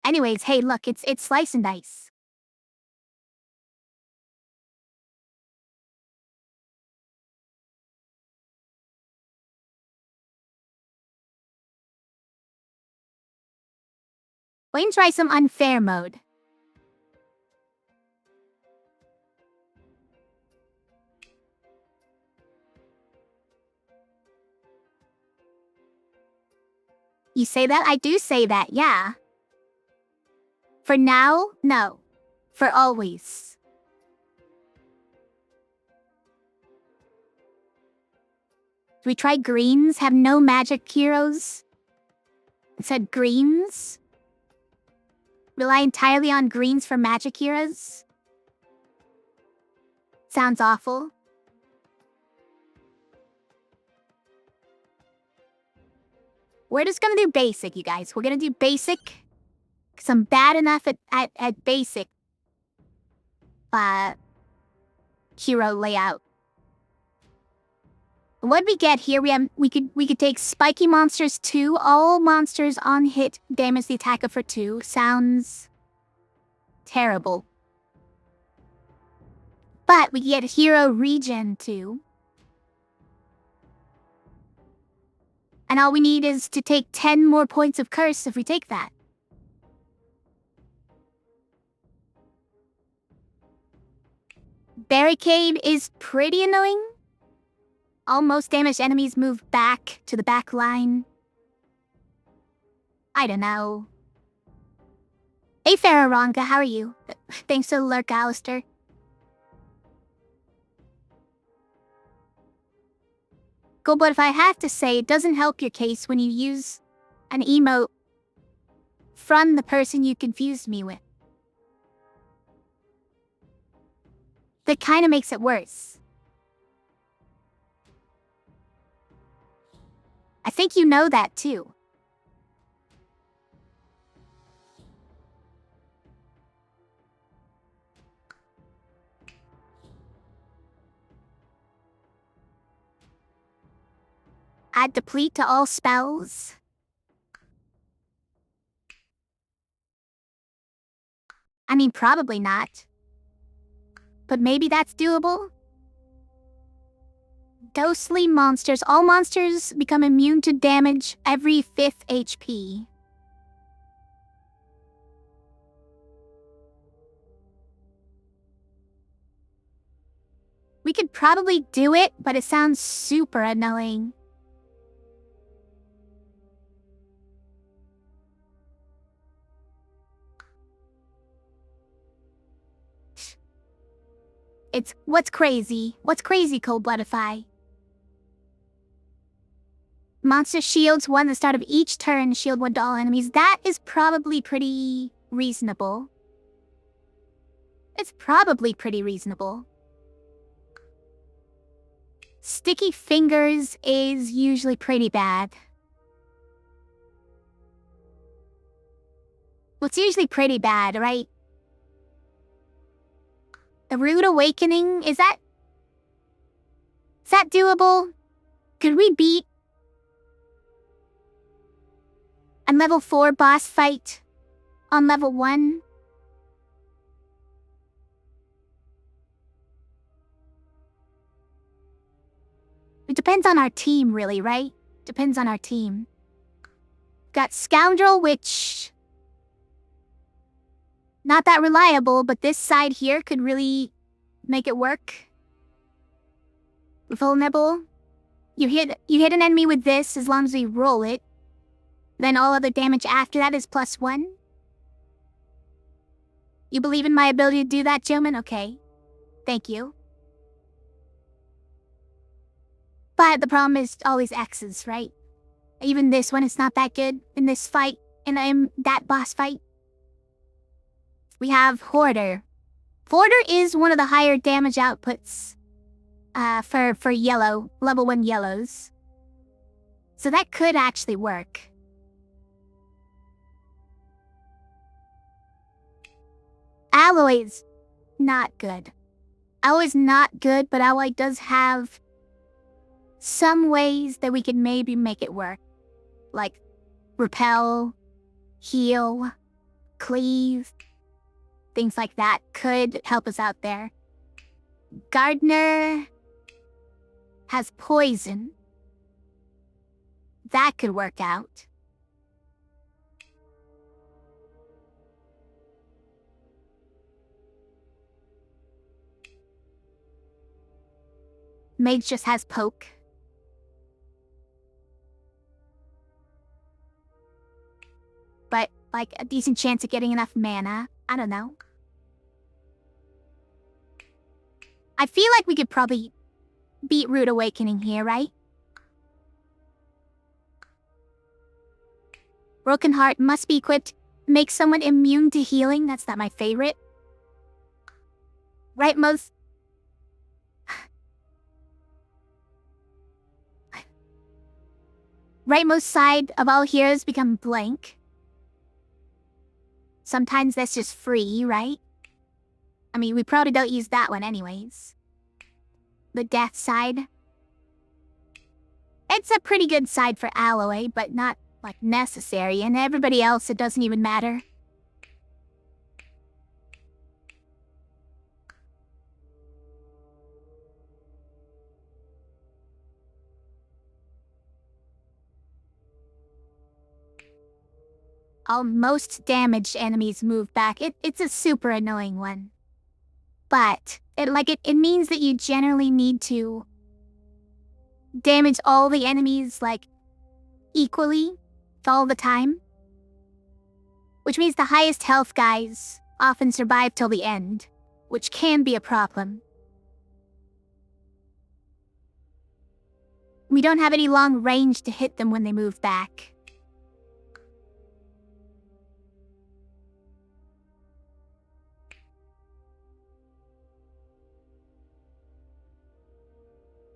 Anyways, hey, look, it's slice and dice. Wait and try some unfair mode. You say that? I do say that, yeah. For now, no. For always. Do we try greens? Have no magic heroes? Instead, greens? Rely entirely on greens for magic heroes? Sounds awful. We're just gonna do basic, you guys. We're gonna do basic. Because I'm bad enough at basic hero layout. What we get here, we could take spiky monsters 2. All monsters on hit damage the attacker for 2. Sounds terrible. But we get hero regen 2. And all we need is to take 10 more points of curse if we take that. Barricade is pretty annoying. All most damaged enemies move back to the back line. I don't know. Hey Fararanga, how are you? Thanks to the lurk, Alistair. Cool, but if I have to say, it doesn't help your case when you use an emote from the person you confused me with. That kind of makes it worse. I think you know that too. Add deplete to all spells. I mean, probably not. But maybe that's doable? Ghostly monsters. All monsters become immune to damage every 5th HP. We could probably do it, but it sounds super annoying. What's crazy? What's crazy, Cold-Bloodify? Monster shields 1 at the start of each turn, shield 1 to all enemies. That is probably pretty reasonable. It's probably pretty reasonable. Sticky fingers is usually pretty bad. Well, it's usually pretty bad, right? The Rude Awakening, is that doable? Could we beat a level 4 boss fight on level 1? It depends on our team, really, right? Depends on our team. Got Scoundrel, which... not that reliable, but this side here could really make it work. Vulnerable. You hit an enemy with this as long as we roll it. Then all other damage after that is +1. You believe in my ability to do that, gentlemen? Okay. Thank you. But the problem is always X's, right? Even this one is not that good in this fight, in that boss fight. We have Hoarder. Hoarder is one of the higher damage outputs for yellow, level 1 yellows. So that could actually work. Alloy's not good. Alloy's not good, but Alloy does have some ways that we could maybe make it work. Like repel, heal. cleave, things like that could help us out there. Gardener has poison. That could work out. Mage just has poke. But, like, a decent chance of getting enough mana. I don't know. I feel like we could probably beat Rude Awakening here, right? Broken Heart must be equipped. Make someone immune to healing. That's not my favorite. Rightmost... Rightmost side of all heroes become blank. Sometimes that's just free, right? I mean, we probably don't use that one anyways. The death side. It's a pretty good side for Alloy, but not, like, necessary. And everybody else, it doesn't even matter. All most damaged enemies move back. It's a super annoying one. But it means that you generally need to damage all the enemies, like, equally all the time. Which means the highest health guys often survive till the end, which can be a problem. We don't have any long range to hit them when they move back.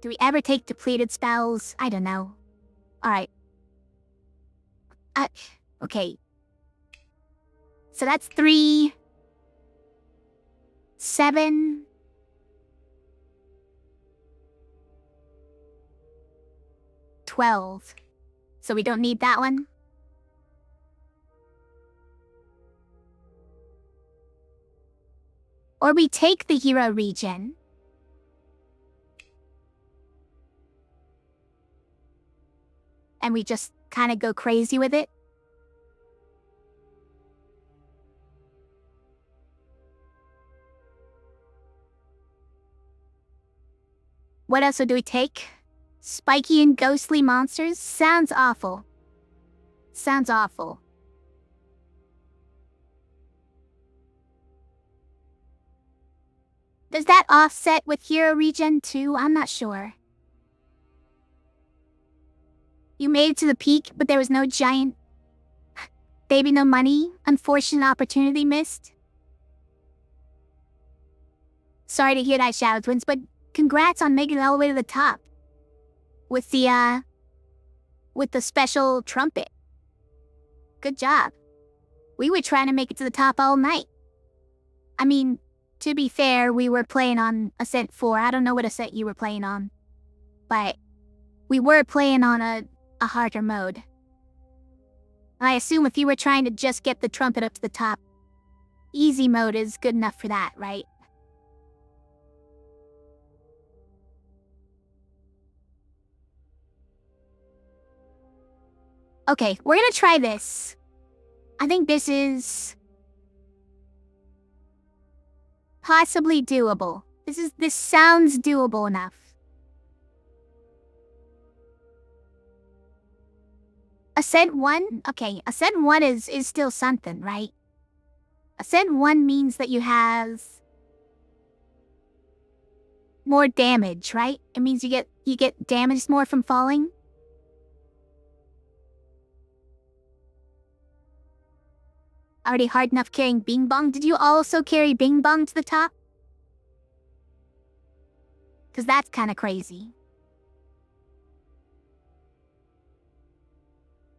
Do we ever take depleted spells? I don't know. Alright. Okay. So that's 3... 7... 12. So we don't need that one? Or we take the hero regen. And we just kind of go crazy with it. What else do we take? Spiky and ghostly monsters? Sounds awful. Sounds awful. Does that offset with hero regen too? I'm not sure. You made it to the peak, but there was no giant... Baby, no money? Unfortunate opportunity missed? Sorry to hear that, Shadow Twins, but congrats on making it all the way to the top. With the special trumpet. Good job. We were trying to make it to the top all night. I mean, to be fair, we were playing on Ascent 4. I don't know what Ascent you were playing on. But we were playing on a harder mode. I assume if you were trying to just get the trumpet up to the top, easy mode is good enough for that, right? Okay, we're gonna try this. I think this is possibly doable. This sounds doable enough. Ascent 1? Okay, Ascent 1 is still something, right? Ascent 1 means that you have more damage, right? It means you get damaged more from falling. Already hard enough carrying Bing Bong. Did you also carry Bing Bong to the top? Because that's kind of crazy.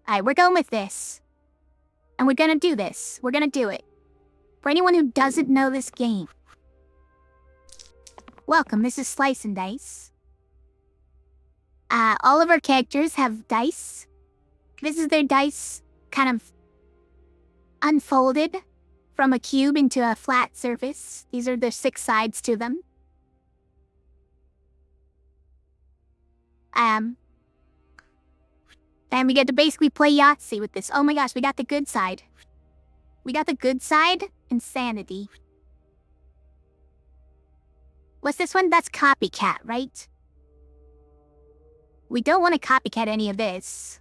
Alright, we're going with this. And we're gonna do this. We're gonna do it. For anyone who doesn't know this game, welcome, this is Slice and Dice. All of our characters have dice. This is their dice kind of unfolded from a cube into a flat surface. These are the 6 sides to them. And we get to basically play Yahtzee with this. Oh my gosh, we got the good side. We got the good side. Insanity. What's this one? That's copycat, right? We don't want to copycat any of this.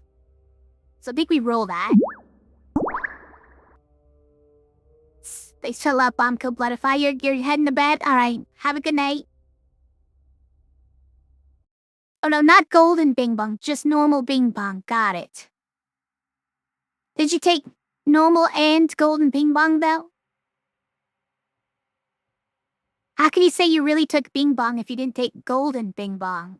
So I think we roll that. They chill up, bomb, kill, bloodify. You're heading to bed? Alright, have a good night. Oh no, not golden bing bong, just normal bing bong. Got it. Did you take normal and golden bing bong though? How can you say you really took bing bong if you didn't take golden bing bong?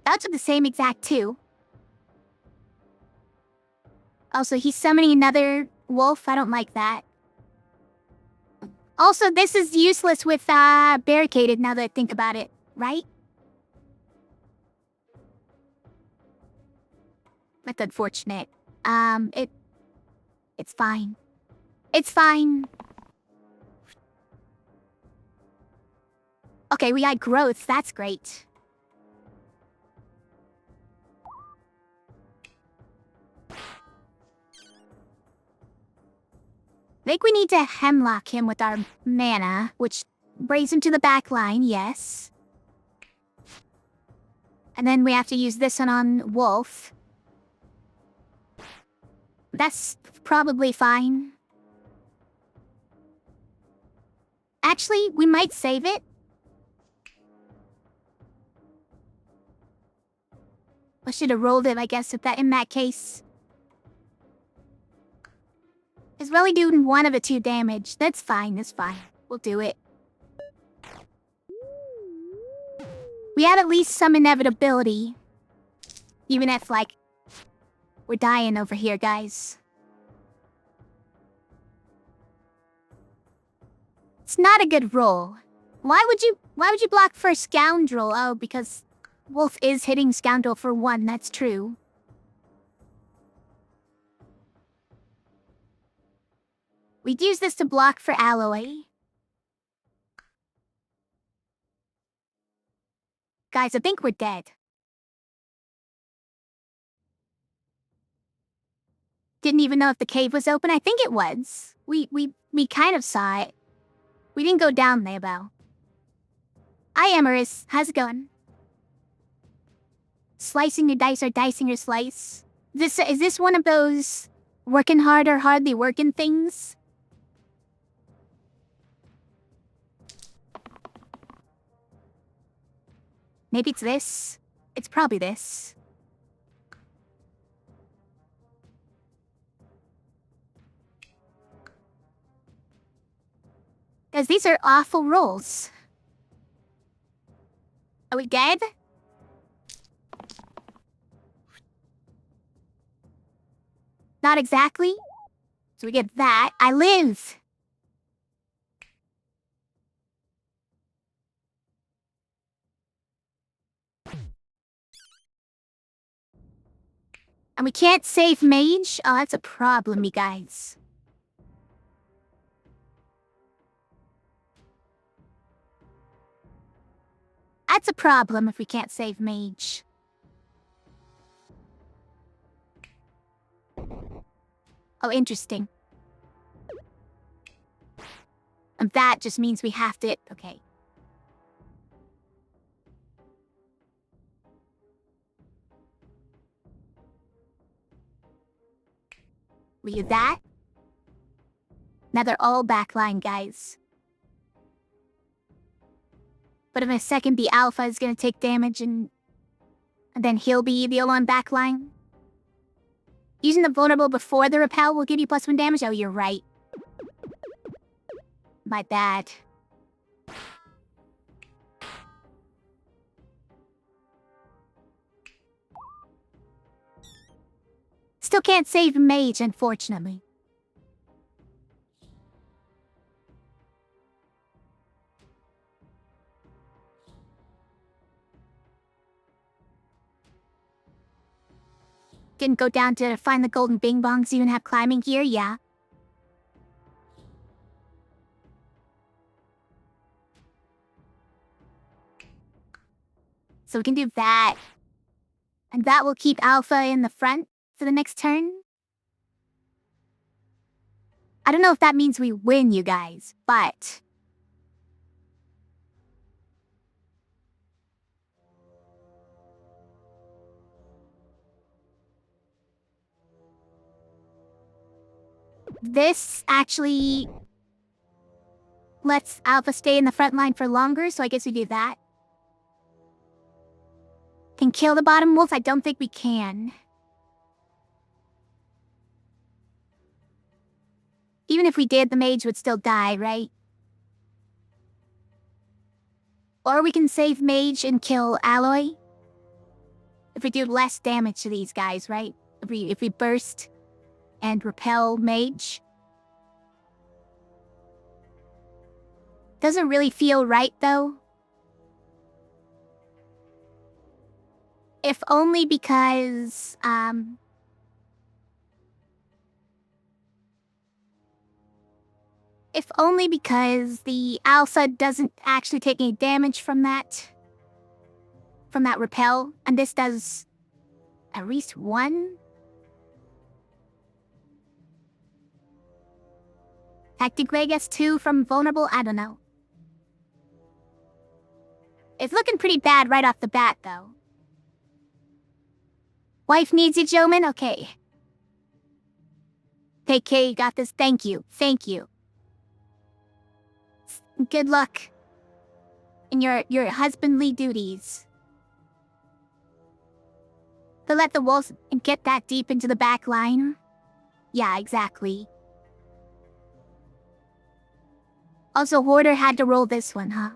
That's the same exact two. Also, he's summoning another wolf. I don't like that. Also, this is useless with barricaded now that I think about it, right? That's unfortunate. It's fine. It's fine. Okay, we got growth. That's great. I think we need to hemlock him with our mana, which brings him to the back line, yes. And then we have to use this one on Wolf. That's probably fine. Actually, we might save it. I should have rolled it, I guess, in that case. It's really doing 1 of the 2 damage. That's fine, that's fine. We'll do it. We have at least some inevitability. Even if, like, we're dying over here, guys. It's not a good roll. Why would you block for Scoundrel? Oh, because Wolf is hitting Scoundrel for 1, that's true. We'd use this to block for Alloy. Guys, I think we're dead. Didn't even know if the cave was open. I think it was. We kind of saw it. We didn't go down there, though. Hi, Emeris. How's it going? Slicing your dice or dicing your slice? Is this one of those working hard or hardly working things? Maybe it's this. It's probably this. Guys, these are awful rolls. Are we dead? Not exactly. So we get that. I live! And we can't save Mage? Oh, that's a problem, you guys. That's a problem if we can't save Mage. Oh, interesting. And that just means we have to... Okay. We do that. Now they're all backline, guys. But if a second B Alpha is gonna take damage and then he'll be the on backline. Using the vulnerable before the repel will give you +1 damage? Oh, you're right. My bad. Still can't save Mage, unfortunately. Didn't go down to find the golden bing bongs, even have climbing gear, yeah. So we can do that. And that will keep Alpha in the front for the next turn. I don't know if that means we win, you guys, but... This actually lets Alpha stay in the front line for longer, so I guess we do that. Can kill the bottom wolf? I don't think we can. Even if we did, the mage would still die, right? Or we can save mage and kill alloy. If we do less damage to these guys, right? If we burst and repel mage. Doesn't really feel right, though. If only because, If only because the Alpha doesn't actually take any damage from that repel, and this does at least one. Technically, I guess 2 from vulnerable, I don't know. It's looking pretty bad right off the bat, though. Wife needs you, Joman? Okay. Take care, you got this. Thank you. Thank you. Good luck in your husbandly duties. To let the wolves get that deep into the back line? Yeah, exactly. Also, Hoarder had to roll this one, huh?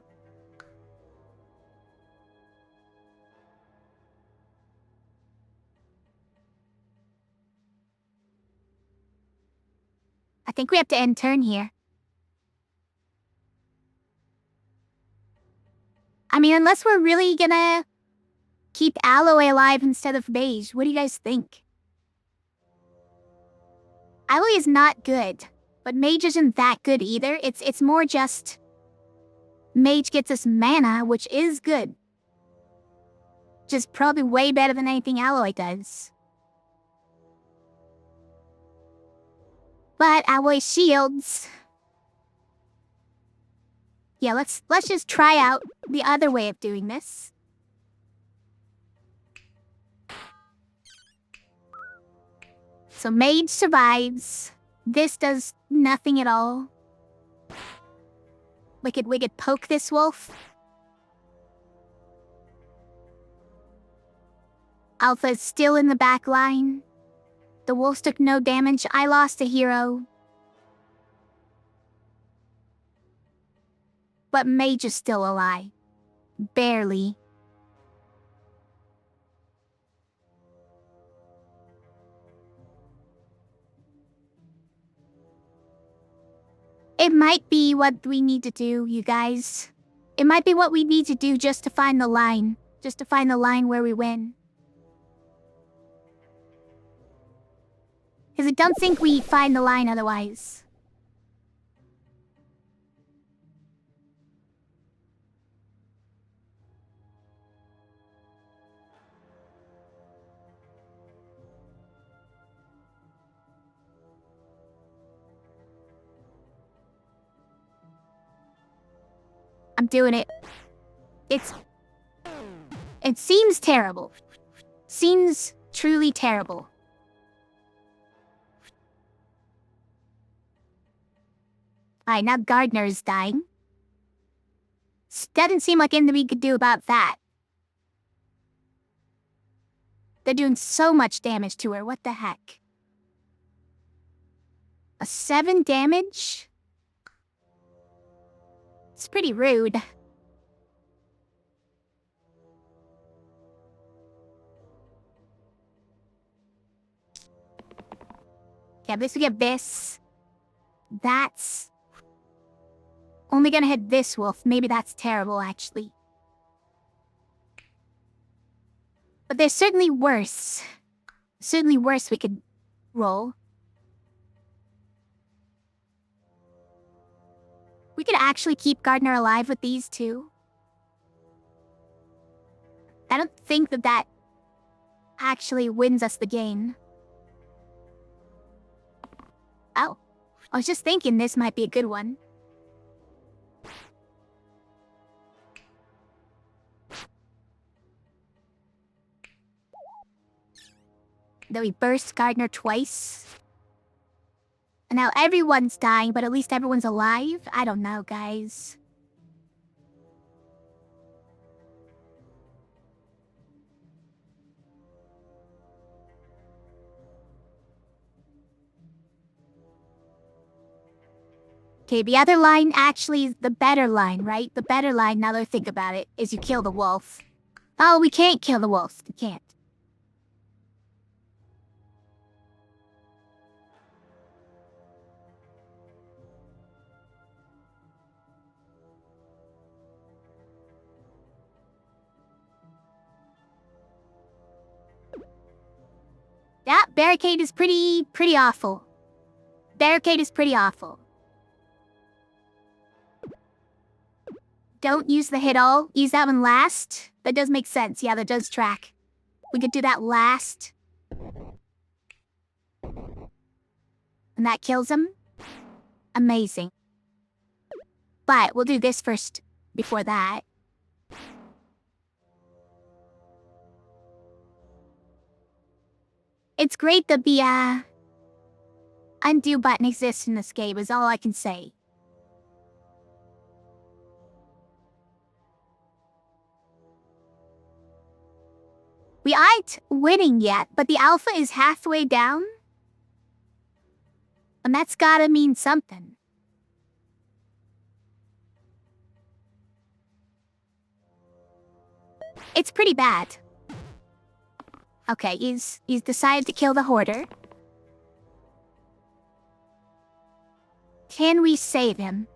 I think we have to end turn here. I mean, unless we're really gonna keep Alloy alive instead of Mage. What do you guys think? Alloy is not good, but Mage isn't that good either. It's more just... Mage gets us mana, which is good. Which is probably way better than anything Alloy does. But Alloy shields... Yeah, let's just try out the other way of doing this. So Mage survives. This does nothing at all. We could poke this wolf. Alpha is still in the back line. The wolves took no damage. I lost a hero. But Mage is still alive. Barely. It might be what we need to do, you guys. It might be what we need to do just to find the line. Just to find the line where we win. Because I don't think we find the line otherwise. I'm doing it. It seems terrible. Seems truly terrible. Alright, now Gardner is dying. Doesn't seem like anything we could do about that. They're doing so much damage to her, what the heck? A 7 damage? It's pretty rude. Okay, at least we get this. That's... only gonna hit this wolf. Maybe that's terrible, actually. But there's certainly worse. certainly worse we could roll. We could actually keep Gardener alive with these two. I don't think that actually wins us the game. Oh, I was just thinking this might be a good one. Then we burst Gardener twice. And now everyone's dying, but at least everyone's alive? I don't know, guys. Okay, the other line actually is the better line, right? The better line, now that I think about it, is you kill the wolf. Oh, we can't kill the wolf. We can't. Yeah, barricade is pretty awful. Barricade is pretty awful. Don't use the hit all. Use that one last. That does make sense. Yeah, that does track. We could do that last. And that kills him. Amazing. But we'll do this first before that. It's great that the undo button exists in this game is all I can say. We aren't winning yet, but the alpha is halfway down. And that's gotta mean something. It's pretty bad. Okay, he's decided to kill the hoarder. Can we save him?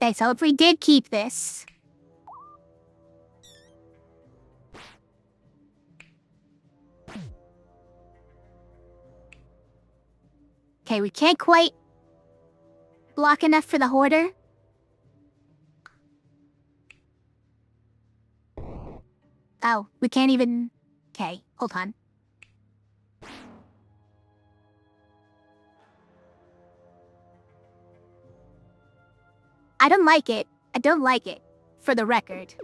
Okay, so if we did keep this... Okay, we can't quite block enough for the hoarder. Oh, we can't even... Okay, hold on. I don't like it. I don't like it. For the record.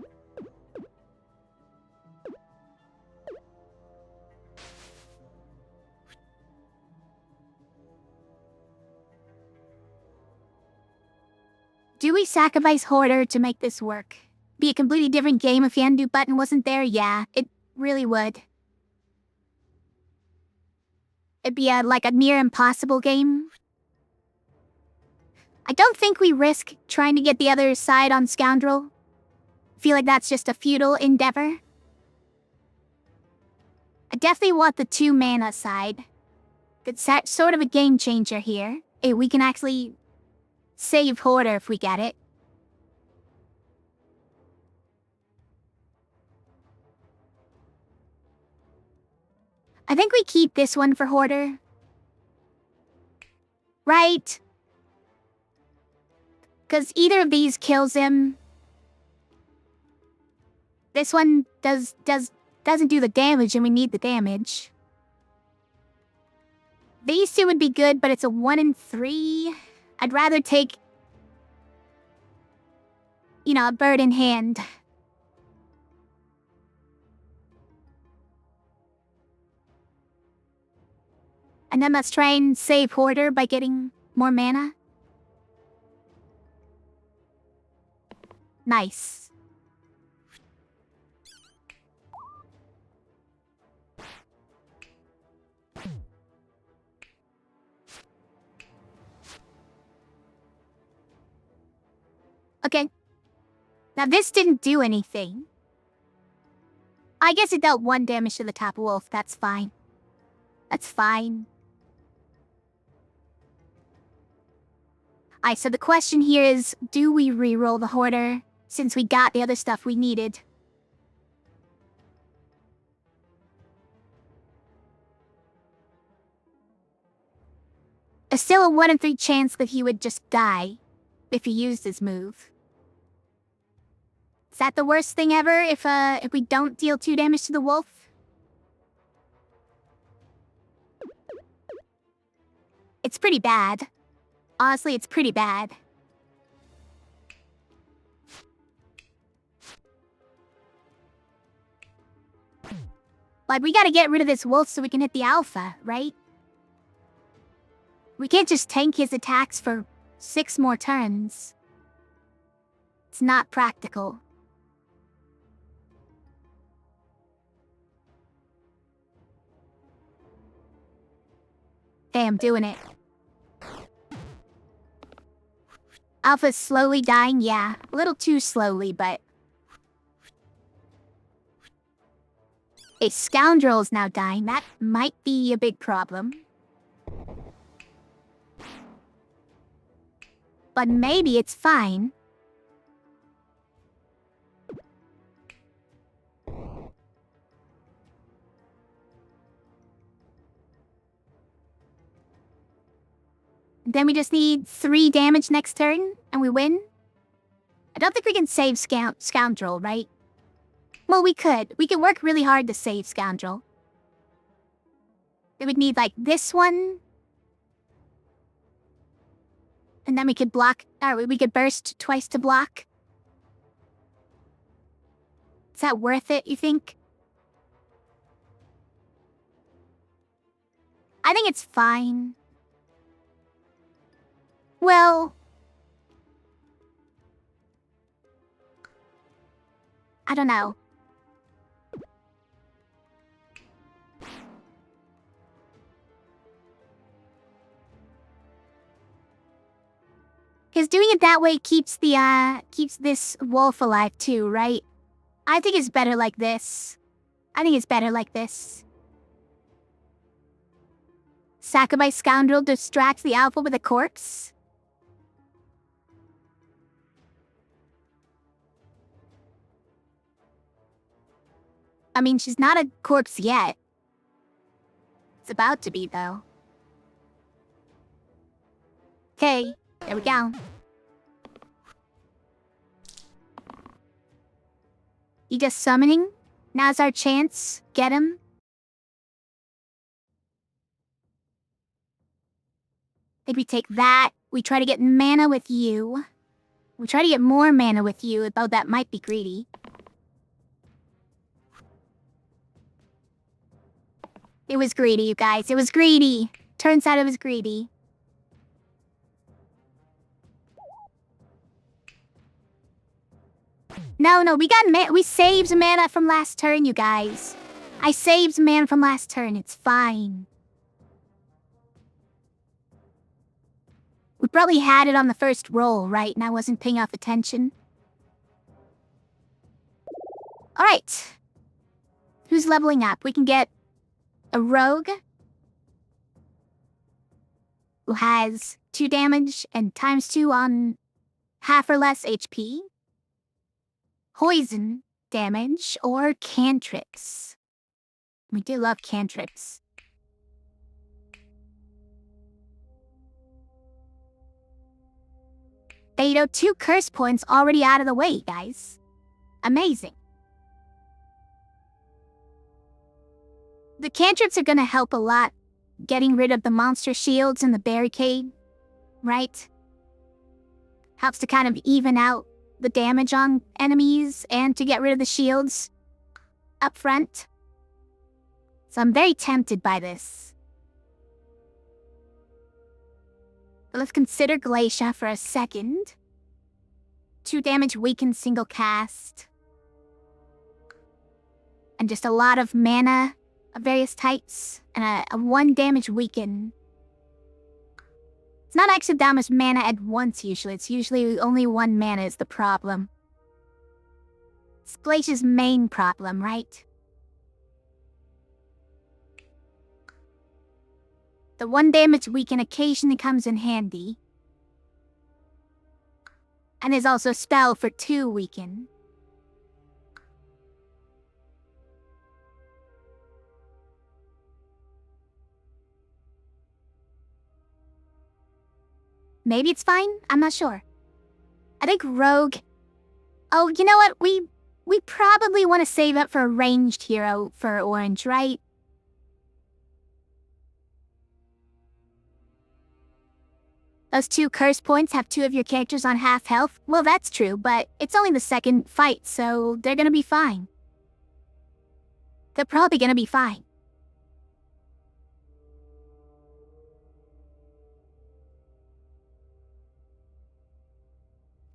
Do we sacrifice Hoarder to make this work? Be a completely different game if the undo button wasn't there? Yeah, it really would. It'd be like a near impossible game. I don't think we risk trying to get the other side on Scoundrel. Feel like that's just a futile endeavor. I definitely want the 2 mana side. It's sort of a game changer here. Hey, we can actually save Hoarder if we get it. I think we keep this one for Hoarder. Right? Because either of these kills him. This one doesn't do the damage, and we need the damage. These 2 would be good, but it's a 1 in 3. I'd rather take, you know, a bird in hand. And then let's try and save Hoarder by getting more mana. Nice. Okay. Now this didn't do anything. I guess it dealt 1 damage to the top wolf. That's fine. That's fine. Alright, so the question here is, do we reroll the Hoarder since we got the other stuff we needed? There's still a 1 in 3 chance that he would just die if he used his move. Is that the worst thing ever if we don't deal 2 damage to the wolf? It's pretty bad. Honestly, it's pretty bad. But we gotta get rid of this wolf so we can hit the alpha, right? We can't just tank his attacks for 6 more turns. It's not practical. Okay, I'm doing it. Alpha's slowly dying, yeah. A little too slowly, but... A scoundrel's now dying. That might be a big problem. But maybe it's fine. Then we just need 3 damage next turn, and we win? I don't think we can save Scoundrel, right? Well, we could. We could work really hard to save Scoundrel. Then we'd need, like, this one. And then we could block, or we could burst twice to block. Is that worth it, you think? I think it's fine. Well... I don't know. Because doing it that way keeps this wolf alive too, right? I think it's better like this. I think it's better like this. Sacrifice Scoundrel distracts the alpha with a corpse. I mean, she's not a corpse yet. It's about to be, though. Okay, there we go. He just summoning? Now's our chance. Get him. Think we take that. We try to get mana with you. We try to get more mana with you, though that might be greedy. It was greedy, you guys. It was greedy. Turns out it was greedy. No, we saved mana from last turn, you guys. I saved mana from last turn. It's fine. We probably had it on the first roll, right? And I wasn't paying off attention. Alright. Who's leveling up? We can get a rogue who has 2 damage and ×2 on half or less HP. Poison damage or cantrips. We do love cantrips. Beto, 2 curse points already out of the way, guys. Amazing. The cantrips are gonna help a lot getting rid of the monster shields and the barricade, right? Helps to kind of even out the damage on enemies and to get rid of the shields up front. So I'm very tempted by this. But let's consider Glacia for a second. 2 damage weakened single cast. And just a lot of mana of various types. And a 1 damage weaken. It's not actually that much mana at once usually. It's usually only 1 mana is the problem. It's Glacia's main problem, right? The 1 damage weaken occasionally comes in handy. And there's also a spell for 2 weaken. Maybe it's fine? I'm not sure. I think Rogue... Oh, you know what? We probably want to save up for a ranged hero for Orange, right? Those 2 curse points have 2 of your characters on half health? Well, that's true, but it's only the second fight, so they're gonna be fine. They're probably gonna be fine.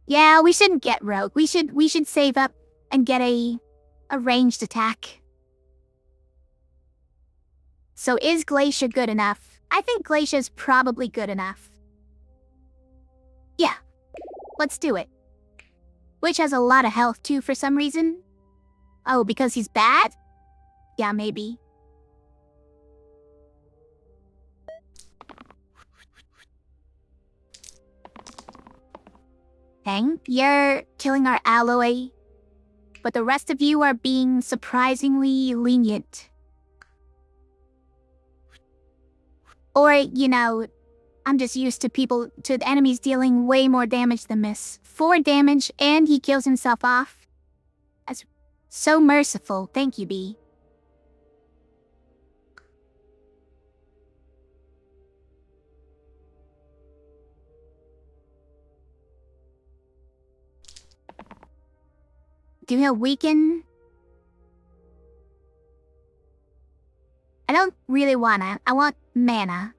Yeah, we shouldn't get Rogue. We should save up and get a ranged attack. So is Glacier good enough? I think Glacier's probably good enough. Yeah, let's do it. Which has a lot of health too for some reason. Oh, because he's bad? Yeah, maybe. Dang, you're killing our alloy. But the rest of you are being surprisingly lenient. Or, you know, I'm just used to the enemies dealing way more damage than this. 4 damage, and he kills himself off. That's so merciful. Thank you, B. Do you weaken? I don't really wanna. I want mana.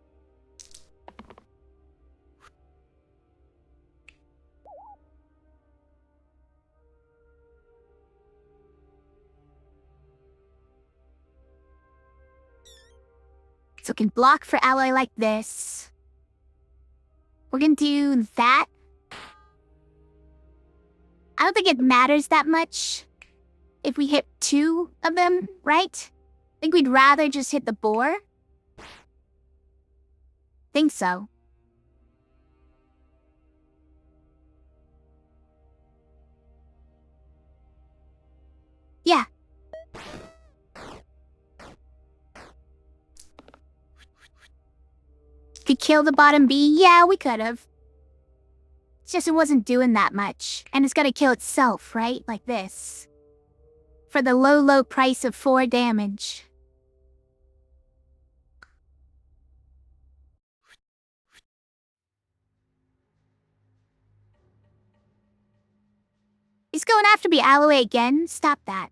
So we can block for alloy like this. We're gonna do that. I don't think it matters that much if we hit 2 of them, right? I think we'd rather just hit the boar. Think so. Yeah. Could kill the bottom bee? Yeah, we could've. It's just it wasn't doing that much. And it's gotta kill itself, right? Like this. For the low, low price of 4 damage. He's going after me, alloy again? Stop that.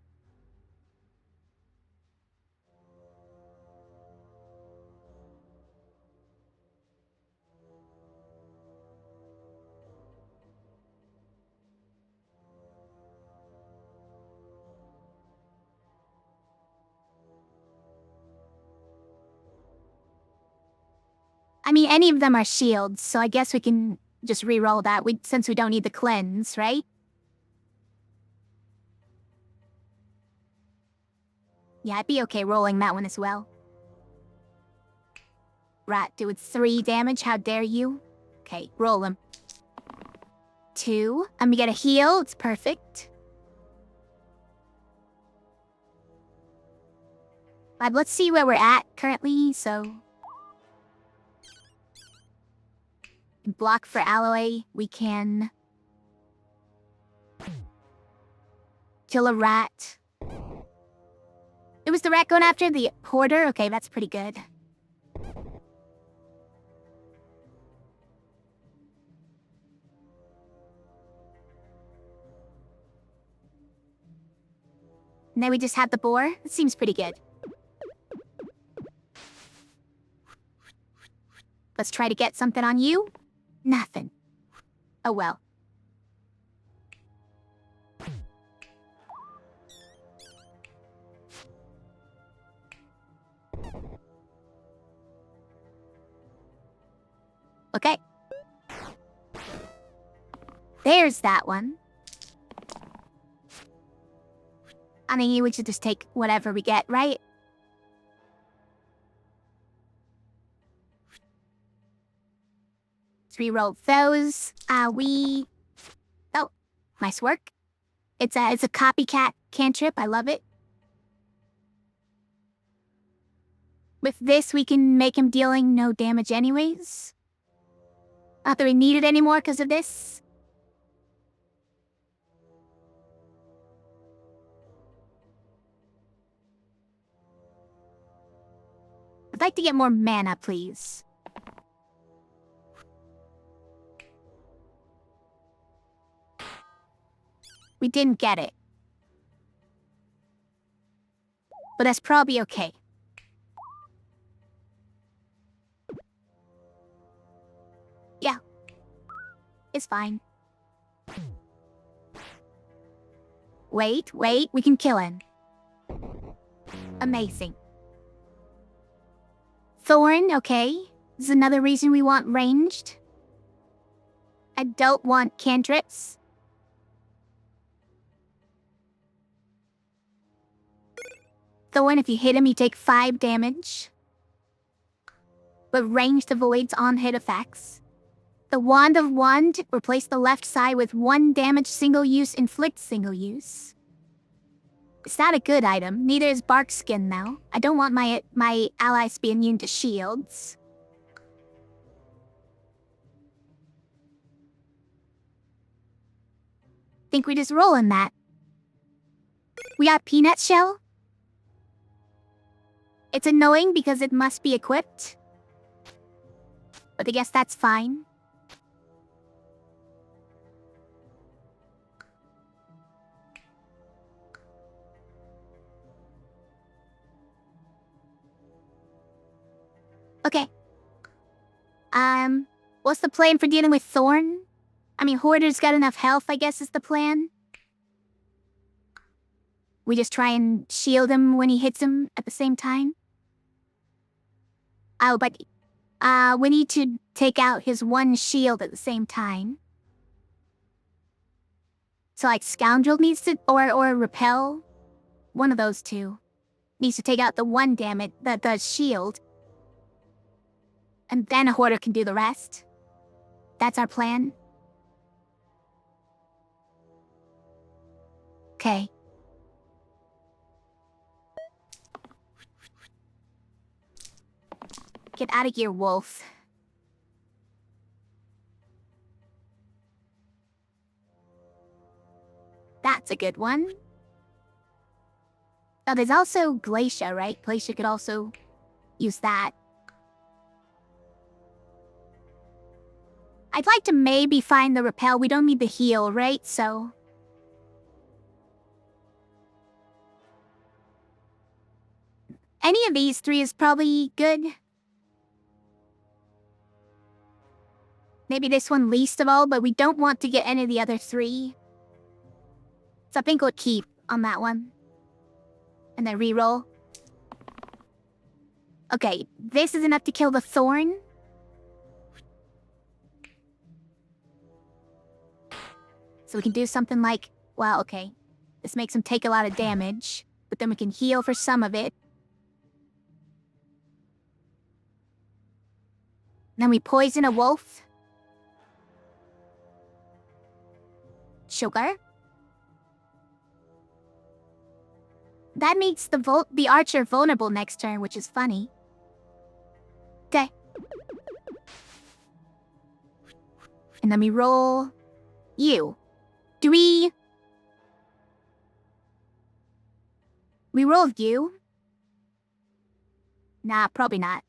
I mean, any of them are shields, so I guess we can just re-roll that since we don't need the cleanse, right? Yeah, I'd be okay rolling that one as well. Rat doing 3 damage, how dare you? Okay, roll him. 2, and we get a heal, it's perfect. But let's see where we're at currently, so... Block for alloy, we can... kill a rat. It was the rat going after the hoarder? Okay, that's pretty good. And then we just have the boar? It seems pretty good. Let's try to get something on you. Nothing. Oh well. Okay. There's that one. I mean, we should just take whatever we get, right? Let's reroll those. Oh, nice work. It's a copycat cantrip. I love it. With this, we can make him dealing no damage anyways. Not that we need it anymore because of this. I'd like to get more mana, please. We didn't get it. But that's probably okay. Yeah. It's fine. Wait, we can kill him. Amazing. Thorn, okay. This is another reason we want ranged. I don't want cantrips. Thorn, if you hit him, you take 5 damage. But ranged avoids on-hit effects. The Wand of Wand, replace the left side with 1 damage single use, inflict single use. It's not a good item. Neither is Bark Skin, though. I don't want my allies to be immune to shields. Think we just roll in that. We got Peanut Shell. It's annoying because it must be equipped. But I guess that's fine. Okay. What's the plan for dealing with Thorn? I mean, Hoarder's got enough health, I guess is the plan. We just try and shield him when he hits him at the same time. Oh, but we need to take out his 1 shield at the same time. So like Scoundrel needs to, or Repel. One of those two. Needs to take out the 1 damage, the shield. And then a Hoarder can do the rest. That's our plan. Okay. Get out of here, wolf. That's a good one. Oh, there's also Glacia, right? Glacia could also use that. I'd like to maybe find the Repel. We don't need the heal, right? So... any of these 3 is probably good. Maybe this one least of all, but we don't want to get any of the other 3. So I think we'll keep on that one. And then reroll. Okay, this is enough to kill the Thorn. So we can do something like, well, okay. This makes him take a lot of damage, but then we can heal for some of it. Then we poison a wolf. Sugar. That makes the archer vulnerable next turn, which is funny. Okay. And then we roll you. Do we rolled you? Nah, probably not.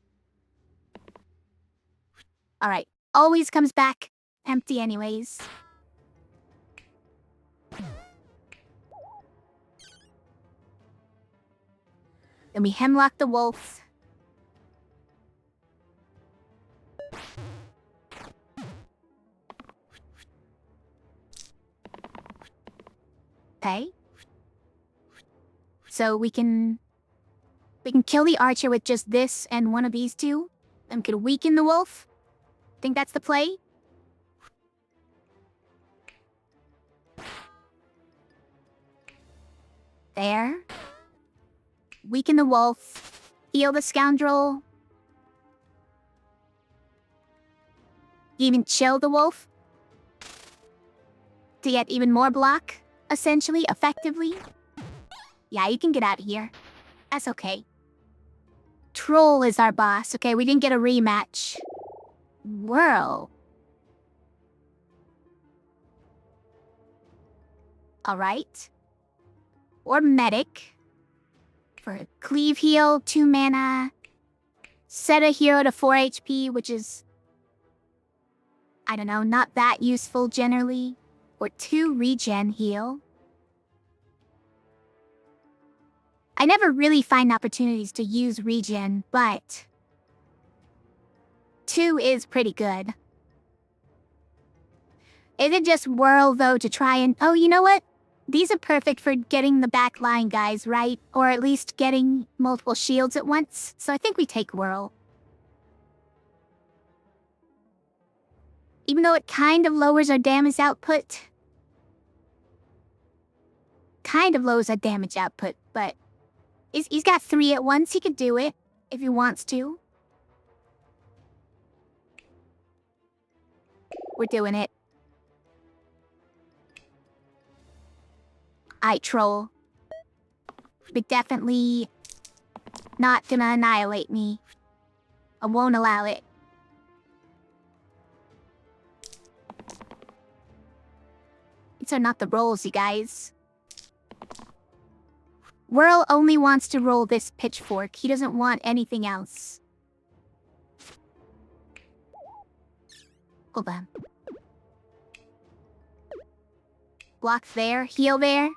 Alright. Always comes back empty anyways. Then we hemlock the wolf. Okay. So we can kill the archer with just this and one of these 2. Then we could weaken the wolf. Think that's the play? There. Weaken the wolf. Heal the scoundrel. Even chill the wolf? To get even more block, essentially, effectively? Yeah, you can get out of here. That's okay. Troll is our boss. Okay, we didn't get a rematch. Whirl. Alright. Or medic. For cleave heal, 2 mana. Set a hero to 4 HP, which is, I don't know, not that useful generally. Or 2 regen heal. I never really find opportunities to use regen, but 2 is pretty good. Is it just whirl, though, to try and... Oh, you know what? These are perfect for getting the back line guys, right? Or at least getting multiple shields at once. So I think we take whirl. Even though it kind of lowers our damage output. But... He's got 3 at once. He could do it if he wants to. We're doing it. I troll. But definitely not gonna annihilate me. I won't allow it. These are not the rolls, you guys. Whirl only wants to roll this pitchfork. He doesn't want anything else. Hold on. Block there, heal there.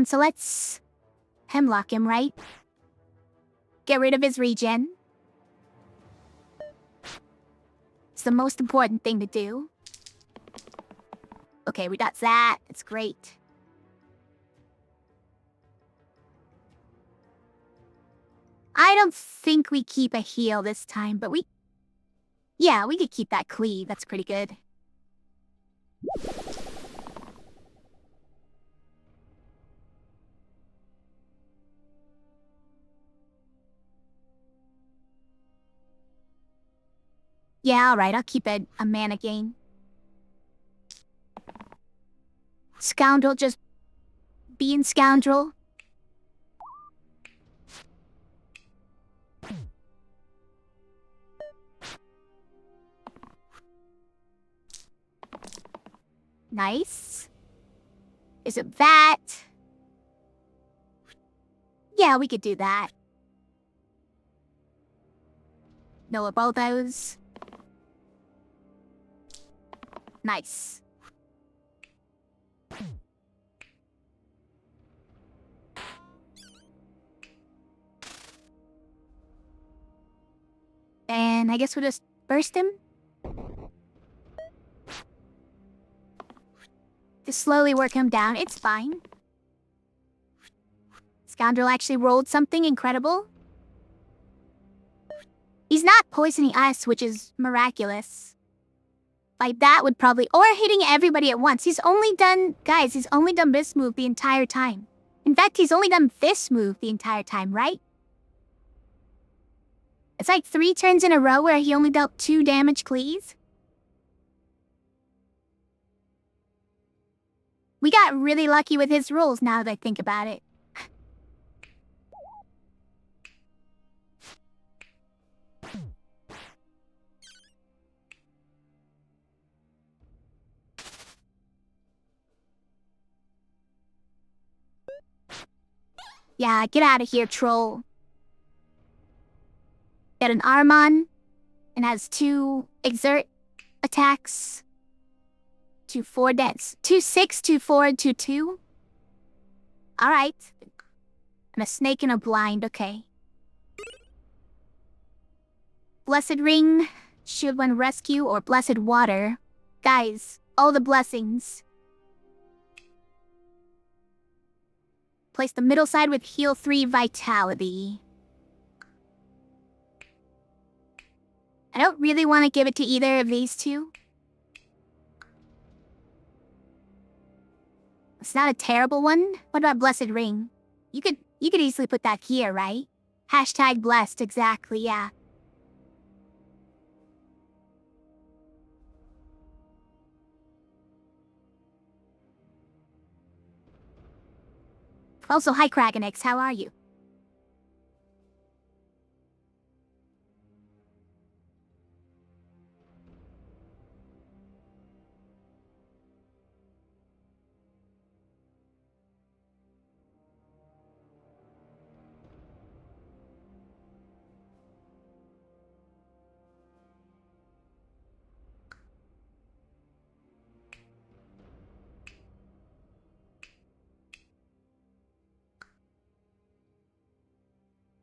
So let's hemlock him, right? Get rid of his regen. It's the most important thing to do. Okay, we got that. It's great. I don't think we keep a heal this time, but we... Yeah, we could keep that cleave. That's pretty good. Yeah, alright, I'll keep a mana gain. Scoundrel just being scoundrel. Nice. Is it that? Yeah, we could do that. No of both those. Nice. And I guess we'll just burst him. Just slowly work him down. It's fine. Scoundrel actually rolled something incredible. He's not poisoning us, which is miraculous. Like, that would probably... Or hitting everybody at once. He's only done... Guys, he's only done this move the entire time. In fact, he's only done this move the entire time, right? It's like 3 turns in a row where he only dealt 2 damage cleaves. We got really lucky with his rolls now that I think about it. Yeah, get out of here, troll. Get an Armon, and has 2 exert attacks. 2 4 deaths. 2 6, 2 4, 2 2. Alright. And a snake and a blind, okay. Blessed ring, shield when rescue, or blessed water. Guys, all the blessings. Place the middle side with heal 3 vitality. I don't really want to give it to either of these 2. It's not a terrible one. What about blessed ring? You could easily put that here, right? Hashtag blessed, exactly, yeah. Also, hi Krakenix, how are you?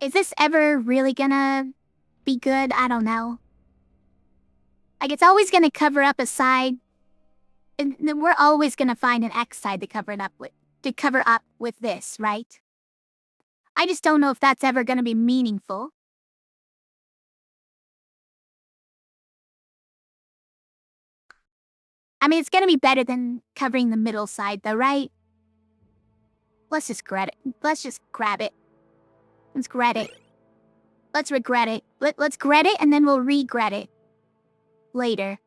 Is this ever really gonna be good? I don't know. Like, it's always gonna cover up a side, and then we're always gonna find an X side to cover up with this, right? I just don't know if that's ever gonna be meaningful. I mean, it's gonna be better than covering the middle side, though, right? Let's just grab it. Let's just grab it. Let's grab it. Let's regret it. Let's regret it, and then we'll regret it later.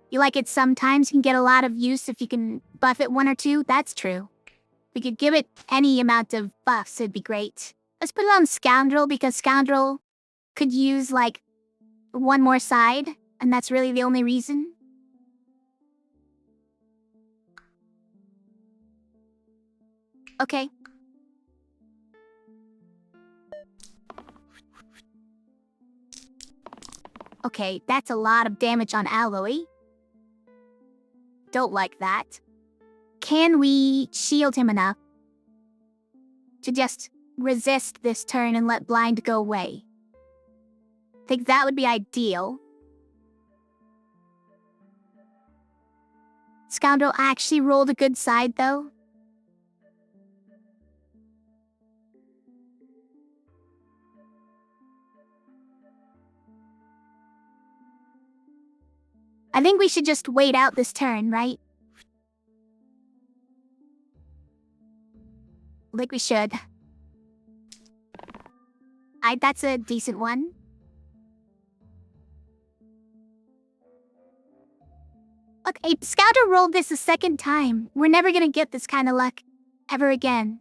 You like it sometimes, you can get a lot of use if you can buff it 1 or 2. That's true. We could give it any amount of buffs, it'd be great. Let's put it on Scoundrel, because Scoundrel could use, like, 1 more side, and that's really the only reason. Okay. Okay, that's a lot of damage on Alloy. Don't like that. Can we shield him enough to just resist this turn and let blind go away? Think that would be ideal. Scoundrel actually rolled a good side, though. I think we should just wait out this turn, right? Like we should. That's a decent one. Okay, Scouter rolled this a second time. We're never gonna get this kind of luck ever again.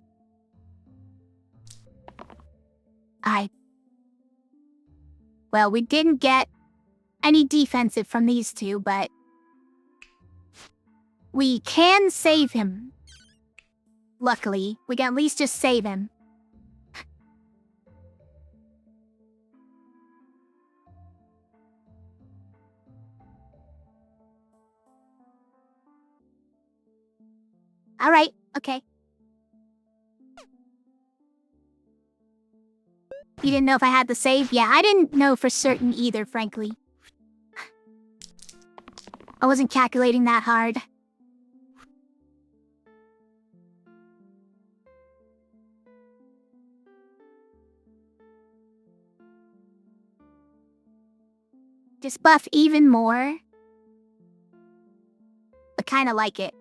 Alright. Well, we didn't get any defensive from these two, but we can save him. Luckily, we can at least just save him. Alright, okay. You didn't know if I had the save? Yeah, I didn't know for certain either, frankly. I wasn't calculating that hard. Just buff even more. I kinda like it.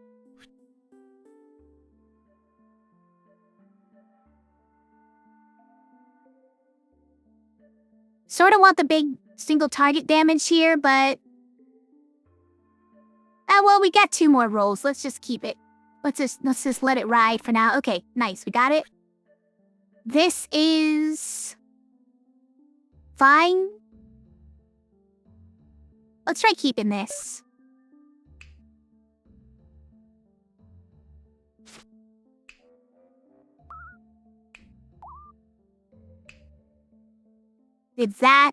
Sorta want the big single target damage here, but... well, we got 2 more rolls. Let's just keep it. Let's just let it ride for now. Okay, nice. We got it. This is... fine. Let's try keeping this. Did that.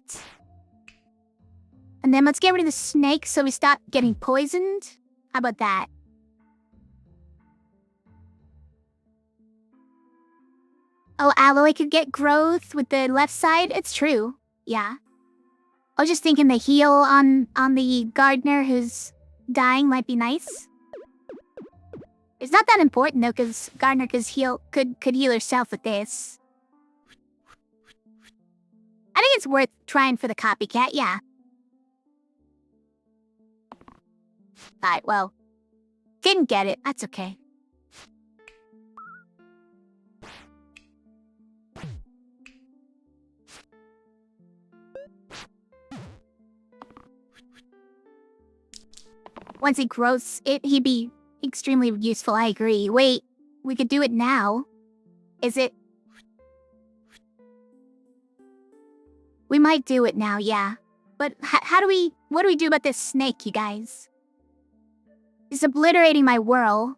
And then let's get rid of the snake so we stop getting poisoned. How about that? Oh, Alloy could get growth with the left side? It's true. Yeah. I was just thinking the heal on the gardener who's dying might be nice. It's not that important though, because gardener could heal herself with this. I think it's worth trying for the copycat, yeah. Alright, well. Didn't get it, that's okay. Once he grows, he'd be extremely useful, I agree. Wait, we could do it now. Is it? We might do it now, yeah. But what do we do about this snake, you guys? It's obliterating my whirl.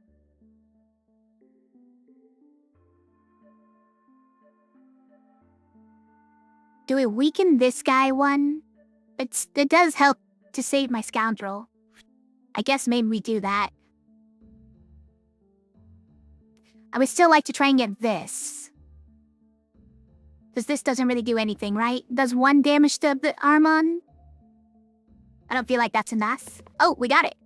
Do we weaken this guy one? It does help to save my scoundrel. I guess maybe we do that. I would still like to try and get this. Because this doesn't really do anything, right? Does 1 damage to the Armon? I don't feel like that's enough. Oh, we got it.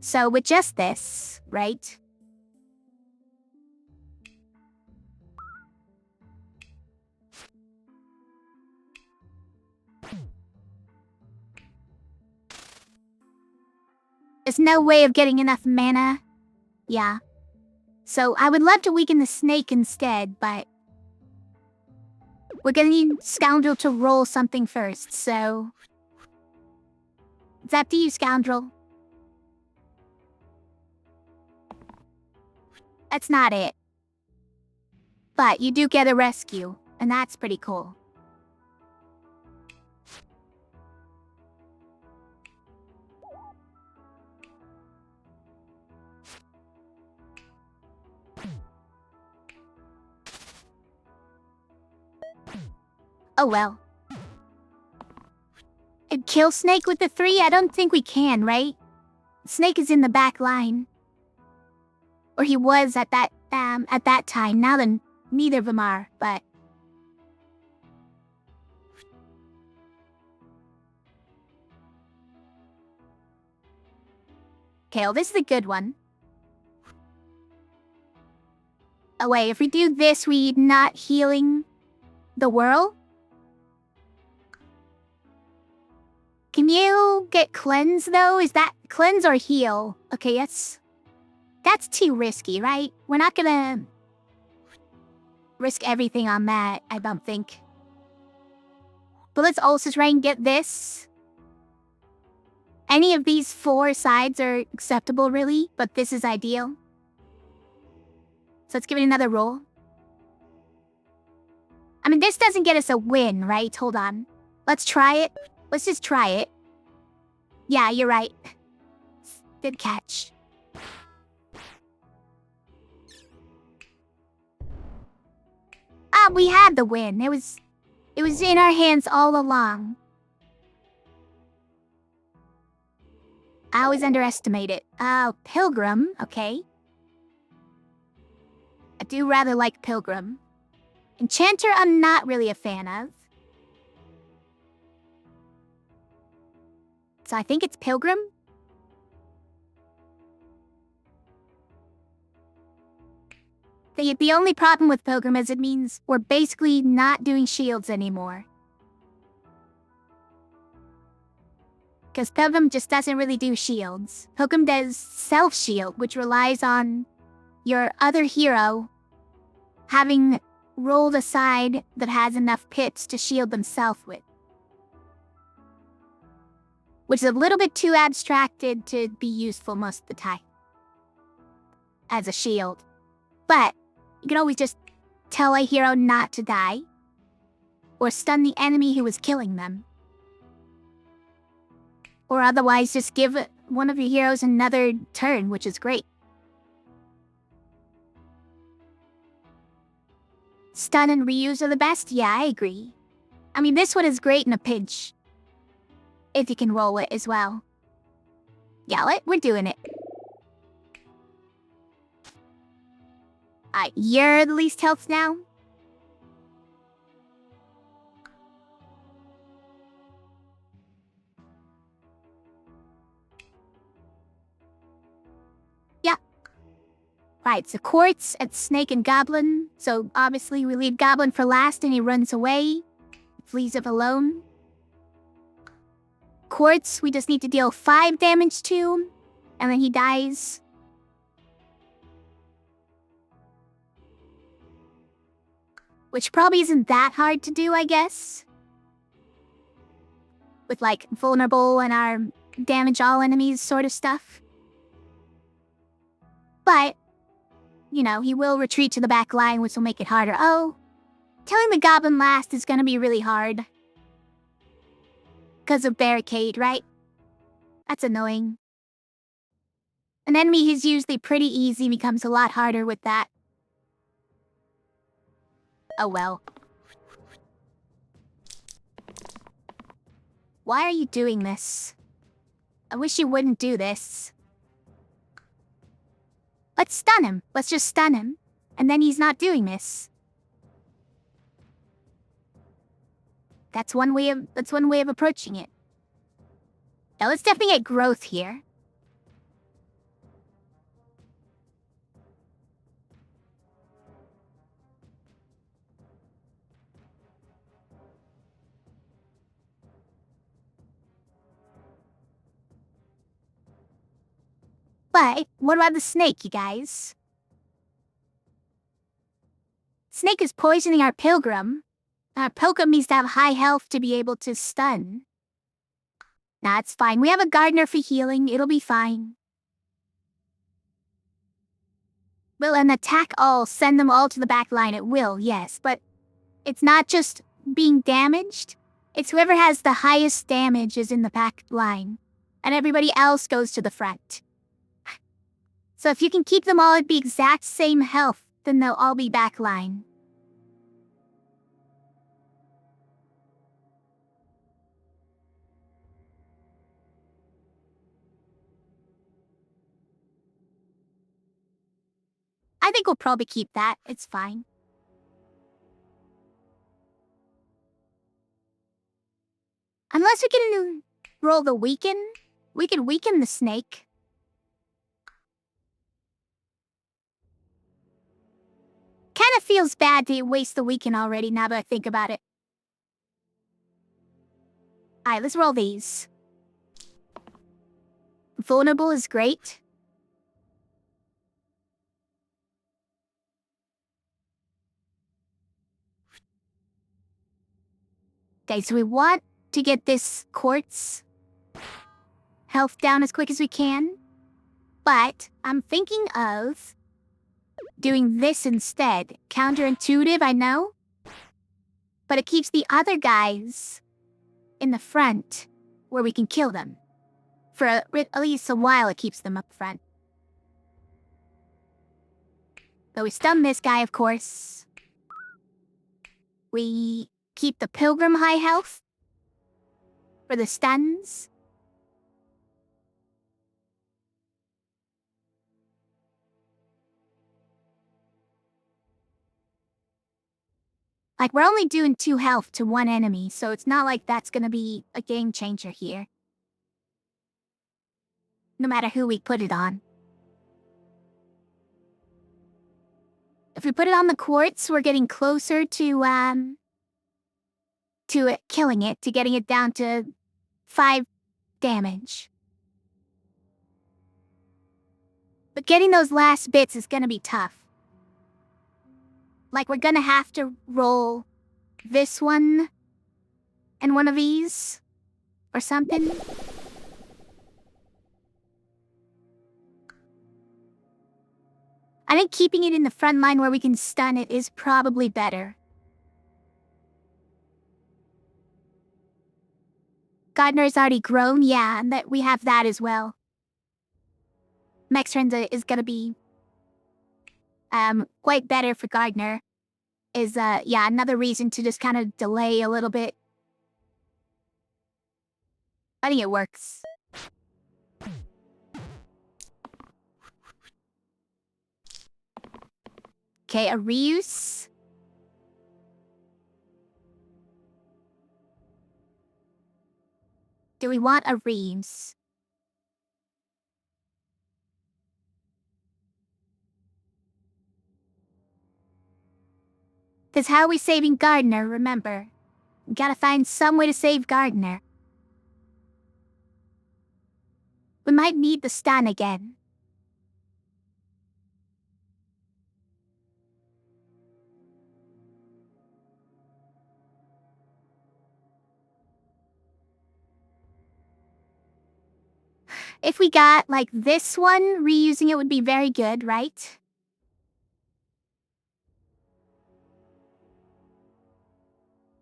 So with just this, right? There's no way of getting enough mana. Yeah. So I would love to weaken the snake instead, but we're gonna need Scoundrel to roll something first, so it's up to you, Scoundrel. That's not it. But you do get a rescue, and that's pretty cool. Oh well. And kill Snake with the 3? I don't think we can, right? Snake is in the back line. Or he was at that time. Now then, neither of them are, but... Okay, well, this is a good one. Oh wait, if we do this, we not healing the whirl? Can you get cleanse, though? Is that cleanse or heal? Okay, that's too risky, right? We're not gonna risk everything on that, I don't think. But let's also try and get this. Any of these 4 sides are acceptable, really, but this is ideal. So let's give it another roll. I mean, this doesn't get us a win, right? Hold on. Let's try it. Let's just try it. Yeah, you're right. Good catch. Ah, we had the win. It was in our hands all along. I always underestimate it. Oh, Pilgrim, okay. I do rather like Pilgrim. Enchanter, I'm not really a fan of. So I think it's Pilgrim? The only problem with Pilgrim is it means we're basically not doing shields anymore. Because Pilgrim just doesn't really do shields. Pilgrim does self-shield, which relies on your other hero having rolled a side that has enough pits to shield themselves with. Which is a little bit too abstracted to be useful most of the time. As a shield. But you can always just tell a hero not to die. Or stun the enemy who is killing them. Or otherwise just give one of your heroes another turn, which is great. Stun and reuse are the best? Yeah, I agree. I mean, this one is great in a pinch. If you can roll it as well. Yeah, we're doing it. Alright, you're the least health now? Yeah. Right, so Quartz at Snake and Goblin. So obviously we leave Goblin for last and he runs away. Flees up alone. Quartz, we just need to deal 5 damage to, and then he dies. Which probably isn't that hard to do, I guess. With, like, Vulnerable and our damage all enemies sort of stuff. But, you know, he will retreat to the back line, which will make it harder. Oh, killing the goblin last is gonna be really hard. Because of barricade, right? That's annoying. An enemy who's usually pretty easy becomes a lot harder with that. Oh well. Why are you doing this? I wish you wouldn't do this. Let's stun him. Let's just stun him. And then he's not doing this. That's one way of approaching it. Now let's definitely get growth here. But what about the snake, you guys? Snake is poisoning our pilgrim. Our pilgrim needs to have high health to be able to stun. Nah, it's fine. We have a gardener for healing. It'll be fine. Will an attack all send them all to the back line? It will, yes, but it's not just being damaged. It's whoever has the highest damage is in the back line, and everybody else goes to the front. So if you can keep them all at the exact same health, then they'll all be back line. I think we'll probably keep that. It's fine. Unless we can roll the weaken, we can weaken the snake. Kinda feels bad to waste the weaken already now that I think about it. Alright, let's roll these. Vulnerable is great. Okay, so we want to get this quartz health down as quick as we can. But I'm thinking of doing this instead. Counterintuitive, I know. But it keeps the other guys in the front where we can kill them. For at least a while, it keeps them up front. But we stun this guy, of course. We keep the pilgrim high health for the stuns. Like, we're only doing 2 health to one enemy, so it's not like that's gonna be a game changer here. No matter who we put it on. If we put it on the quartz, we're getting closer to it killing it, to getting it down to 5 damage. But getting those last bits is gonna be tough. Like, we're gonna have to roll this one and one of these or something. I think keeping it in the front line where we can stun it is probably better. Gardener's already grown, yeah, and that we have that as well. Max Trenza is gonna be quite better for Gardener. Is yeah, another reason to just kind of delay a little bit. I think it works. Okay, a reuse. Do we want a reuse? Because how are we saving Gardener, remember? We gotta find some way to save Gardener. We might need the stun again. If we got, like, this one, reusing it would be very good, right?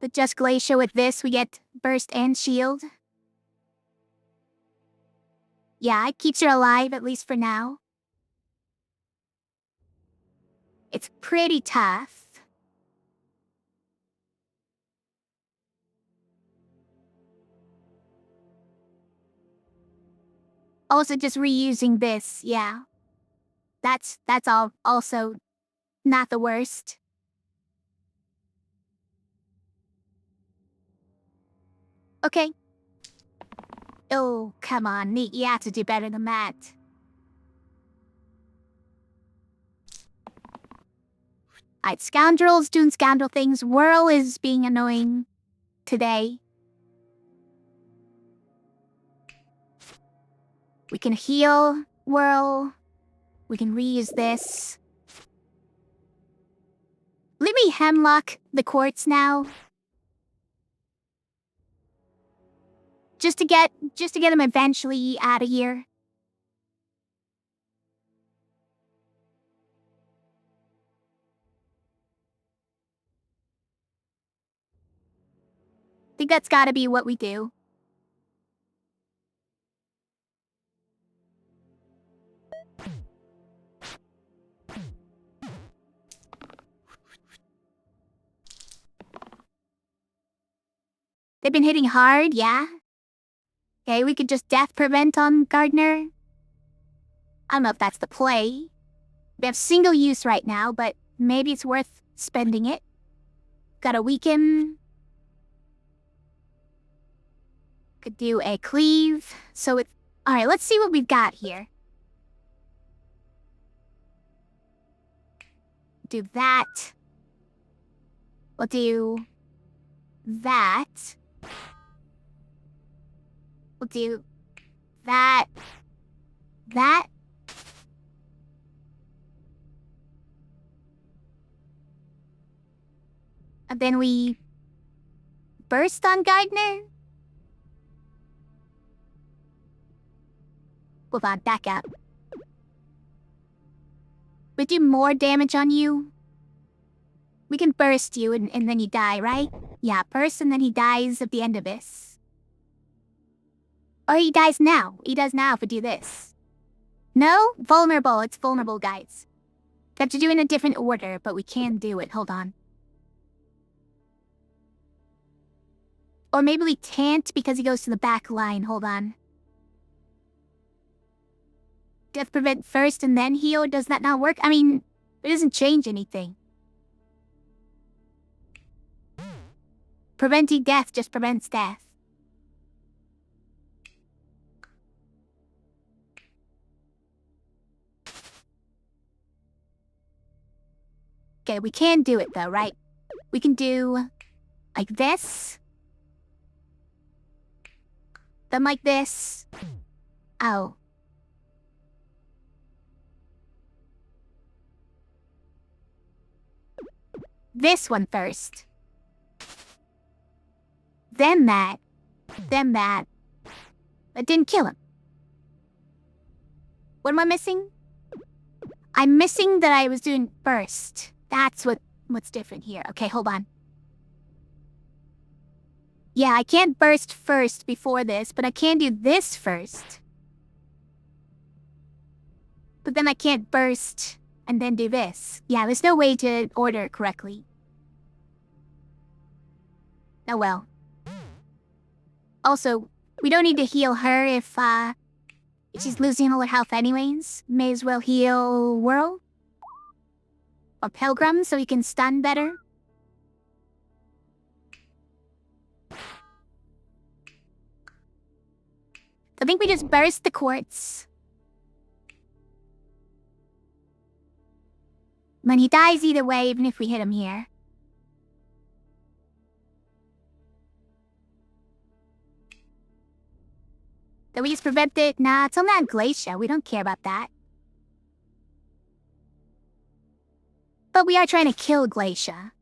The Just Glacier with this, we get Burst and Shield. Yeah, it keeps her alive, at least for now. It's pretty tough. Also, just reusing this, yeah. That's all also not the worst. Okay. Oh, come on, Neat, you have to do better than that. Alright, Scoundrel's doing scoundrel things. Whirl is being annoying today. We can heal Whirl. We can reuse this. Let me Hemlock the quartz now. Just to get him eventually out of here. I think that's gotta be what we do. They've been hitting hard, yeah? Okay, we could just death prevent on Gardener. I don't know if that's the play. We have single use right now, but maybe it's worth spending it. Gotta weaken. Could do a cleave. So it's... Alright, let's see what we've got here. Do that. We'll do... that. We'll do... that. That. And then we... burst on Gardener? Hold on, back up. We do more damage on you. We can burst you and then you die, right? Yeah, burst and then he dies at the end of this. Or he dies now. He does now if we do this. No? Vulnerable. It's vulnerable, guys. We have to do it in a different order, but we can do it. Hold on. Or maybe we can't because he goes to the back line. Hold on. Death prevent first and then heal? Does that not work? I mean, it doesn't change anything. Preventing death just prevents death. Okay, we can do it though, right? We can do... like this. Then like this. Oh. This one first. Then that. Then that. That didn't kill him. What am I missing? I'm missing that I was doing burst. That's what's different here. Okay, hold on. Yeah, I can't burst first before this, but I can do this first. But then I can't burst and then do this. Yeah, there's no way to order it correctly. Oh well. Also, we don't need to heal her if she's losing all her health anyways. May as well heal Whirl. Or Pilgrim so he can stun better. I think we just burst the quartz. When he dies either way, even if we hit him here. Did we just prevent it? Nah, it's only on Glacier. We don't care about that. But we are trying to kill Glacier.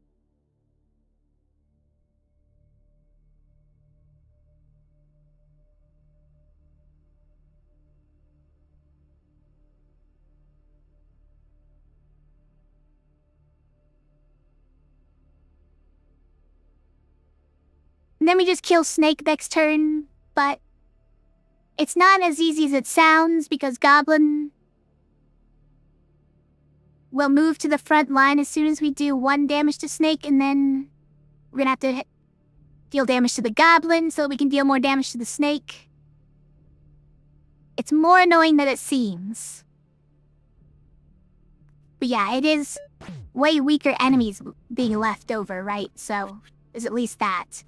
And then we just kill Snake next turn, but it's not as easy as it sounds because Goblin will move to the front line as soon as we do 1 damage to Snake, and then we're gonna have to deal damage to the Goblin so we can deal more damage to the Snake. It's more annoying than it seems. But yeah, it is way weaker enemies being left over, right? So there's at least that.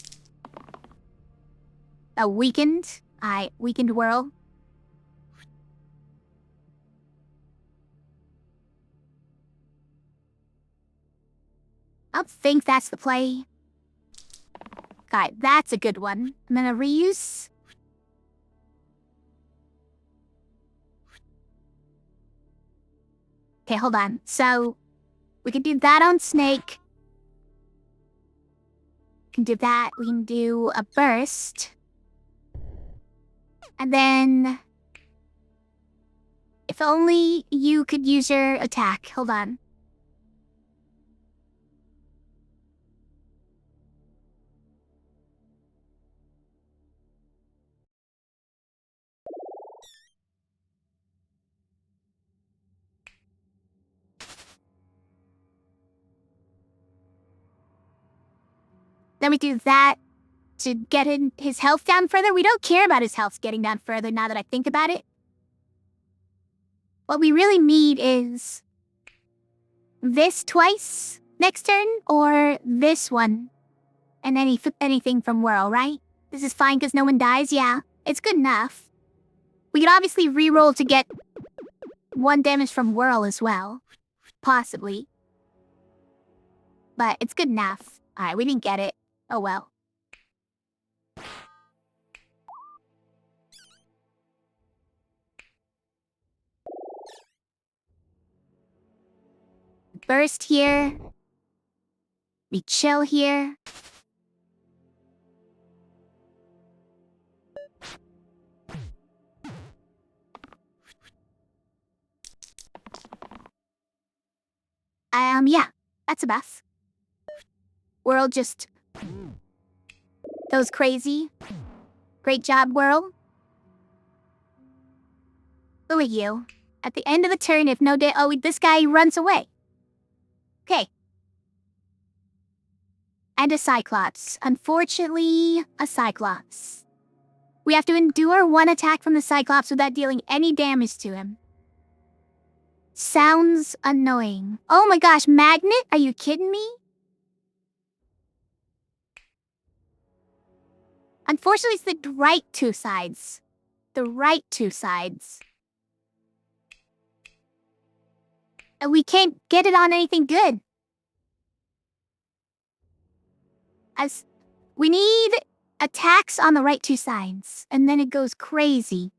A weakened? Weakened whirl. I think that's the play. God, that's a good one. I'm gonna reuse. Okay, hold on. So, we can do that on Snake. We can do that. We can do a burst. And then... if only you could use your attack. Hold on. Then we do that to get his health down further. We don't care about his health getting down further now that I think about it. What we really need is this twice next turn, or this one. And anything from Whirl, right? This is fine because no one dies, yeah. It's good enough. We could obviously reroll to get 1 damage from Whirl as well. Possibly. But it's good enough. Alright, we didn't get it. Oh well. Burst here. We chill here. Yeah, that's a buff. Whirl just goes crazy. Great job, Whirl. Who are you? At the end of the turn, if no this guy runs away. Okay. And a Cyclops. Unfortunately, a Cyclops. We have to endure 1 attack from the Cyclops without dealing any damage to him. Sounds annoying. Oh my gosh, Magnet? Are you kidding me? Unfortunately, it's the right 2 sides. The right 2 sides. And we can't get it on anything good. As we need attacks on the right 2 sides, and then it goes crazy.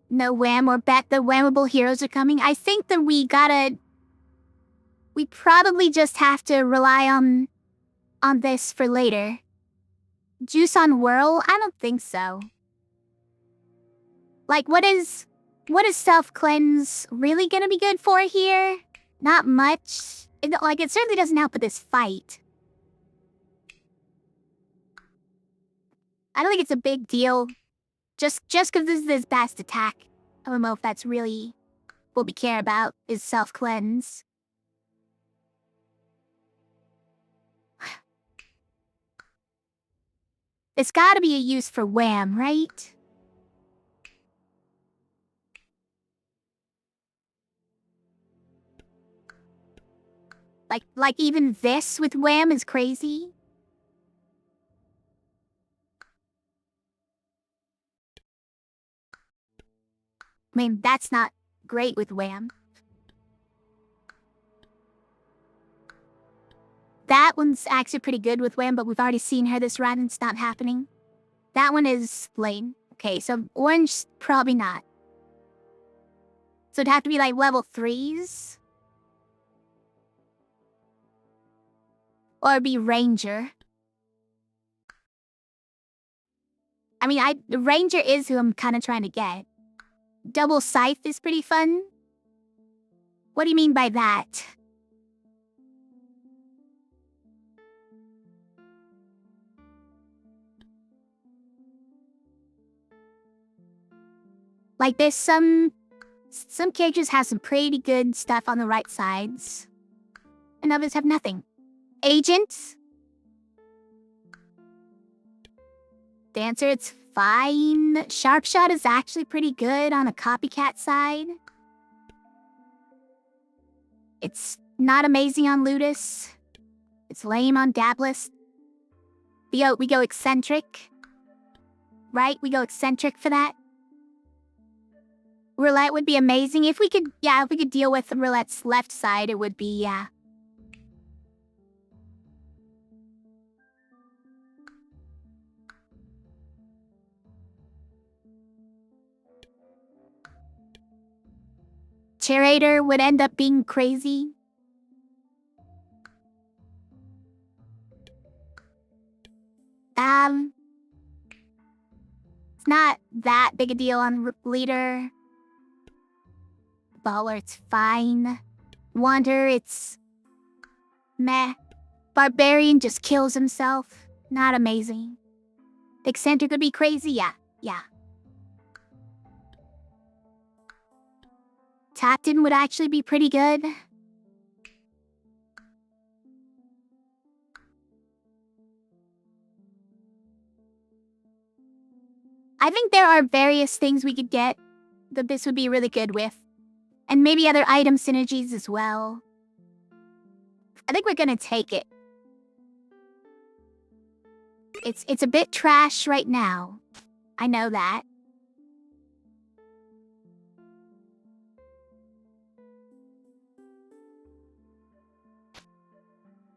No wham or bet the whammable heroes are coming. I think that we probably just have to rely on this for later. Juice on Whirl? I don't think so. Like, what is self-cleanse really gonna be good for here? Not much. It certainly doesn't help with this fight. I don't think it's a big deal. Just because this is his best attack. I don't know if that's really what we care about, is self-cleanse. It's gotta be a use for Wham, right? Like even this with Wham is crazy. I mean, that's not great with Wham. That one's actually pretty good with Wham, but we've already seen her this run and it's not happening. That one is lame. Okay, so orange, probably not. So it'd have to be like level 3s. Or be Ranger. I mean, the ranger is who I'm kind of trying to get. Double scythe is pretty fun. What do you mean by that? Like there's some characters have some pretty good stuff on the right sides. And others have nothing. Agents? Dancer, it's fine. Sharpshot is actually pretty good on a copycat side. It's not amazing on Ludus. It's lame on Dabless. We go eccentric. Right? We go eccentric for that. Roulette would be amazing. If we could deal with Roulette's left side, it would be, yeah. Charator would end up being crazy. It's not that big a deal on Leader. Baller, it's fine. Wander, it's meh. Barbarian just kills himself. Not amazing. Eccentric would be crazy, yeah. Tapton would actually be pretty good. I think there are various things we could get that this would be really good with. And maybe other item synergies as well. I think we're gonna take it. It's a bit trash right now. I know that.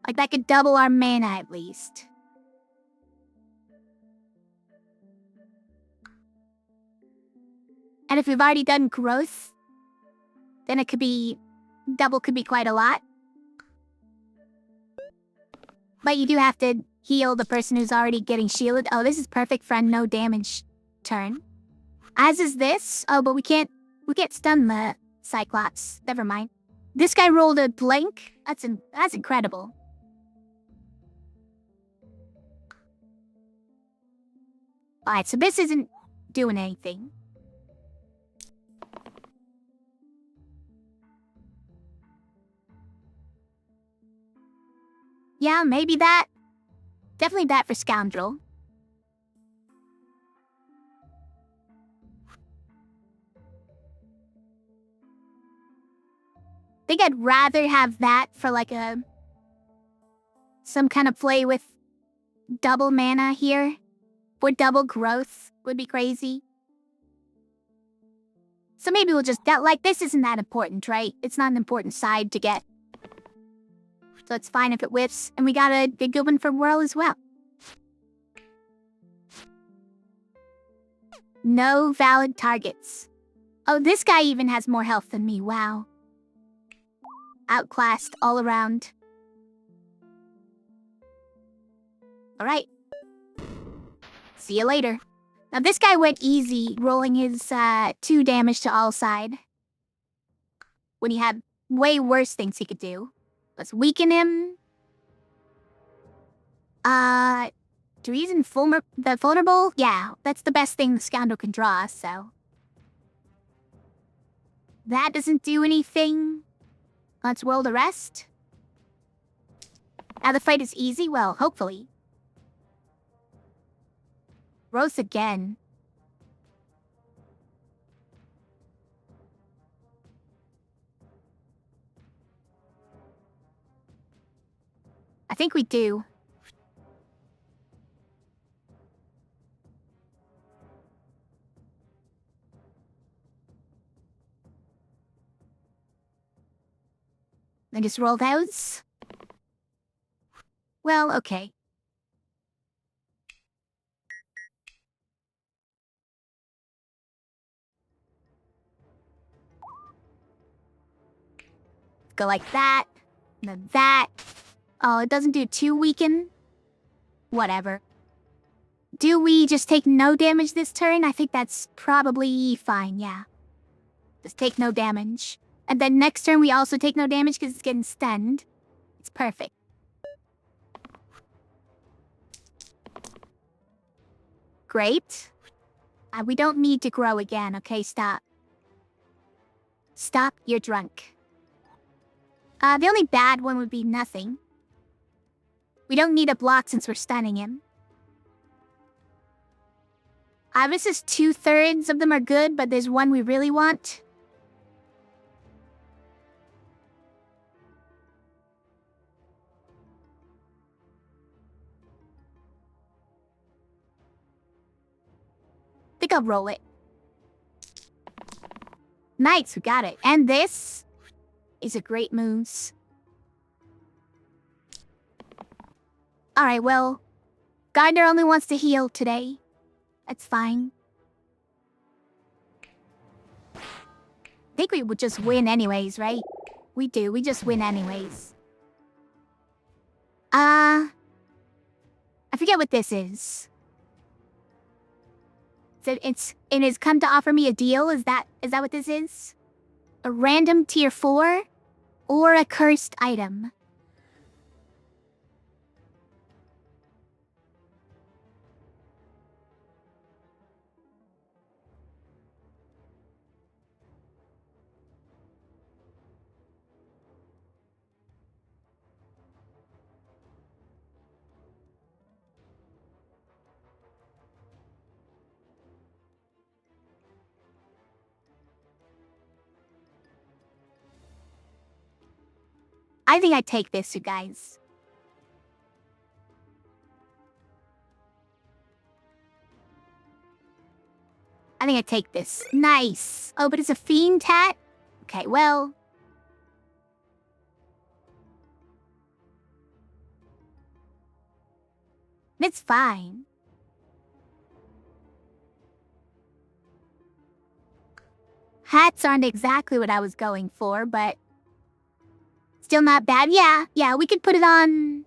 Like that could double our mana at least. And if we've already done growth, then it could be... double could be quite a lot. But you do have to heal the person who's already getting shielded. Oh, this is perfect for a no damage turn. As is this. Oh, but we can't stun the Cyclops. Never mind. This guy rolled a blank. That's incredible. Alright, so this isn't doing anything. Yeah, maybe that. Definitely that for Scoundrel. I think I'd rather have that for like some kind of play with double mana here. Or double growth would be crazy. So maybe we'll just... like, this isn't that important, right? It's not an important side to get. So it's fine if it whiffs. And we got a good one for Whirl as well. No valid targets. Oh, this guy even has more health than me. Wow. Outclassed all around. Alright. See you later. Now this guy went easy, rolling his 2 damage to all side. When he had way worse things he could do. Let's weaken him. To reason the vulnerable? Yeah, that's the best thing the Scoundrel can draw, so. That doesn't do anything. Let's roll the rest. Now the fight is easy, well, hopefully. Rose again. I think we do. Then just roll those. Well, okay. Go like that, and then that. Oh, it doesn't do 2 weaken? Whatever. Do we just take no damage this turn? I think that's probably fine, yeah. Just take no damage. And then next turn we also take no damage because it's getting stunned. It's perfect. Great. We don't need to grow again, okay? Stop. Stop, you're drunk. The only bad one would be nothing. We don't need a block since we're stunning him. This is 2/3 of them are good, but there's one we really want. I think I'll roll it. Nice, we got it. And this is a great moose. Alright, well, Gardner only wants to heal today. That's fine. I think we would just win anyways, right? We do, we just win anyways. I forget what this is. So it has come to offer me a deal, is that what this is? A random tier 4 or a cursed item. I think I take this, you guys. I think I take this. Nice. Oh, but it's a fiend hat? Okay, well. It's fine. Hats aren't exactly what I was going for, but still not bad. Yeah, we could put it on...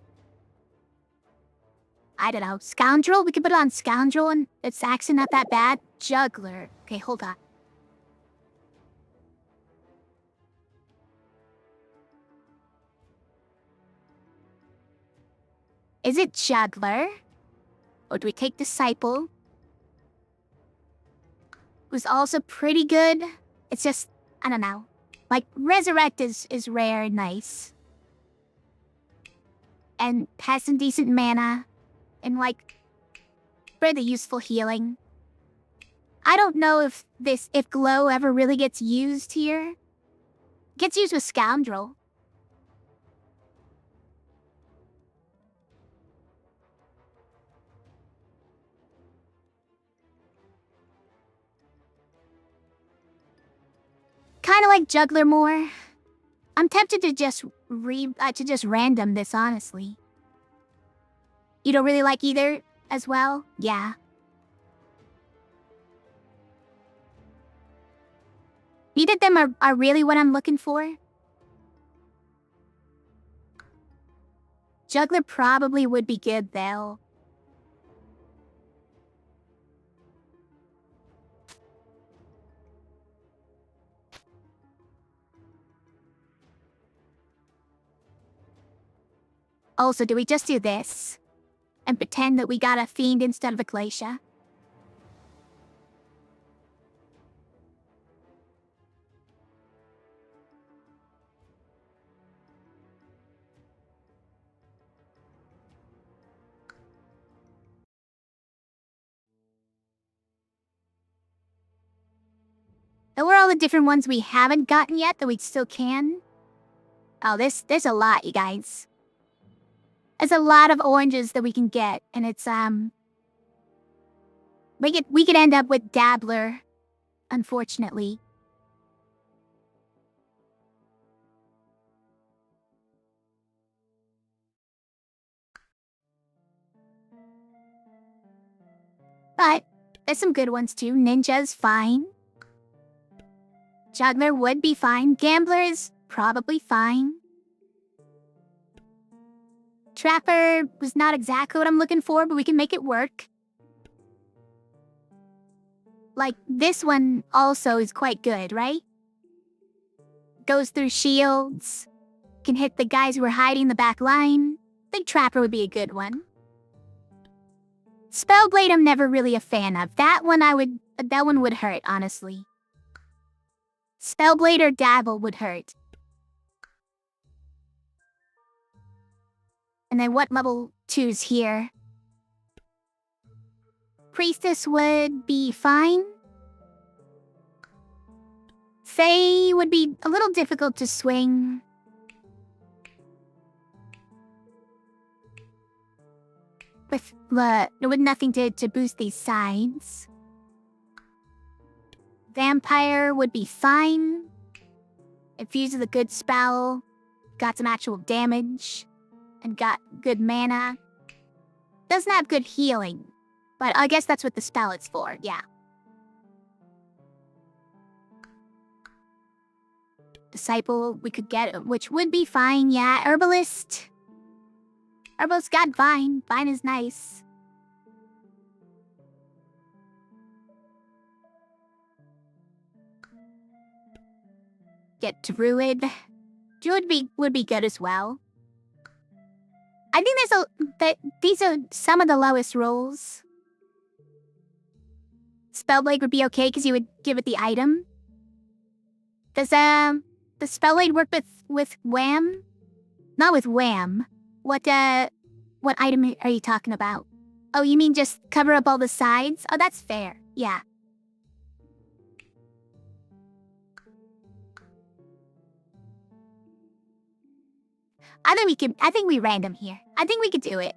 I don't know, Scoundrel? We could put it on Scoundrel and it's actually not that bad. Juggler. Okay, hold on. Is it Juggler? Or do we take Disciple? Who's also pretty good. It's just, I don't know. Like, Resurrect is rare and nice. And has some decent mana. And like, for the useful healing. I don't know if Glow ever really gets used here. It gets used with Scoundrel. Kinda like Juggler more. I'm tempted to just random this, honestly. You don't really like either as well? Yeah. Neither of them are really what I'm looking for. Juggler probably would be good, though. Also, do we just do this? And pretend that we got a fiend instead of a glacier? There were all the different ones we haven't gotten yet that we still can. Oh, there's a lot, you guys. There's a lot of oranges that we can get, and it's we could end up with Dabbler, unfortunately. But there's some good ones too. Ninja's fine. Juggler would be fine. Gambler is probably fine. Trapper was not exactly what I'm looking for, but we can make it work. Like, this one also is quite good, right? Goes through shields. Can hit the guys who are hiding the back line. Big Trapper would be a good one. Spellblade I'm never really a fan of. That one would hurt, honestly. Spellblade or Dabble would hurt. And then what level 2's here? Priestess would be fine. Fae would be a little difficult to swing. With nothing to boost these sides. Vampire would be fine. Infuses a good spell. Got some actual damage. And got good mana. Doesn't have good healing. But I guess that's what the spell is for, yeah. Disciple we could get, which would be fine, yeah. Herbalist. Herbalist got Vine. Vine is nice. Get Druid. Druid would be good as well. I think these are some of the lowest rolls. Spellblade would be okay because you would give it the item. Does the Spellblade work with Wham? Not with Wham. What item are you talking about? Oh, you mean just cover up all the sides? Oh, that's fair. Yeah. I think we random here. I think we could do it.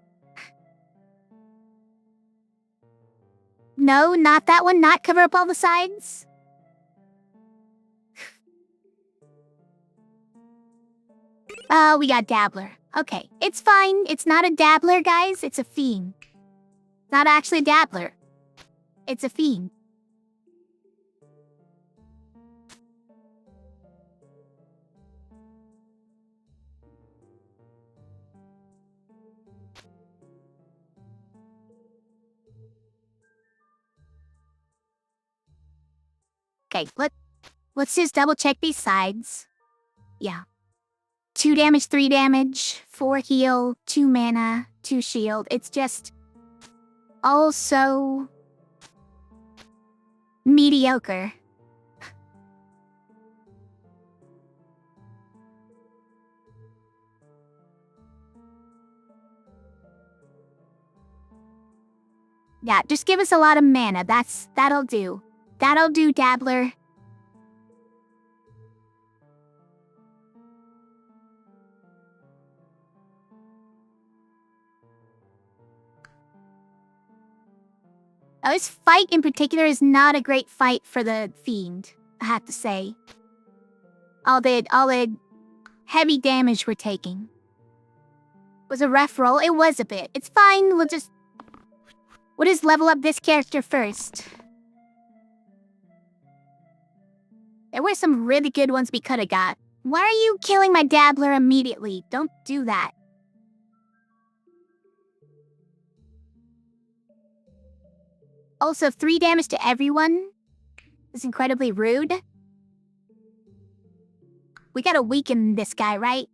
No, not that one. Not cover up all the sides. Oh, we got Dabbler. Okay, it's fine. It's not a Dabbler, guys. It's a Fiend. It's not actually a Dabbler. It's a Fiend. Okay, let's just double check these sides. Yeah. 2 damage, 3 damage, 4 heal, 2 mana, 2 shield. It's just also mediocre. Yeah, just give us a lot of mana. That'll do. That'll do, Dabbler. Oh, this fight in particular is not a great fight for the Fiend, I have to say. All the heavy damage we're taking. Was a rough roll? It was a bit. It's fine, we'll just level up this character first. There were some really good ones we could have got. Why are you killing my Dabbler immediately? Don't do that. Also, 3 damage to everyone is incredibly rude. We gotta weaken this guy, right?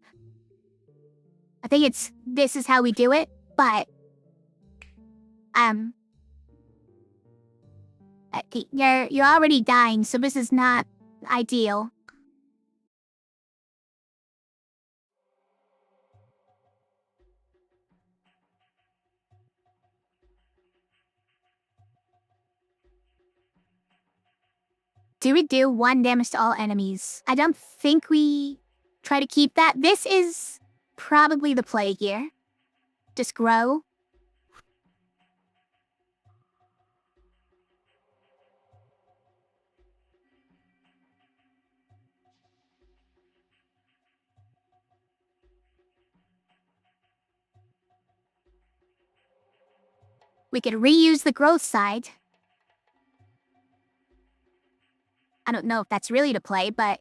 I think this is how we do it, but... You're already dying, so this is not ideal. Do we do 1 damage to all enemies? I don't think we try to keep that. This is probably the play here. Just grow. We could reuse the growth side. I don't know if that's really the play, but...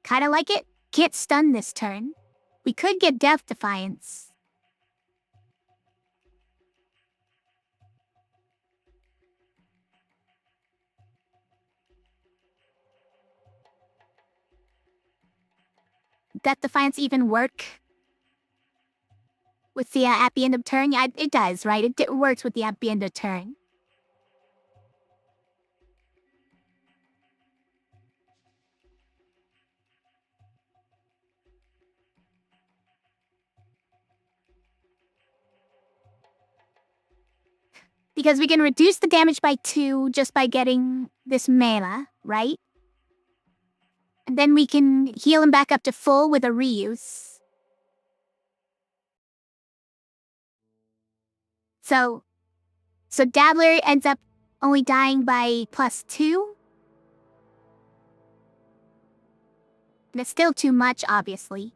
Kinda like it. Can't stun this turn. We could get Death Defiance. Death Defiance even work with the at the end of turn? Yeah, it does, right? It works with the at the end of turn. Because we can reduce the damage by 2 just by getting this mana, right? And then we can heal him back up to full with a reuse. So Dabbler ends up only dying by +2. And it's still too much, obviously.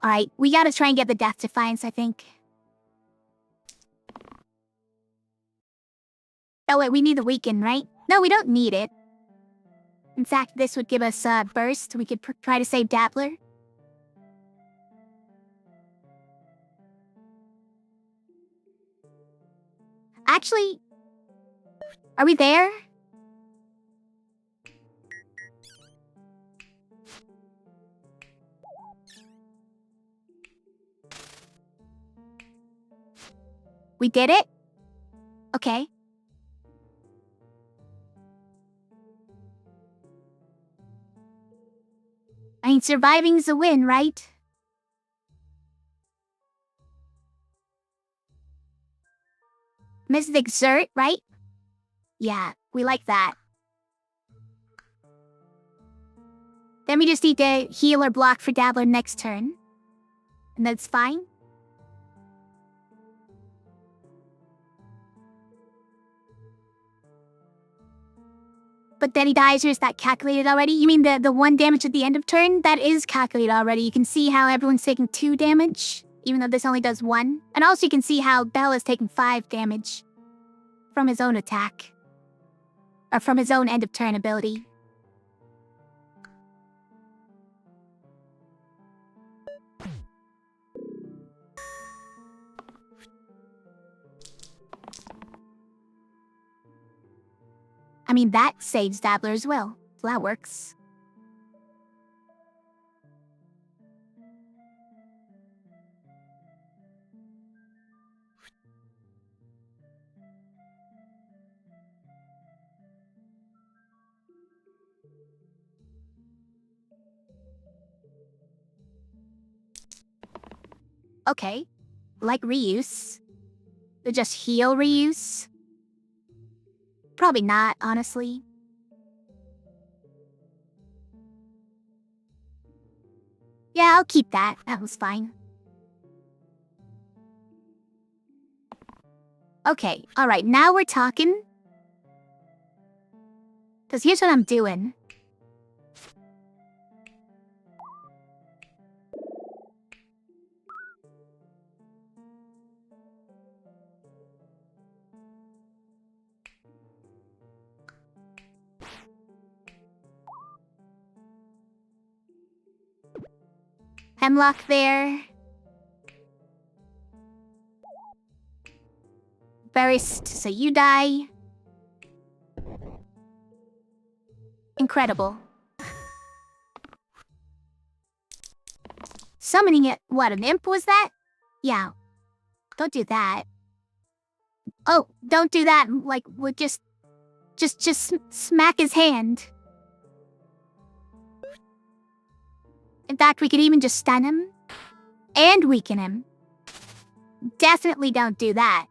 Alright, we gotta try and get the Death Defiance, I think. Oh wait, we need the Weaken, right? No, we don't need it. In fact, this would give us a burst. We could try to save Dabbler. Actually, are we there? We did it? Okay. I mean, surviving's a win, right? Mystic Exert, right? Yeah, we like that. Then we just need to heal or block for Dabbler next turn. And that's fine. But then he dies, or is that calculated already? You mean the 1 damage at the end of turn? That is calculated already. You can see how everyone's taking 2 damage, even though this only does 1. And also you can see how Bell is taking 5 damage from his own attack. Or from his own end of turn ability. I mean, that saves Dabbler as well, so that works. Okay, like reuse. But just heal reuse? Probably not, honestly. Yeah, I'll keep that. That was fine. Okay, alright, now we're talking. Because here's what I'm doing. Hemlock there. Barricuda, so you die. Incredible. Summoning it. What, an imp was that? Yeah. Don't do that. Oh, don't do that. Like, we'll just smack his hand. In fact, we could even just stun him. And weaken him. Definitely don't do that.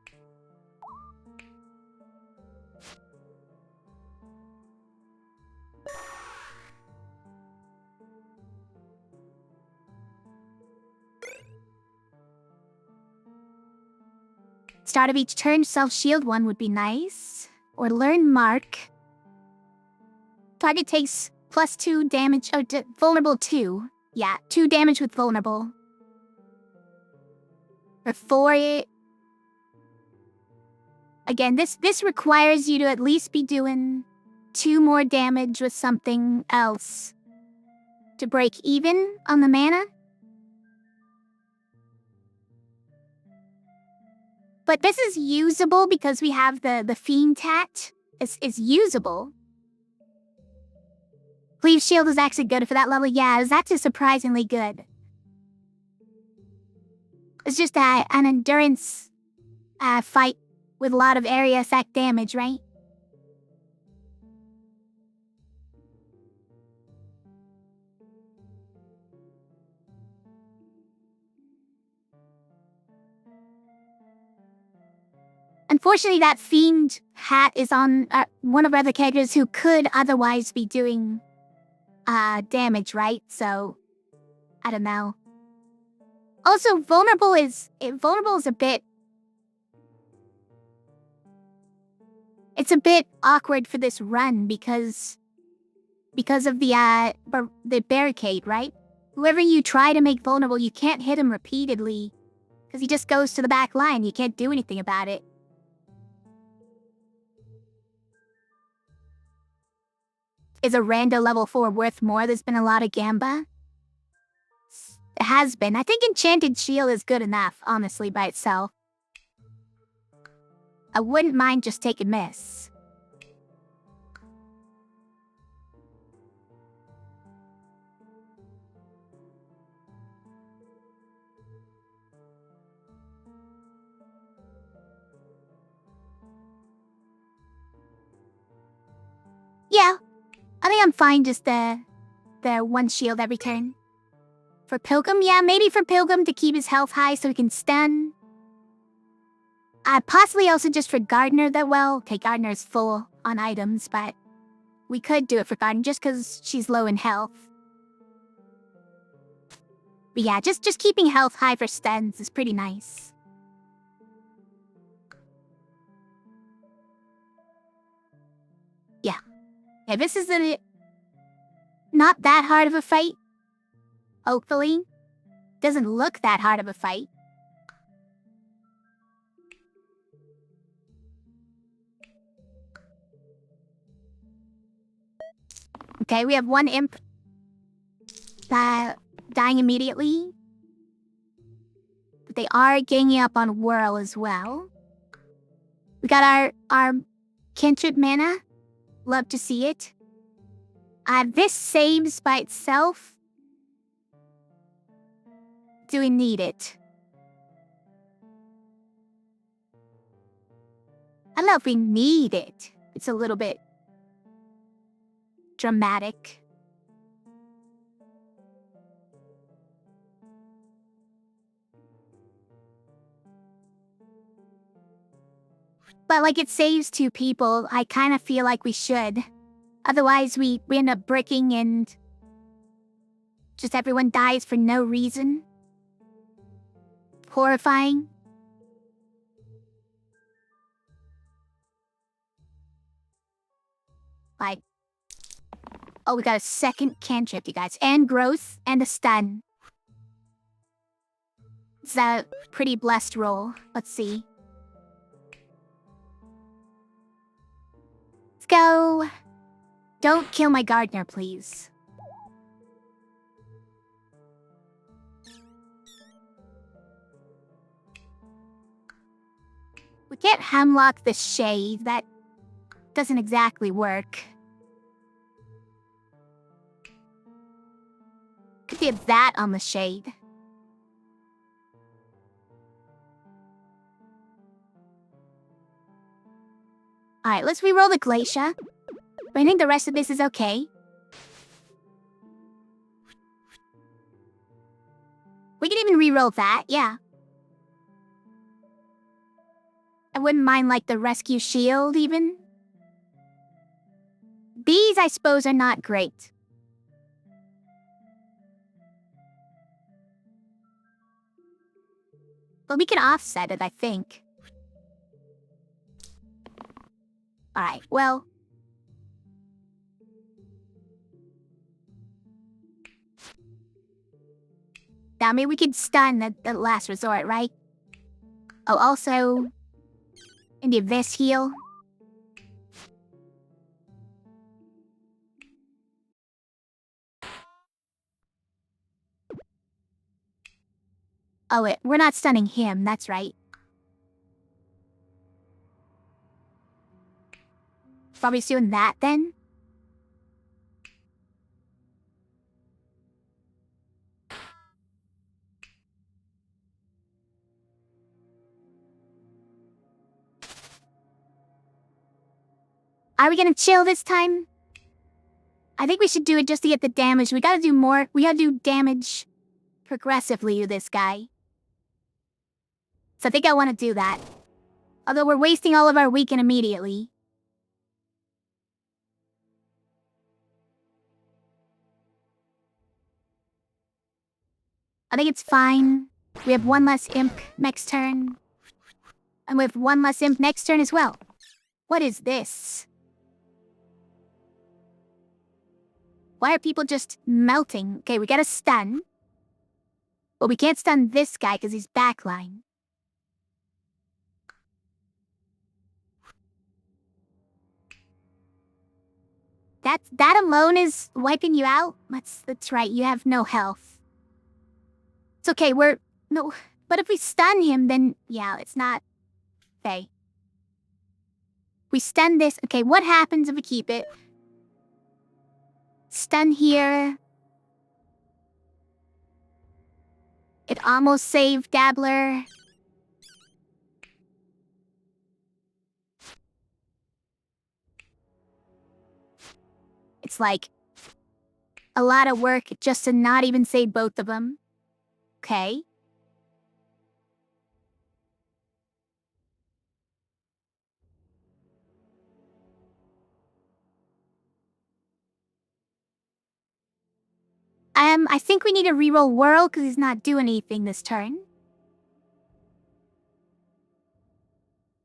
Start of each turn, self-shield 1 would be nice. Or learn mark. Target takes +2 damage, or vulnerable 2. Yeah, 2 damage with vulnerable. Or 4. Again, this requires you to at least be doing 2 more damage with something else to break even on the mana. But this is usable because we have the fiend tat. It's usable. Cleave shield is actually good for that level. Yeah, it's actually surprisingly good. It's just an endurance fight with a lot of area sack damage, right? Unfortunately, that fiend hat is on one of our other characters who could otherwise be doing damage, right? So, I don't know. Also, vulnerable is a bit. It's a bit awkward for this run because of the barricade, right? Whoever you try to make vulnerable, you can't hit him repeatedly because he just goes to the back line. You can't do anything about it. Is a rando level 4 worth more? There's been a lot of gamba. It has been. I think Enchanted Shield is good enough, honestly, by itself. I wouldn't mind just taking miss. Yeah, I think I'm fine just the one shield every turn. For Pilgrim, yeah, maybe for Pilgrim to keep his health high so he can stun. Possibly also just for Gardener that well. Okay, Gardener's full on items, but we could do it for Gardener just because she's low in health. But yeah, just keeping health high for stuns is pretty nice. Yeah. Okay, this is not that hard of a fight. Hopefully. Doesn't look that hard of a fight. Okay, we have one imp dying immediately. But they are ganging up on Whirl as well. We got our cantrip mana. Love to see it. This saves by itself. Do we need it? I don't know if we need it. It's a little bit dramatic. But like it saves 2 people, I kind of feel like we should. Otherwise we end up bricking and just everyone dies for no reason. Horrifying. Like, oh, we got a second cantrip, you guys. And growth, and a stun. It's a pretty blessed roll. Let's see. Let's go. Don't kill my gardener, please. We can't hemlock the shade. That doesn't exactly work. Could get that on the shade. Alright, let's reroll the Glacier. But I think the rest of this is okay. We can even reroll that, yeah. I wouldn't mind, like, the Rescue Shield, even. These, I suppose, are not great. But we can offset it, I think. Alright, well. Now, I mean, we could stun at the last resort, right? Oh, also... Into this heal. Oh, we're not stunning him, that's right. Probably just doing that then. Are we gonna chill this time? I think we should do it just to get the damage. We gotta do more. We gotta do damage progressively to this guy. So I think I want to do that. Although we're wasting all of our weaken immediately. I think it's fine. We have one less imp next turn. And we have one less imp next turn as well. What is this? Why are people just melting? Okay, we gotta stun. But we can't stun this guy because he's backline. That alone is wiping you out? That's right, you have no health. It's okay, no, but if we stun him, then, yeah, it's not, okay. We stun this, okay, what happens if we keep it? Stun here. It almost saved Dabbler. It's like a lot of work just to not even save both of them. Okay. I think we need to reroll Whirl because he's not doing anything this turn.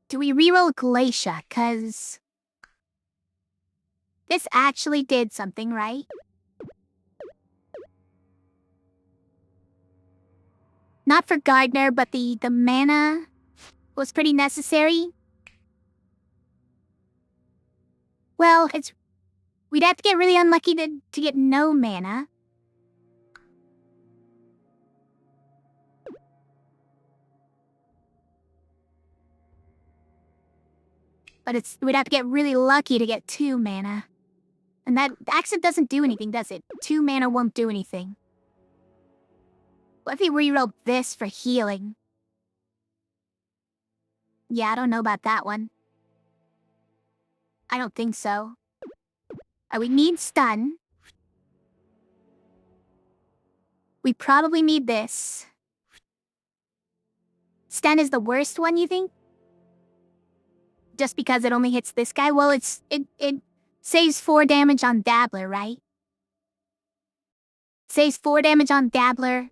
Do we reroll Glacia? Because this actually did something, right? Not for Gardener, but the mana was pretty necessary. Well, we'd have to get really unlucky to get no mana. But we'd have to get really lucky to get 2 mana. And that accent doesn't do anything, does it? 2 mana won't do anything. What if we reroll this for healing? Yeah, I don't know about that one. I don't think so. We need stun. We probably need this. Stun is the worst one, you think? Just because it only hits this guy? Well, it saves 4 damage on Dabbler, right? Saves 4 damage on Dabbler.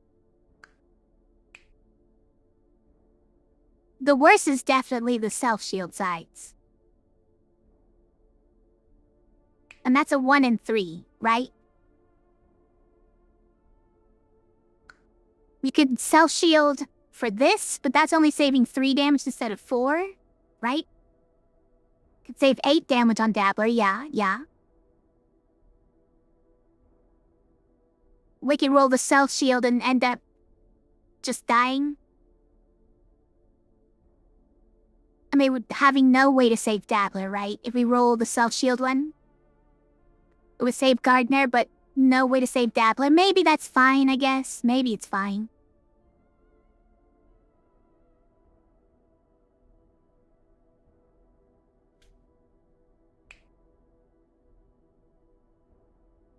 The worst is definitely the self-shield sides. And that's a 1 in 3, right? We could self-shield for this, but that's only saving 3 damage instead of 4, right? Could save 8 damage on Dabbler, yeah. We could roll the self-shield and end up just dying. I mean, having no way to save Dabbler, right? If we roll the self-shield one. It would save Gardener, but no way to save Dabbler. Maybe that's fine, I guess. Maybe it's fine.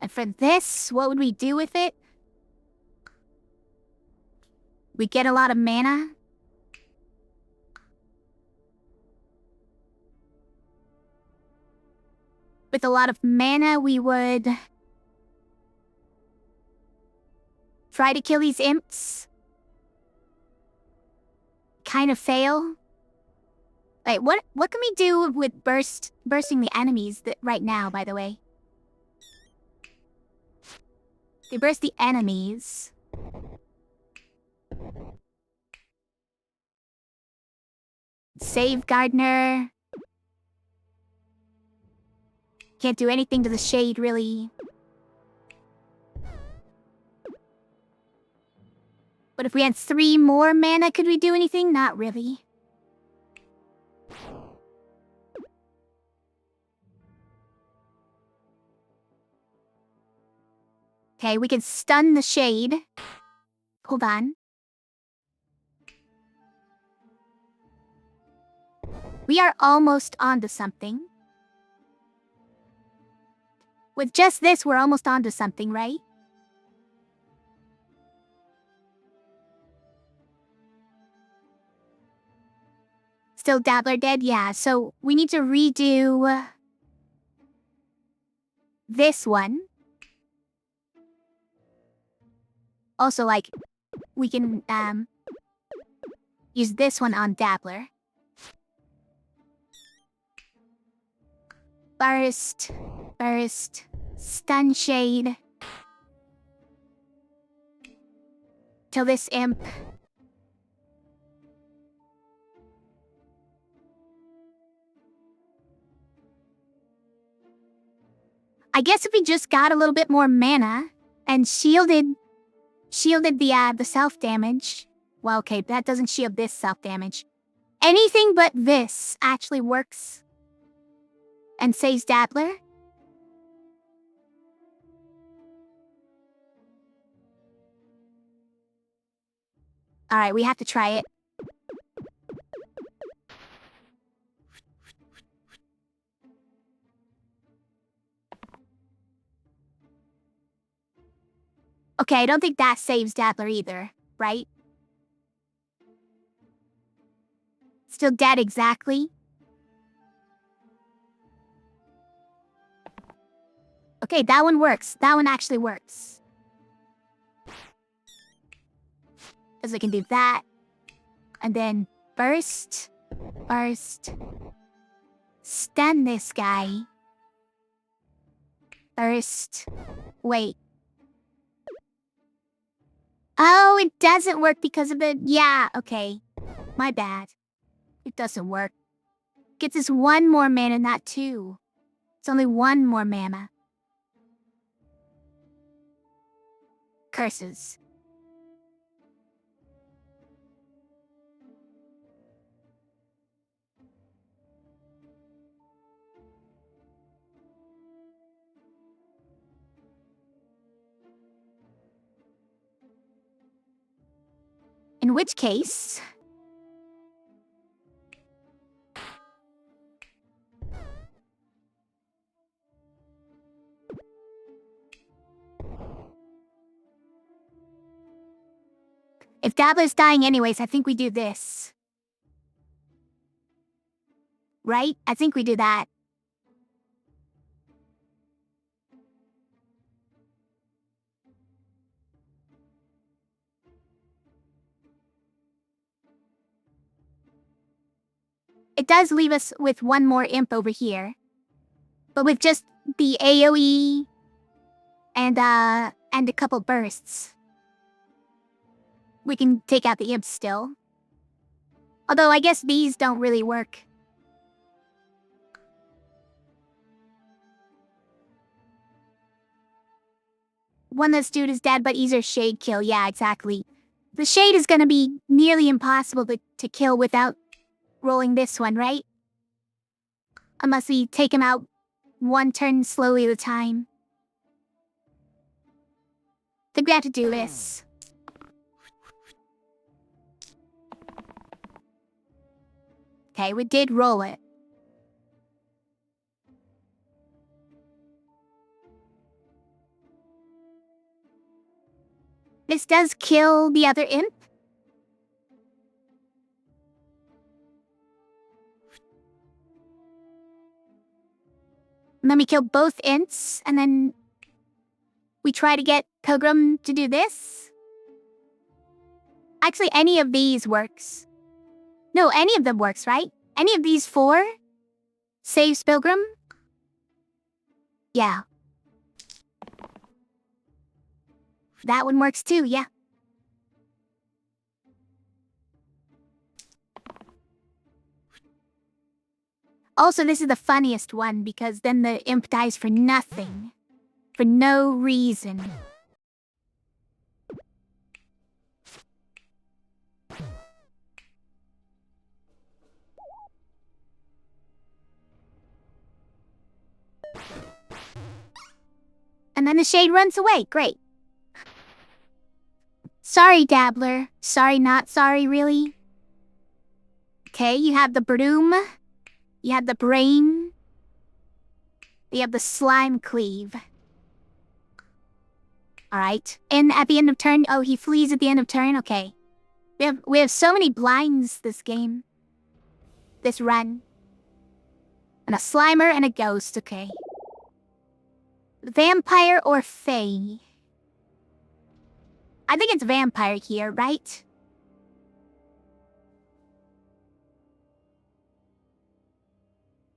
And for this, what would we do with it? We get a lot of mana. With a lot of mana, we would try to kill these imps. Kind of fail. Wait, what can we do with bursting the enemies right now, by the way? They burst the enemies. Save Gardener. Can't do anything to the shade, really. But if we had 3 more mana, could we do anything? Not really. Okay, we can stun the shade. Hold on. We are almost onto something. With just this, we're almost onto something, right? Still Dabbler dead? Yeah, so we need to redo this one. Also, like, we can use this one on Dabbler. Burst, stun shade. Till this imp. I guess if we just got a little bit more mana and shielded the self-damage. Well, okay, that doesn't shield this self-damage. Anything but this actually works and saves Dabbler. Alright, we have to try it. Okay, I don't think that saves Dabbler either, right? Still dead exactly. Okay, that one works. That one actually works. Because I can do that. And then burst. Stun this guy. Burst. Wait. Oh, it doesn't work because of the... Yeah, okay. My bad. It doesn't work. Gets us one more mana, not two. It's only one more mana. Curses. In which case... If Dabbler's dying anyways, I think we do this. Right? I think we do that. It does leave us with one more imp over here. But with just the AoE and a couple bursts, we can take out the imps still. Although I guess these don't really work. One less dude is dead, but either shade kill. Yeah, exactly. The shade is gonna be nearly impossible to kill without rolling this one, right? Unless we take him out one turn slowly at a time. I think we have to do this. Okay, we did roll it. This does kill the other imp. And then we kill both imps, and then we try to get Pilgrim to do this. Actually, any of these works. No, any of them works, right? Any of these four saves Pilgrim? Yeah. That one works too, yeah. Also, this is the funniest one because then the imp dies for nothing. For no reason. And then the shade runs away. Great. Sorry, Dabbler. Sorry, not sorry, really. Okay, you have the broom. You have the brain. You have the slime cleave. Alright. And at the end of turn... Oh, he flees at the end of turn? Okay. We have so many blinds this game. This run. And a Slimer and a Ghost, okay. Vampire or Fae? I think it's Vampire here, right?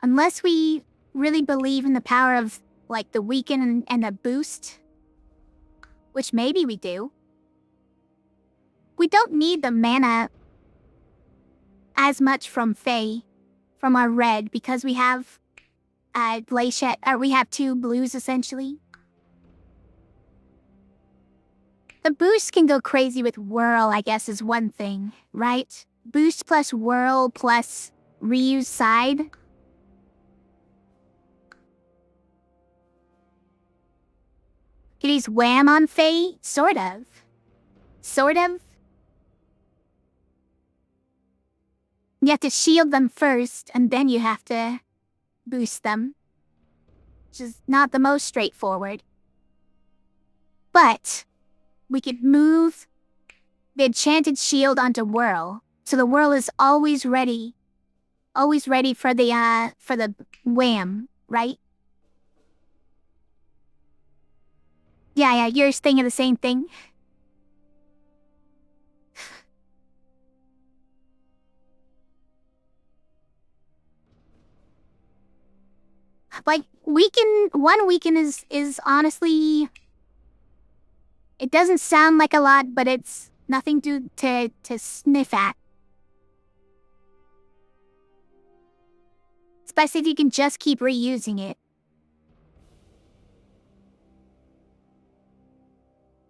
Unless we really believe in the power of, like, the weaken and the boost. Which maybe we do. We don't need the mana as much from Fae, from our red, because we have Glaciette, or we have 2 blues essentially. The boost can go crazy with Whirl, I guess, is one thing, right? Boost plus Whirl plus reuse side. Could use Wham on Fae? Sort of. Sort of. You have to shield them first, and then you have to boost them. Which is not the most straightforward. But we could move the enchanted shield onto Whirl, so the Whirl is always ready. Always ready for the Wham, right? Yeah, you're thinking the same thing. Like, one weaken is honestly... It doesn't sound like a lot, but it's nothing to sniff at. Especially if you can just keep reusing it.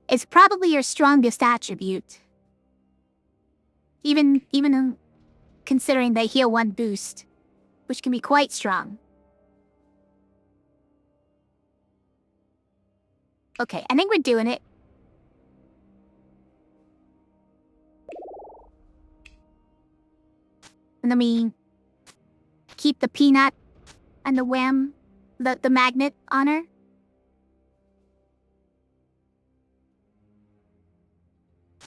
It's probably your strongest attribute. Even considering they heal 1 boost, which can be quite strong. Okay, I think we're doing it. And then we keep the peanut and the Wham, the magnet on her.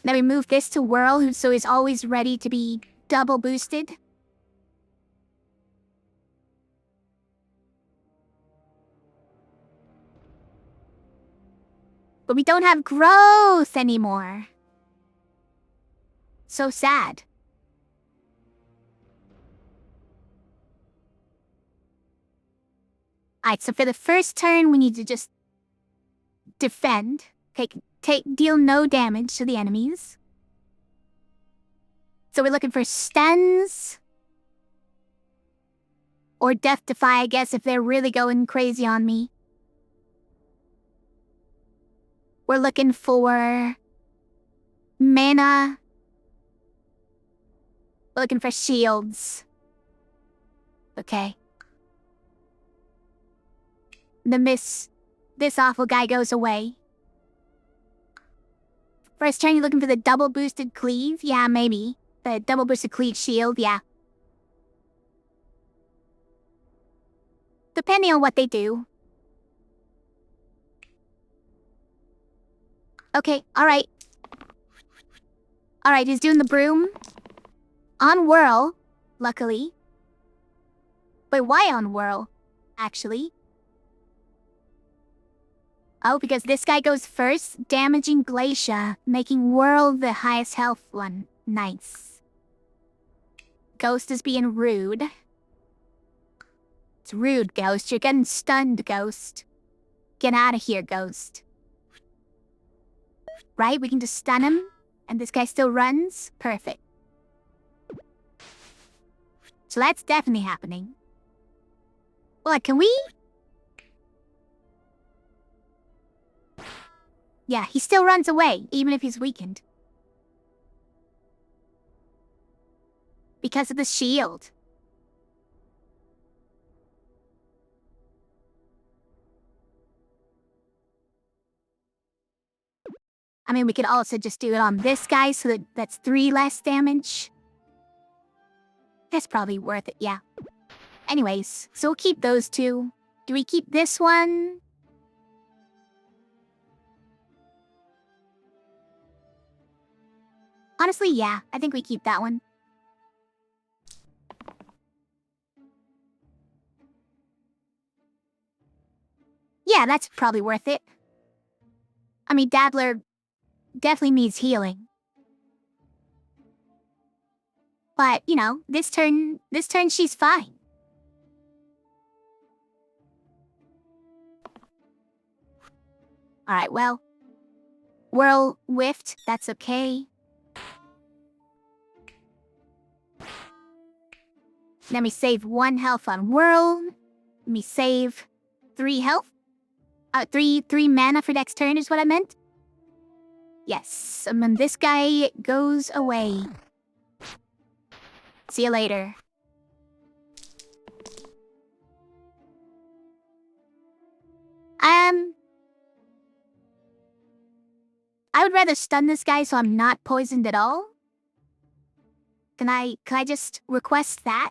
Then we move this to Whirl, so he's always ready to be double boosted. But we don't have growth anymore. So sad. Alright, so for the first turn, we need to just defend. Deal no damage to the enemies. So we're looking for stuns. Or Death Defy, I guess, if they're really going crazy on me. We're looking for mana. We're looking for shields. Okay. This awful guy goes away. First turn, you're looking for the double boosted cleave? Yeah, maybe. The double boosted cleave shield, yeah. Depending on what they do. Okay, alright. Alright, he's doing the broom. On Whirl, luckily. Wait, why on Whirl, actually? Oh, because this guy goes first, damaging Glacia, making Whirl the highest health one. Nice. Ghost is being rude. It's rude, Ghost. You're getting stunned, Ghost. Get out of here, Ghost. Right? We can just stun him, and this guy still runs? Perfect. So that's definitely happening. What, can we? Yeah, he still runs away, even if he's weakened. Because of the shield. I mean, we could also just do it on this guy so that's 3 less damage. That's probably worth it, yeah. Anyways, so we'll keep those 2. Do we keep this one? Honestly, yeah, I think we keep that one. Yeah, that's probably worth it. I mean, Dabbler definitely needs healing. But, you know, this turn she's fine. Alright, well. Whirl whiffed, that's okay. Let me save 1 health on Whirl. Let me save 3 health. 3 mana for next turn is what I meant. Yes, and then this guy goes away. See you later. I would rather stun this guy so I'm not poisoned at all. Can I just request that?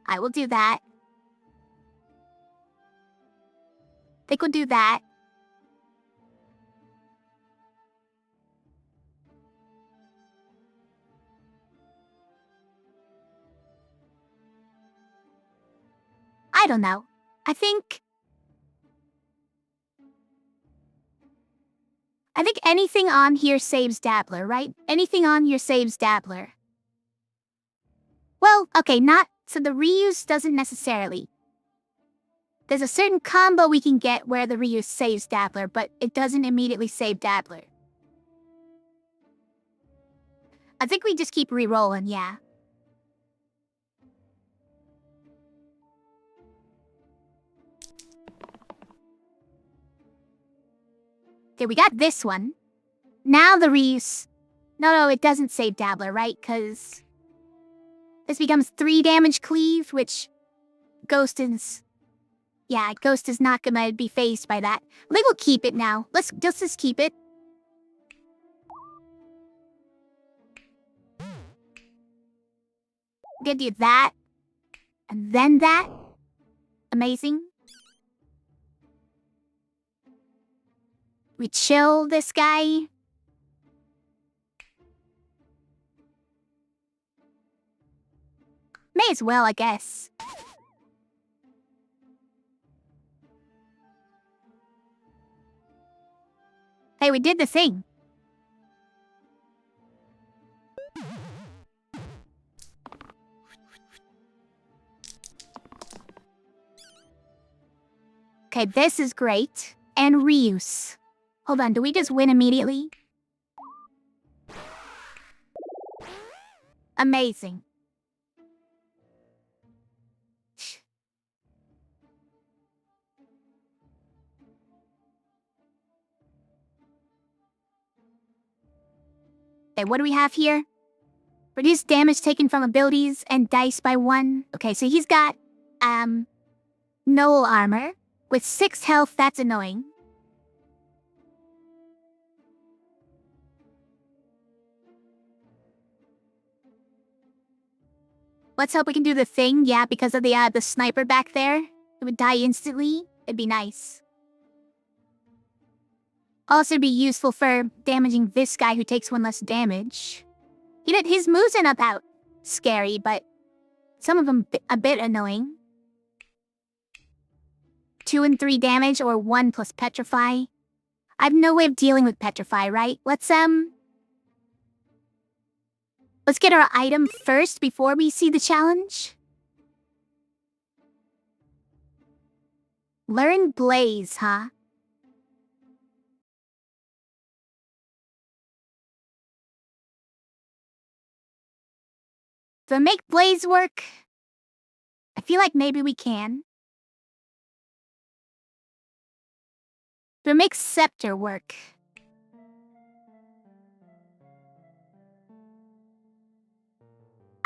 I will do that. They could do that. I don't know. I think anything on here saves Dabbler, right? Anything on here saves Dabbler. Well, okay, so the reuse doesn't necessarily. There's a certain combo we can get where the reuse saves Dabbler, but it doesn't immediately save Dabbler. I think we just keep re-rolling, yeah. Okay, we got this one. Now the reuse. No, it doesn't save Dabbler, right? Because this becomes 3 damage cleave, which Ghost is... Yeah, Ghost is not gonna be phased by that. I think we'll keep it now. Let's just keep it. We're gonna do that. And then that. Amazing. We chill this guy. May as well, I guess. Hey, we did the thing. Okay, this is great. And reuse. Hold on, do we just win immediately? Amazing. Okay, what do we have here? Reduce damage taken from abilities and dice by 1. Okay, so he's got, Null armor. With 6 health, that's annoying. Let's hope we can do the thing, yeah, because of the sniper back there. It would die instantly. It'd be nice. Also be useful for damaging this guy who takes 1 less damage. His moves are not that scary, but some of them a bit annoying. 2 and 3 damage or 1 plus Petrify. I have no way of dealing with Petrify, right? Let's get our item first before we see the challenge. Learn Blaze, huh? To make Blaze work, I feel like maybe we can. To make Scepter work.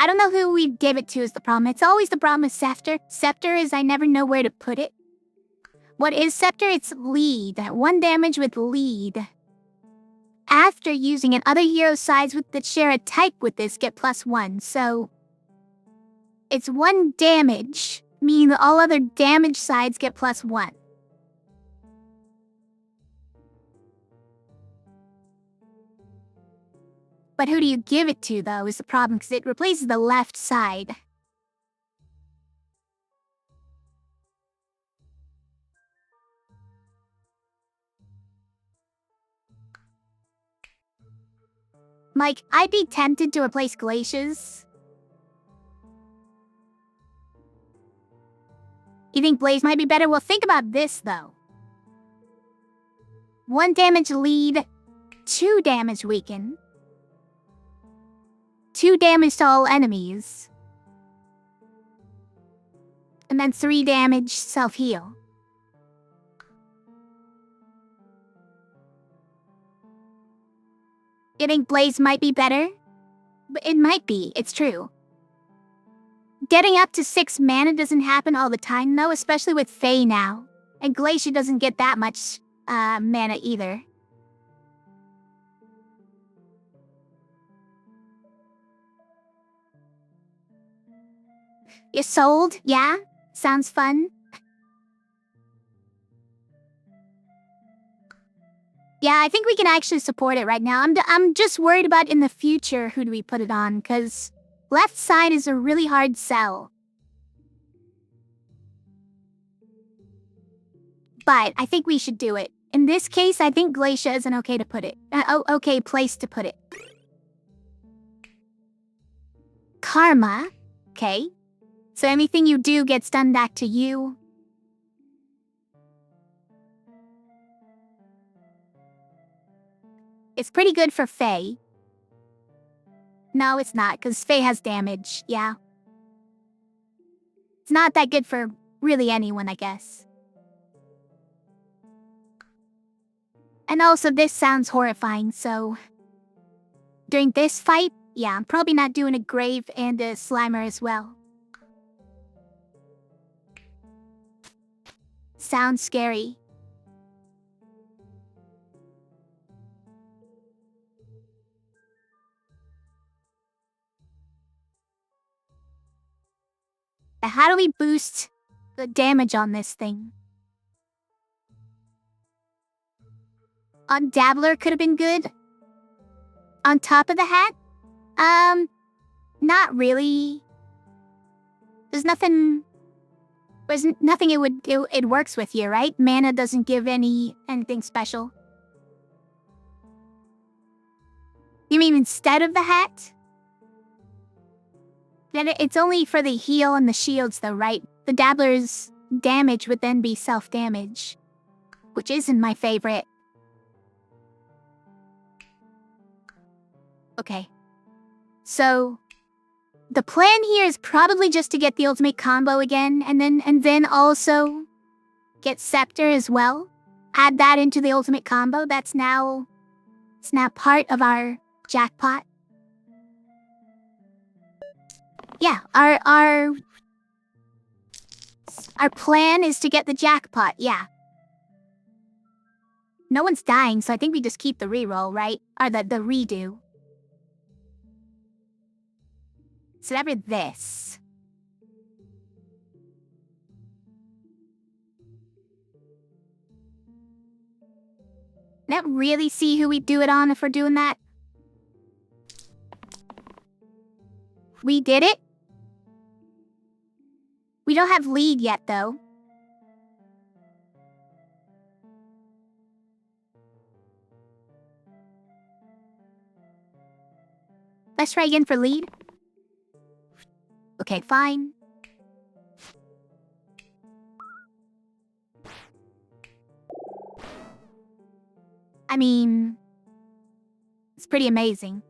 I don't know who we give it to is the problem. It's always the problem with Scepter. Scepter is I never know where to put it. What is Scepter? It's lead. 1 damage with lead. After using it, other hero sides that share a type with this get +1, so... It's 1 damage, meaning all other damage sides get +1. But who do you give it to, though, is the problem, because it replaces the left side. Mike, I'd be tempted to replace Glaciers. You think Blaze might be better? Well, think about this, though. 1 damage lead, 2 damage weaken, 2 damage to all enemies, and then 3 damage self-heal. You think Blaze might be better? But it might be, it's true. Getting up to 6 mana doesn't happen all the time, though, especially with Fae now. And Glacier doesn't get that much mana either. You're sold? Yeah? Sounds fun. Yeah, I think we can actually support it right now. I'm just worried about in the future who do we put it on, because left side is a really hard sell. But I think we should do it. In this case, I think Glacia is an okay to put it. Okay place to put it. Karma. Okay. So anything you do gets done back to you. It's pretty good for Fae. No, it's not, because Fae has damage, yeah. It's not that good for really anyone, I guess. And also, this sounds horrifying, so... During this fight, yeah, I'm probably not doing a Grave and a Slimer as well. Sounds scary. How do we boost the damage on this thing? On Dabbler could have been good. On top of the hat? Not really. There's nothing it works with here, right? Mana doesn't give anything special. You mean instead of the hat? Then it's only for the heal and the shields though, right? The Dabbler's damage would then be self-damage, which isn't my favorite. Okay. So, the plan here is probably just to get the ultimate combo again, and then also get Scepter as well. Add that into the ultimate combo. It's now part of our jackpot. Yeah, our plan is to get the jackpot, yeah. No one's dying, so I think we just keep the reroll, right? Or the redo. So ever this. Not really see who we do it on if we're doing that. We did it? We don't have lead yet, though. Let's try again for lead. Okay, fine. I mean, it's pretty amazing.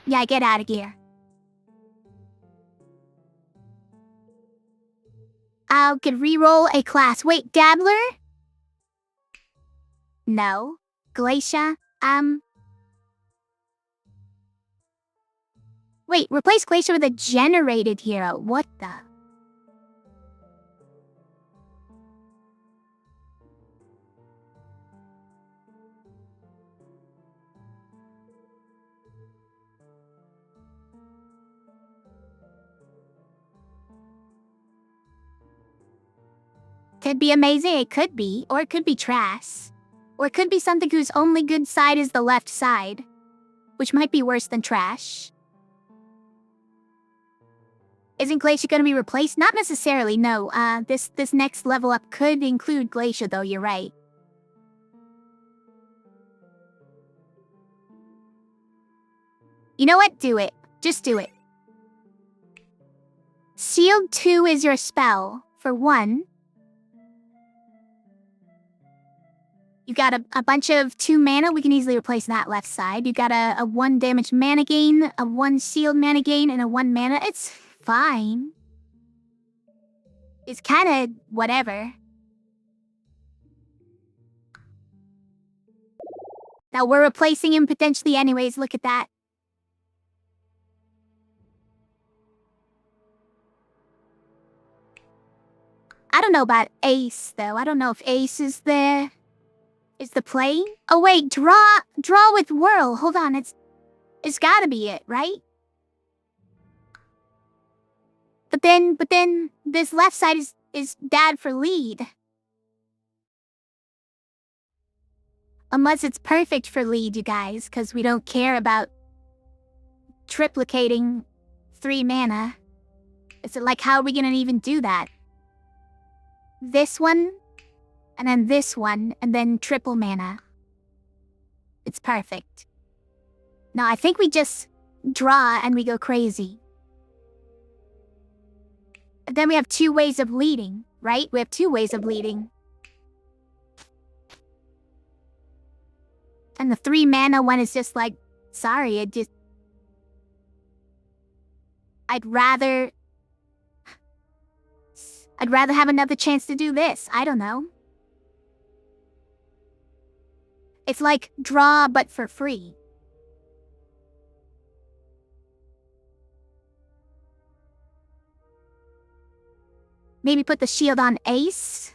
Yeah, get out of here. I could reroll a class. Wait, Dabbler? No. Glacia? Wait, replace Glacier with a generated hero. What the? Could be amazing, it could be. Or it could be trash. Or it could be something whose only good side is the left side. Which might be worse than trash. Isn't Glacier gonna be replaced? Not necessarily, no. This next level up could include Glacier though, you're right. You know what? Do it. Just do it. Shield 2 is your spell. For 1. You got a bunch of 2 mana. We can easily replace that left side. You got a 1 damage mana gain, a 1 shield mana gain, and a 1 mana. It's fine. It's kinda whatever. Now we're replacing him potentially anyways. Look at that. I don't know about Ace, though. I don't know if Ace is there. Is the play? Oh wait, draw with Whirl. Hold on, it's gotta be it, right? But then this left side is bad for lead. Unless it's perfect for lead, you guys, because we don't care about triplicating 3 mana. Is it like, how are we gonna even do that? This one, and then this one, and then triple mana. It's perfect. Now, I think we just draw and we go crazy. And then we have 2 ways of leading, right? We have 2 ways of leading. And the 3 mana one is just like, sorry, I'd rather have another chance to do this. I don't know. It's like draw, but for free. Maybe put the shield on Ace?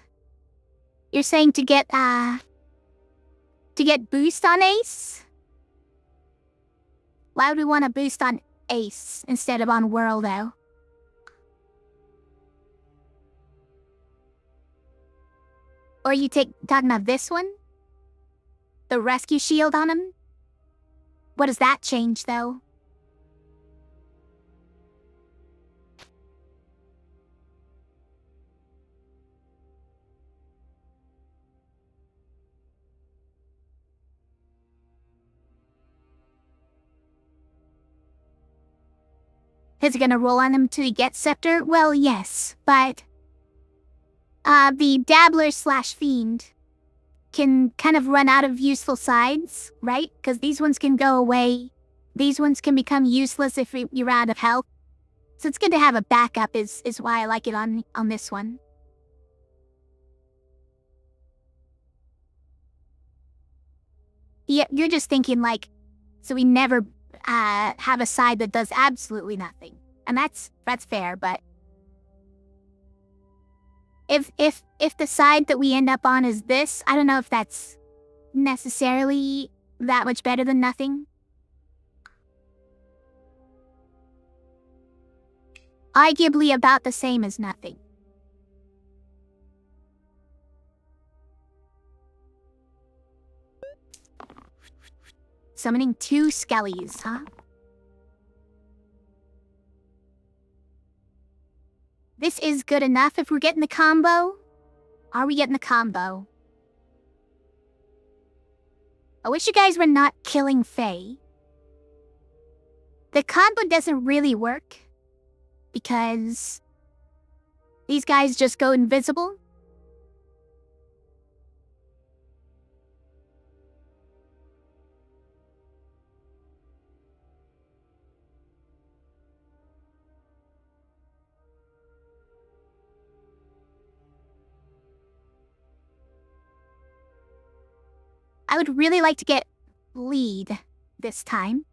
You're saying to get boost on Ace? Why would we want to boost on Ace instead of on Whirl, though? Or you talking about this one? The rescue shield on him? What does that change, though? Is he gonna roll on him till he gets Scepter? Well, yes, but the Dabbler/Fiend can kind of run out of useful sides, right? Because these ones can go away. These ones can become useless if you're out of health. So it's good to have a backup is why I like it on this one. Yeah, you're just thinking like, so we never have a side that does absolutely nothing. And that's fair, but if the side that we end up on is this, I don't know if that's necessarily that much better than nothing. Arguably about the same as nothing. Summoning 2 Skellies, huh? This is good enough if we're getting the combo. Are we getting the combo? I wish you guys were not killing Faye. The combo doesn't really work because these guys just go invisible. I would really like to get lead this time.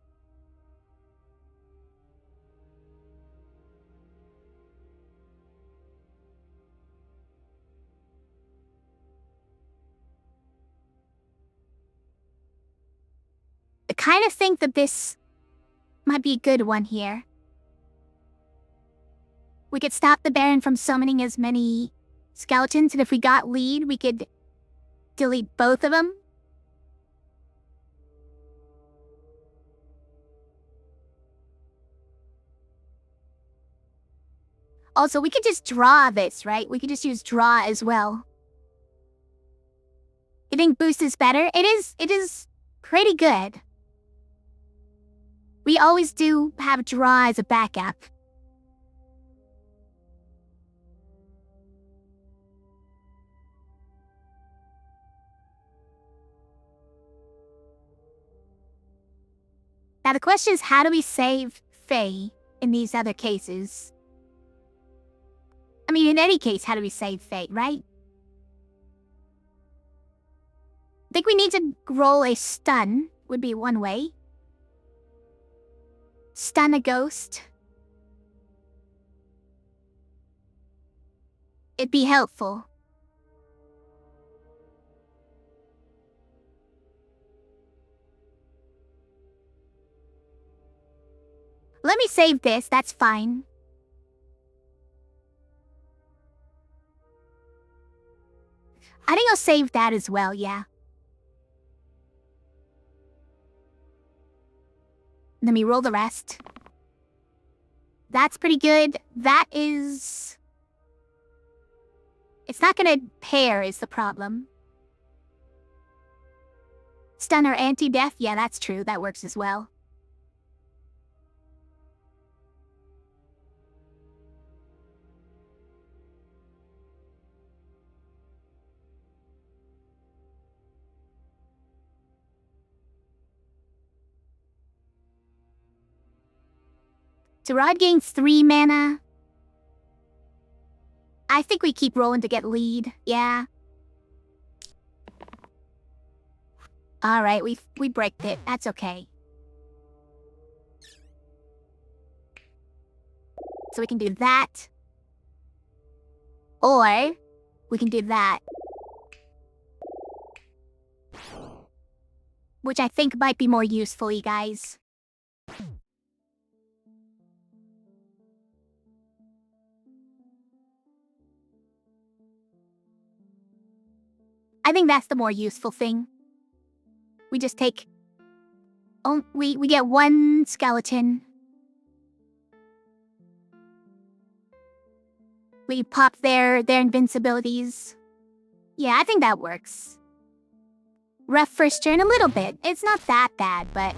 I kind of think that this might be a good one here. We could stop the Baron from summoning as many skeletons, and if we got lead, we could delete both of them. Also, we could just draw this, right? We could just use draw as well. You think boost is better? It is pretty good. We always do have draw as a backup. Now the question is, how do we save Faye in these other cases? I mean, in any case, how do we save Faye, right? I think we need to roll a stun, would be one way. Stun a ghost. It'd be helpful. Let me save this, that's fine. I think I'll save that as well, yeah. Let me roll the rest. That's pretty good. That is... It's not gonna pair is the problem. Stun or anti-death? Yeah, that's true. That works as well. Gerard gains 3 mana. I think we keep rolling to get lead, yeah. Alright, we bricked it. That's okay. So we can do that. Or we can do that. Which I think might be more useful, you guys. I think that's the more useful thing. We just take... Oh, we get 1 skeleton. We pop their invincibilities. Yeah, I think that works. Rough first turn a little bit. It's not that bad, but...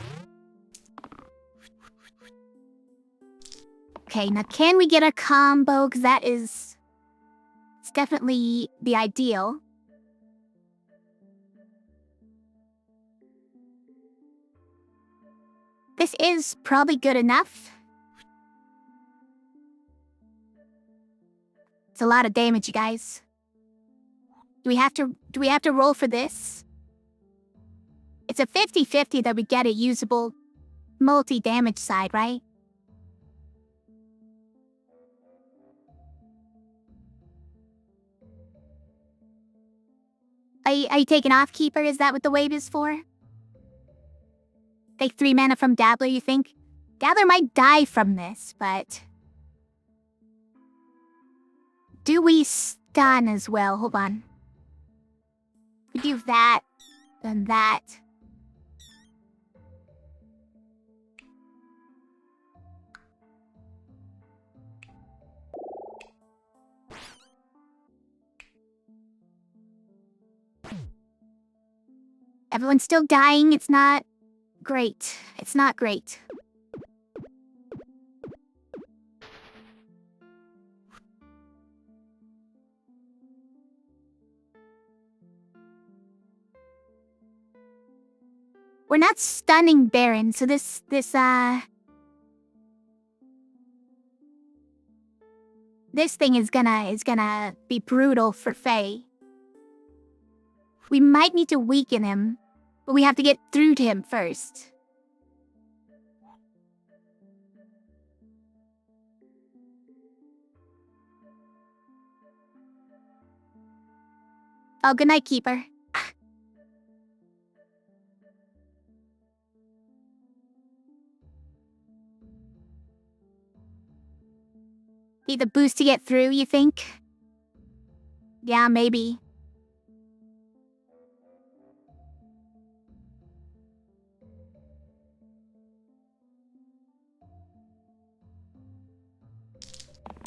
Okay, now can we get a combo? Because that is... It's definitely the ideal. This is probably good enough. It's a lot of damage, you guys. Do we have to roll for this? It's a 50-50 that we get a usable multi-damage side, right? Are you taking off, Keeper? Is that what the wave is for? Take 3 mana from Dabbler, you think? Dabbler might die from this, but... Do we stun as well? Hold on. We do that, then that. Everyone's still dying. It's not great. It's not great. We're not stunning Baron, so this thing is gonna be brutal for Faye. We might need to weaken him But we have to get through to him first. Oh, good night, Keeper. Need the boost to get through, you think? Yeah, maybe.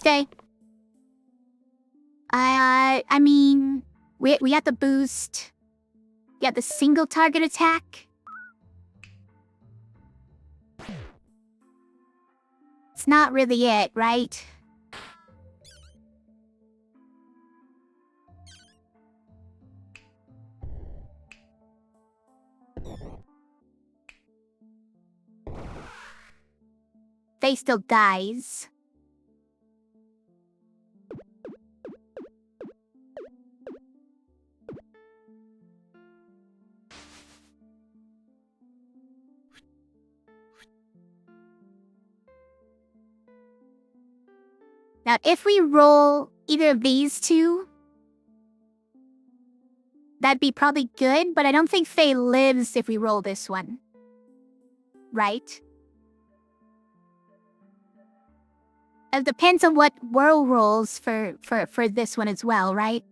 Okay. I mean, we have the boost. We have the single target attack. It's not really it, right? They still dies. Now, if we roll either of these two, that'd be probably good, but I don't think Faye lives if we roll this one. Right? It depends on what Whirl rolls for this one as well, right?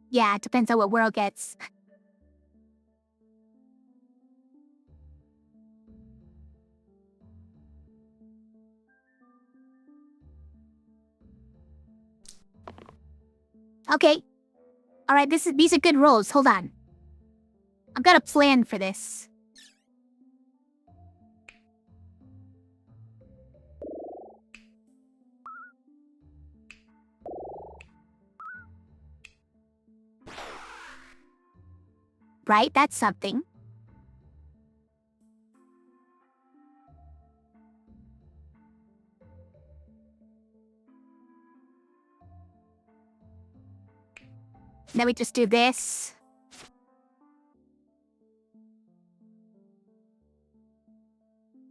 Yeah, it depends on what Whirl gets. Okay. Alright, these are good rolls. Hold on. I've got a plan for this. Right? That's something. Then we just do this.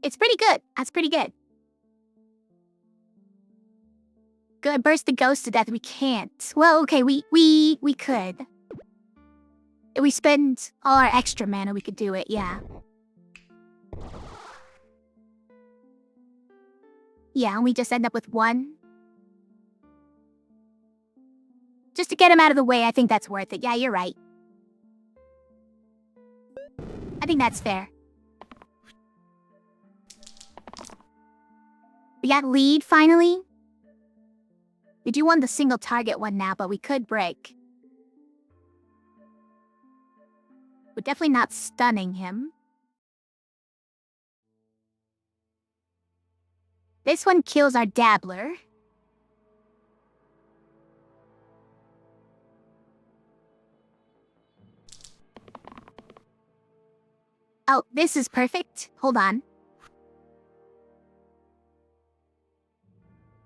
It's pretty good. That's pretty good. Good. Burst the ghost to death. We can't. Well, okay, we could. If we spend all our extra mana, we could do it, yeah. Yeah, and we just end up with one. Just to get him out of the way, I think that's worth it. Yeah, you're right. I think that's fair. We got lead, finally. We do want the single target one now, but we could break. We're definitely not stunning him. This one kills our Dabbler. Oh, this is perfect. Hold on.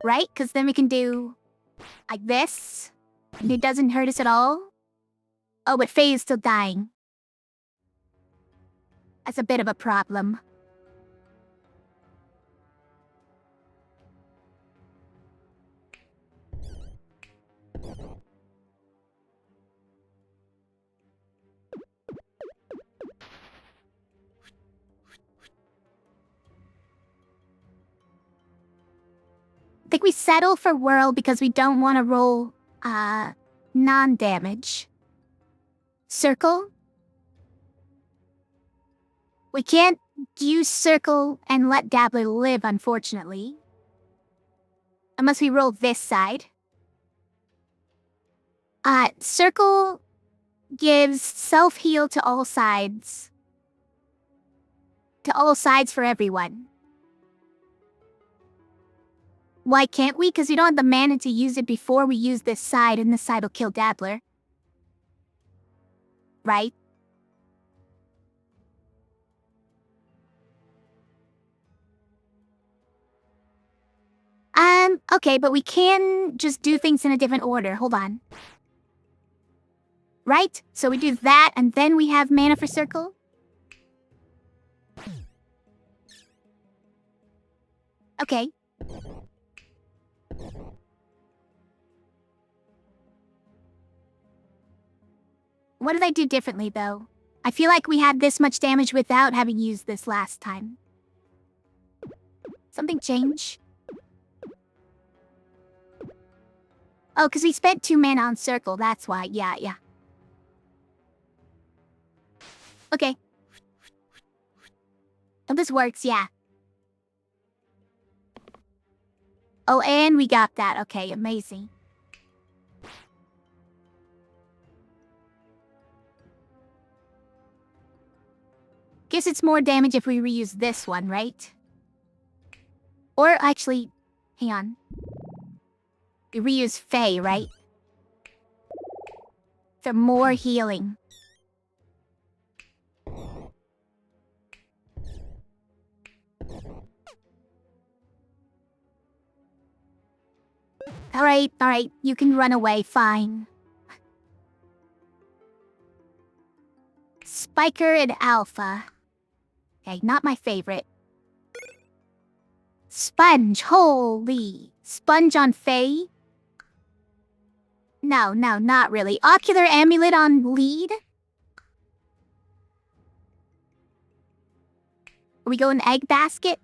Right? Because then we can do like this. And it doesn't hurt us at all. Oh, but Faye is still dying. That's a bit of a problem. I think we settle for Whirl because we don't want to roll, non-damage. Circle? We can't use Circle and let Dabbler live, unfortunately. Unless we roll this side. Circle gives self-heal to all sides. To all sides for everyone. Why can't we? Because we don't have the mana to use it before we use this side, and this side will kill Dabbler. Right? Okay, but we can just do things in a different order. Hold on. Right? So we do that, and then we have mana for circle. Okay. What did I do differently, though? I feel like we had this much damage without having used this last time. Something change? Oh, because we spent 2 mana on circle, that's why. Yeah. Okay. Oh, this works, yeah. Oh, and we got that. Okay, amazing. Guess it's more damage if we reuse this one, right? Or actually, hang on. We reuse Fae, right? For more healing. Alright, you can run away, fine. Spiker and Alpha. Okay, not my favorite. Sponge, holy. Sponge on Fae? No, not really. Ocular Amulet on lead? Are we going Egg Basket?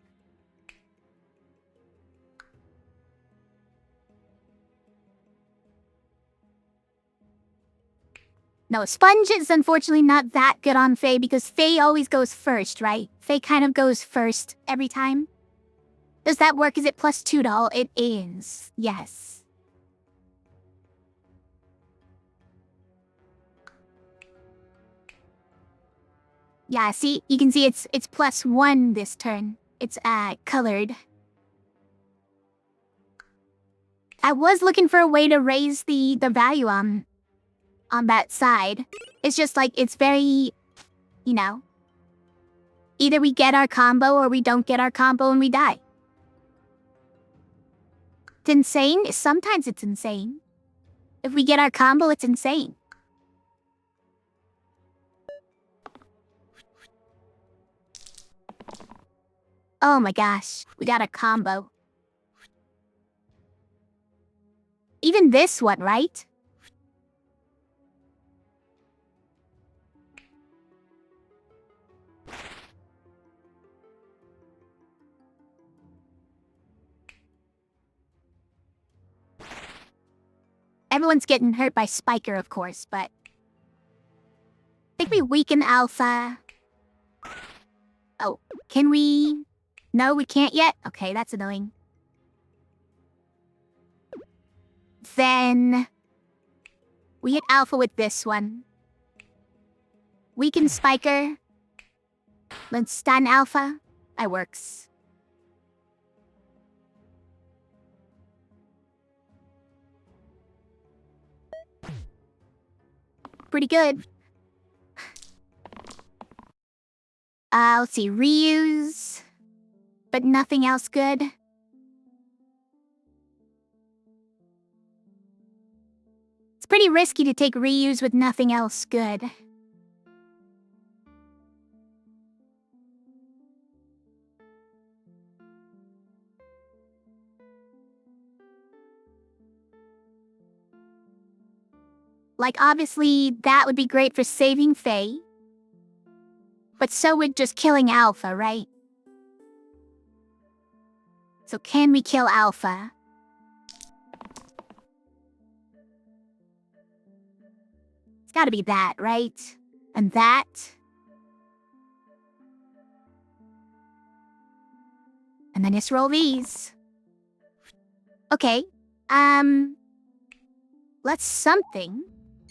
No, Sponge is unfortunately not that good on Fae because Fae always goes first, right? Fae kind of goes first every time. Does that work? Is it +2 to all? It is. Yes. Yeah, see? You can see it's +1 this turn. It's, colored. I was looking for a way to raise the value on that side. It's just like, it's very, you know. Either we get our combo or we don't get our combo and we die. It's insane. Sometimes it's insane. If we get our combo, it's insane. Oh my gosh, we got a combo. Even this one, right? Everyone's getting hurt by Spiker, of course, but... I think we weaken Alpha. Oh, can we... No, we can't yet? Okay, that's annoying. Then... we hit Alpha with this one. Weaken Spiker. Then stun Alpha. That works. Pretty good. Let's see, reuse. But nothing else good. It's pretty risky to take reuse with nothing else good. Like, obviously, that would be great for saving Fae. But so would just killing Alpha, right? So can we kill Alpha? It's gotta be that, right? And that. And then just roll these. Okay. Let's something.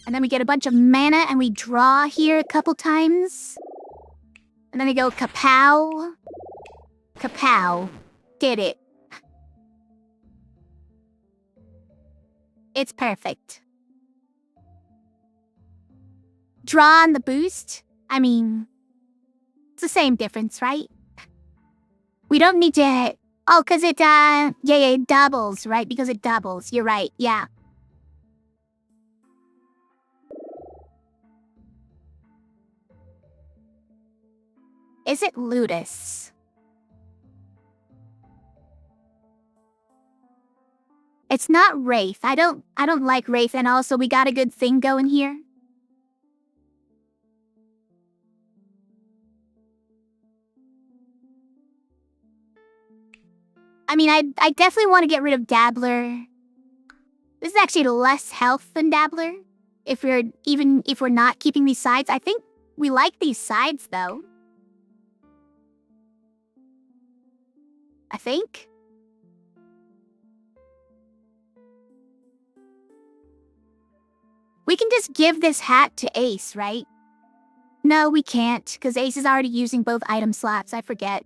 And then we get a bunch of mana and we draw here a couple times. And then I go kapow. Kapow. Did it. It's perfect. Draw on the boost? I mean, it's the same difference, right? We don't need to Oh, because yeah, it doubles, right? Because it doubles. You're right, yeah. Is it Ludus? It's not Wraith. I don't like Wraith, and also we got a good thing going here. I mean, I definitely want to get rid of Dabbler. This is actually less health than Dabbler. If we're not keeping these sides. I think we like these sides though. I think. We can just give this hat to Ace, right? No, we can't, because Ace is already using both item slots. I forget.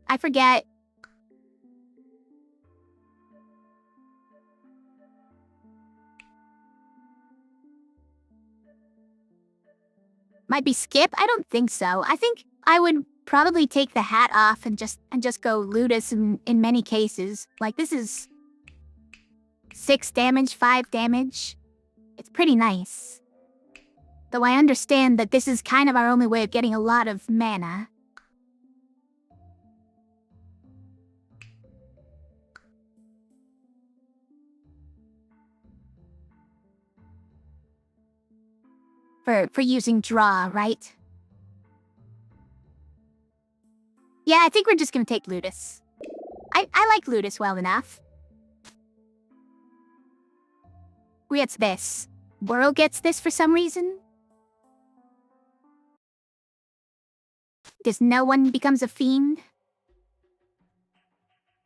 Might be Skip? I don't think so. I think I would probably take the hat off and just go Ludus in many cases. Like, this is 6 damage, 5 damage. It's pretty nice. Though I understand that this is kind of our only way of getting a lot of mana. For using draw, right? Yeah, I think we're just gonna take Ludus. I like Ludus well enough. Who gets this? Burrow gets this for some reason? Does no one becomes a fiend?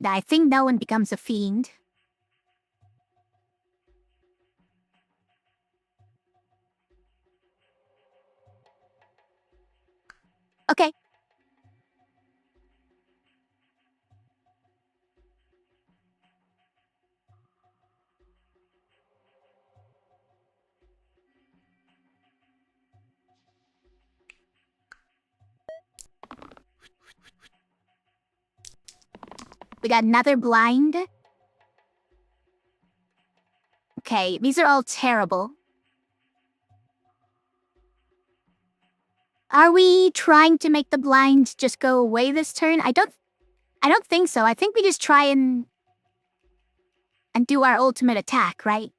I think no one becomes a fiend. Okay. We got another blind. Okay, these are all terrible. Are we trying to make the blind just go away this turn? I don't think so. I think we just try and do our ultimate attack, right?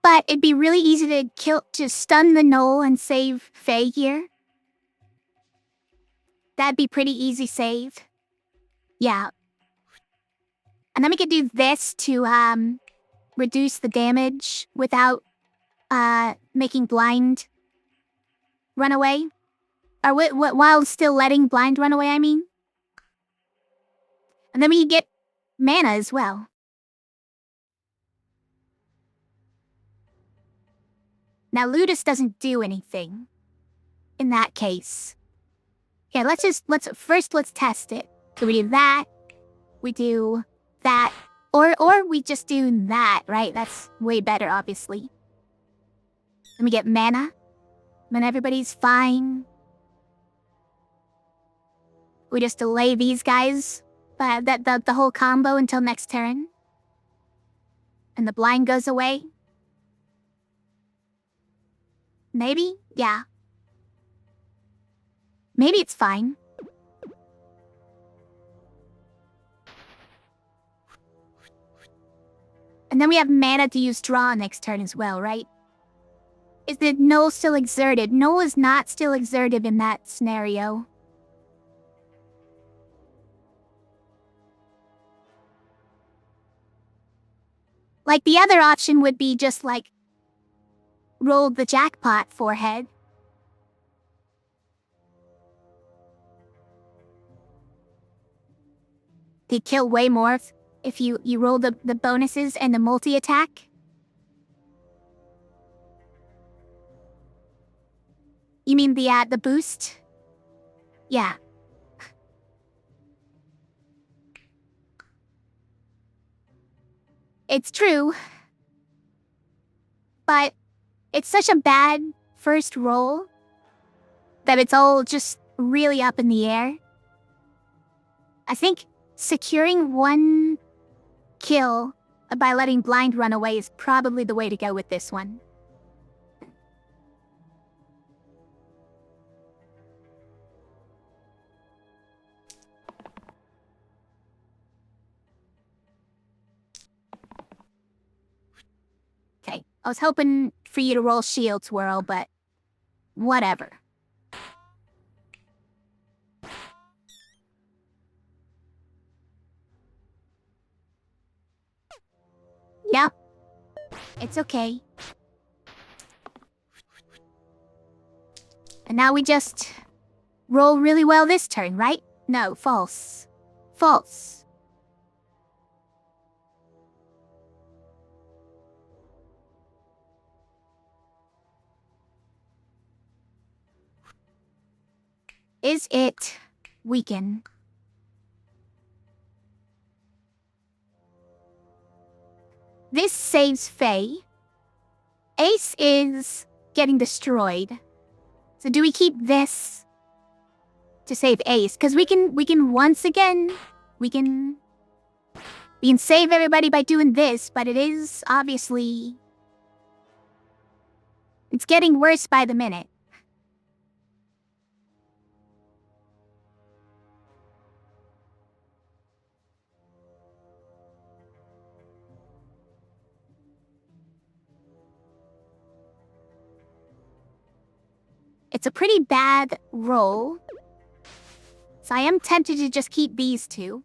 But it'd be really easy to stun the Knoll and save Faye here. That'd be pretty easy save. Yeah. And then we could do this to reduce the damage without making blind run away. Or while still letting blind run away, I mean. And then we get mana as well. Now Ludus doesn't do anything in that case. Okay, let's test it. So we do that, we do that, or we just do that, right? That's way better, obviously. Then we get mana, then everybody's fine. We just delay these guys, the whole combo until next turn. And the blind goes away. Maybe? Yeah. Maybe it's fine. And then we have mana to use draw next turn as well, right? Is the Knoll still exerted? Knoll is not still exerted in that scenario. Like, the other option would be just, like, roll the jackpot forehead. They kill way more if you roll the bonuses and the multi-attack. You mean the boost? Yeah. It's true. But it's such a bad first roll that it's all just really up in the air. I think securing one kill by letting blind run away is probably the way to go with this one. Okay, I was hoping for you to roll shield swirl, but whatever. Yep. It's okay. And now we just roll really well this turn, right? No, false. False. Is it weaken? This saves Faye. Ace is getting destroyed. So do we keep this to save Ace? Because we can once again, we can save everybody by doing this, but it is obviously, it's getting worse by the minute. It's a pretty bad roll. So I am tempted to just keep these two.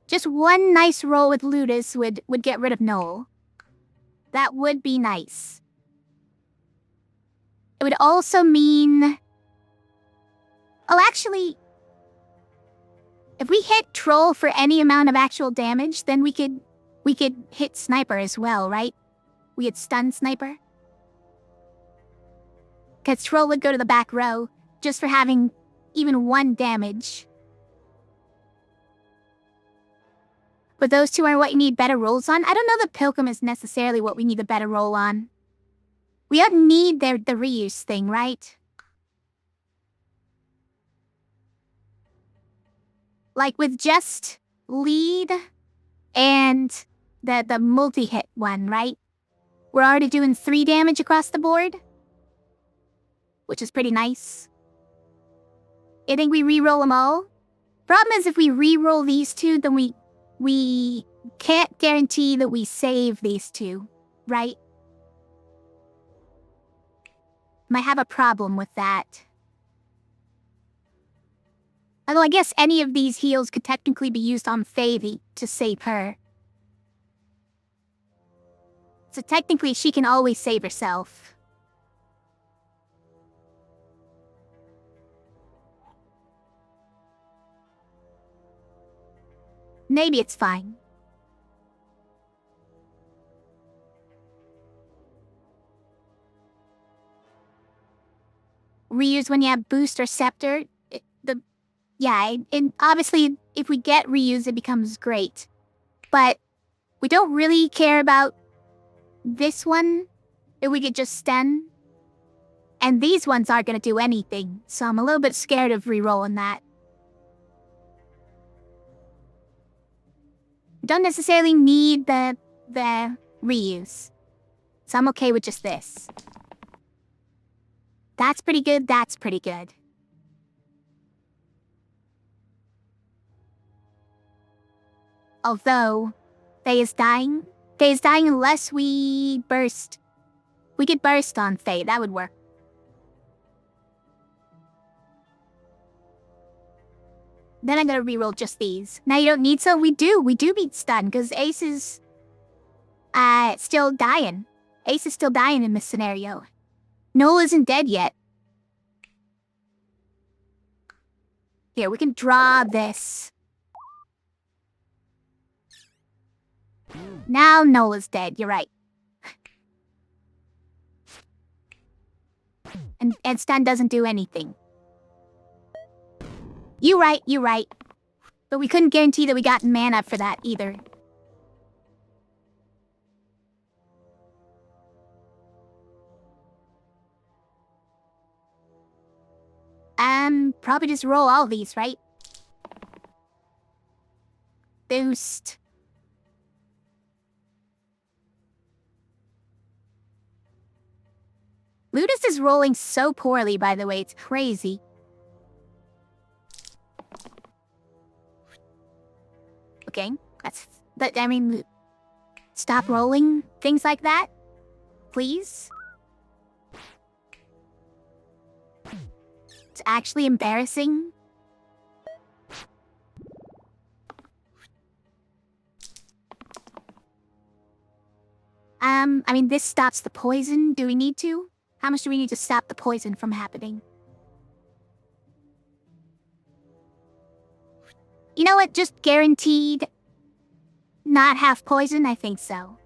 Just one nice roll with Ludus would get rid of Noel. That would be nice. It would also mean... Oh, actually... If we hit Troll for any amount of actual damage, then we could hit Sniper as well, right? We could stun Sniper. Because Troll would go to the back row, just for having even 1 damage. But those two are what you need better rolls on? I don't know that Pilgrim is necessarily what we need a better roll on. We don't need the reuse thing, right? Like with just lead and the multi-hit one, right? We're already doing 3 damage across the board. Which is pretty nice. I think we re-roll them all. Problem is if we re-roll these two, then we can't guarantee that we save these two, right? Might have a problem with that. Although I guess any of these heals could technically be used on Favy to save her. So technically she can always save herself. Maybe it's fine. Reuse when you have boost or scepter. And obviously if we get reuse it becomes great. But we don't really care about this one if we could just stun. And these ones aren't gonna do anything, so I'm a little bit scared of re-rolling that. We don't necessarily need the reuse. So I'm okay with just this. That's pretty good, that's pretty good. Although, Faye is dying. Faye is dying unless we burst. We could burst on Faye, that would work. Then I'm gonna reroll just these. Now you don't need so? We do beat stun, because Ace is... still dying. Ace is still dying in this scenario. Noel isn't dead yet. Here, we can draw this. Now Noel is dead, you're right. And stun doesn't do anything. You right. But we couldn't guarantee that we got mana for that either. Probably just roll all these, right? Boost. Ludus is rolling so poorly, by the way. It's crazy. Okay, I mean, stop rolling things like that, please. It's actually embarrassing. I mean, this stops the poison. Do we need to? How much do we need to stop the poison from happening? You know what? Just guaranteed not have poison? I think so.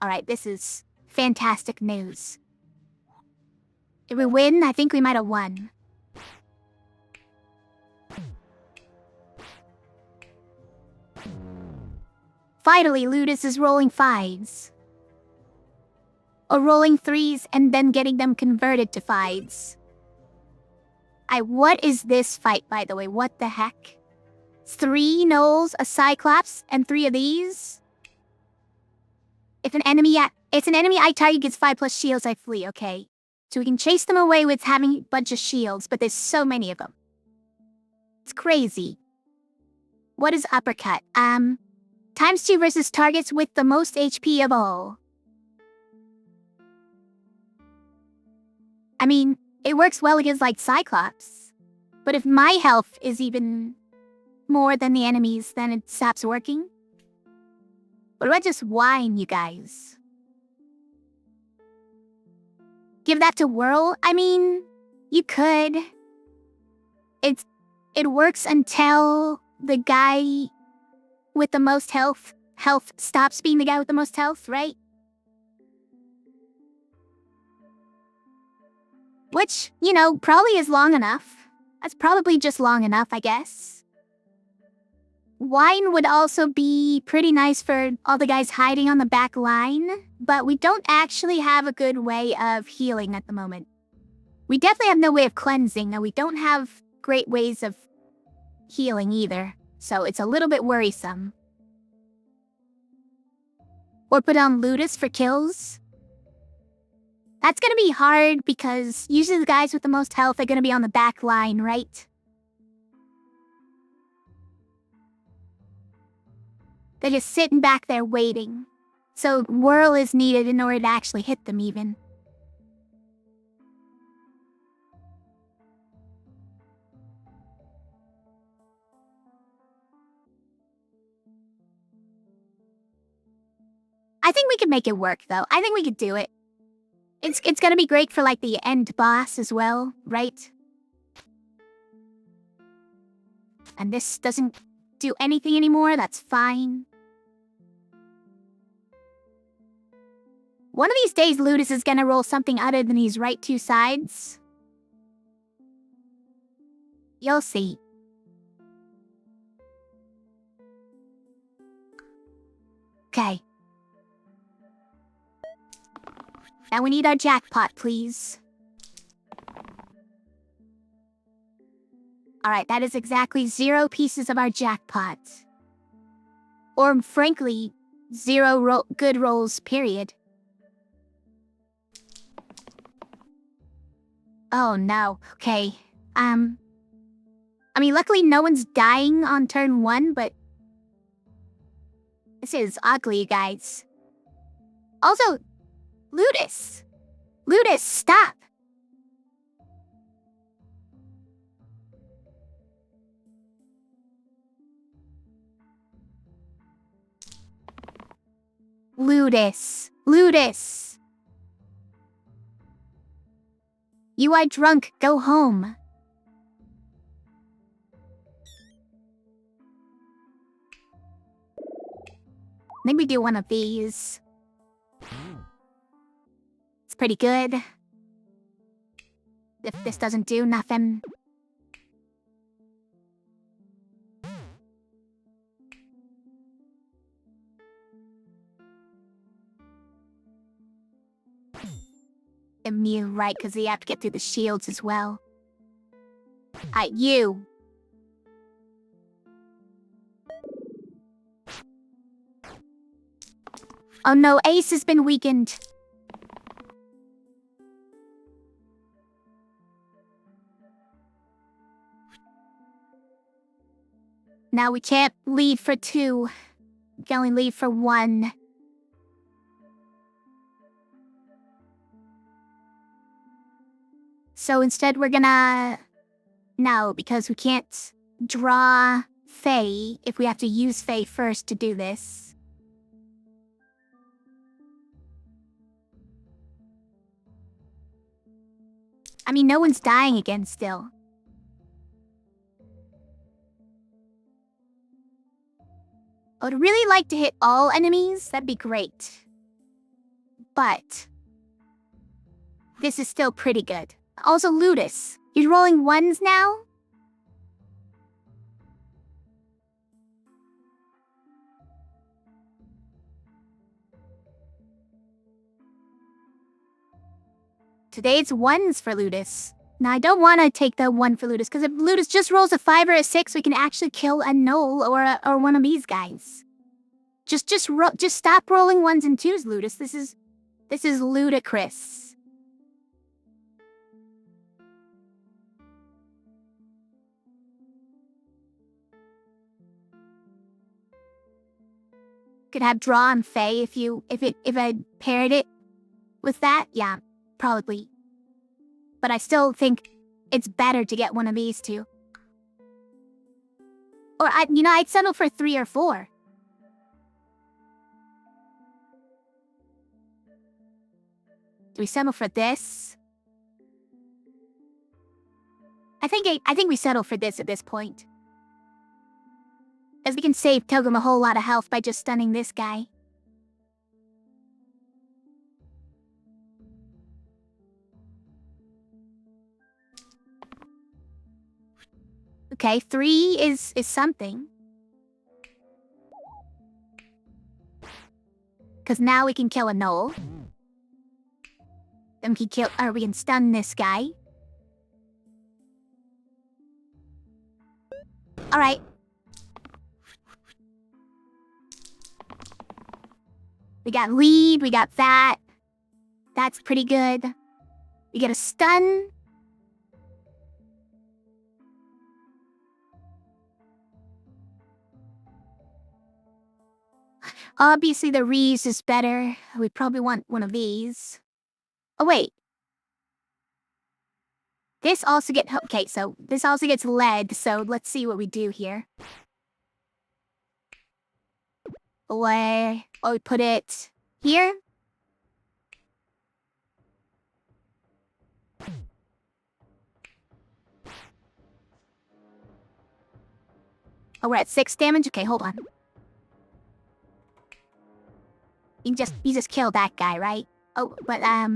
Alright, this is fantastic news. Did we win? I think we might have won. Finally, Ludus is rolling 5s. Or rolling 3s and then getting them converted to 5s. What is this fight, by the way? What the heck? 3 gnolls, a cyclops, and 3 of these? If an enemy I target gets 5+ shields, I flee, okay. So we can chase them away with having a bunch of shields, but there's so many of them. It's crazy. What is uppercut? ×2 versus targets with the most HP of all. I mean, it works well against, like, Cyclops. But if my health is even more than the enemy's, then it stops working. What about just whine, you guys? Give that to Whirl? I mean, you could. It works until the guy with the most health stops being the guy with the most health, right? Which, you know, probably is long enough. That's probably just long enough, I guess. Wine would also be pretty nice for all the guys hiding on the back line, but we don't actually have a good way of healing at the moment. We definitely have no way of cleansing, and we don't have great ways of healing either, so it's a little bit worrisome. Or put on Ludus for kills. That's gonna be hard because usually the guys with the most health are gonna be on the back line, right? They're just sitting back there waiting. So Whirl is needed in order to actually hit them even. I think we could make it work, though. I think we could do it. It's gonna be great for, like, the end boss as well, right? And this doesn't do anything anymore, that's fine. One of these days, Ludus is gonna roll something other than his right 2 sides. You'll see. Okay. Now we need our jackpot, please. Alright, that is exactly 0 pieces of our jackpot. Or, frankly, 0 good rolls, period. Oh no, okay. I mean, luckily no one's dying on turn 1, but this is ugly, guys. Also, Ludus! Ludus, stop! Ludus! Ludus! You are drunk, go home. Maybe do one of these. pretty good. If this doesn't do nothing. Immune, right, because you have to get through the shields as well. Alright, you. Oh no, Ace has been weakened. Now we can't leave for 2. We can only leave for 1. So instead we're gonna... No, because we can't draw Fae if we have to use Fae first to do this. I mean, no one's dying again still. I would really like to hit all enemies. That'd be great. But this is still pretty good. Also, Ludus. You're rolling 1s now? Today it's 1s for Ludus. Now, I don't want to take the 1 for Ludus, because if Ludus just rolls a 5 or a 6, we can actually kill a Null or one of these guys. Just stop rolling 1s and 2s, Ludus. This is ludicrous. Could have draw on Fae if I paired it with that. Yeah, probably. But I still think it's better to get one of these 2. Or I'd settle for 3 or 4. Do we settle for this? I think we settle for this at this point. As we can save Togum a whole lot of health by just stunning this guy. Okay, 3 is something. Because now we can kill a Null. Then we can stun this guy. Alright. We got lead, we got that. That's pretty good. We get a stun. Obviously the Reese is better. We probably want one of these. Oh wait. This also so this also gets lead, so let's see what we do here. Where we put it here. Oh, we're at 6 damage? Okay, hold on. You just killed that guy, right? Oh, but that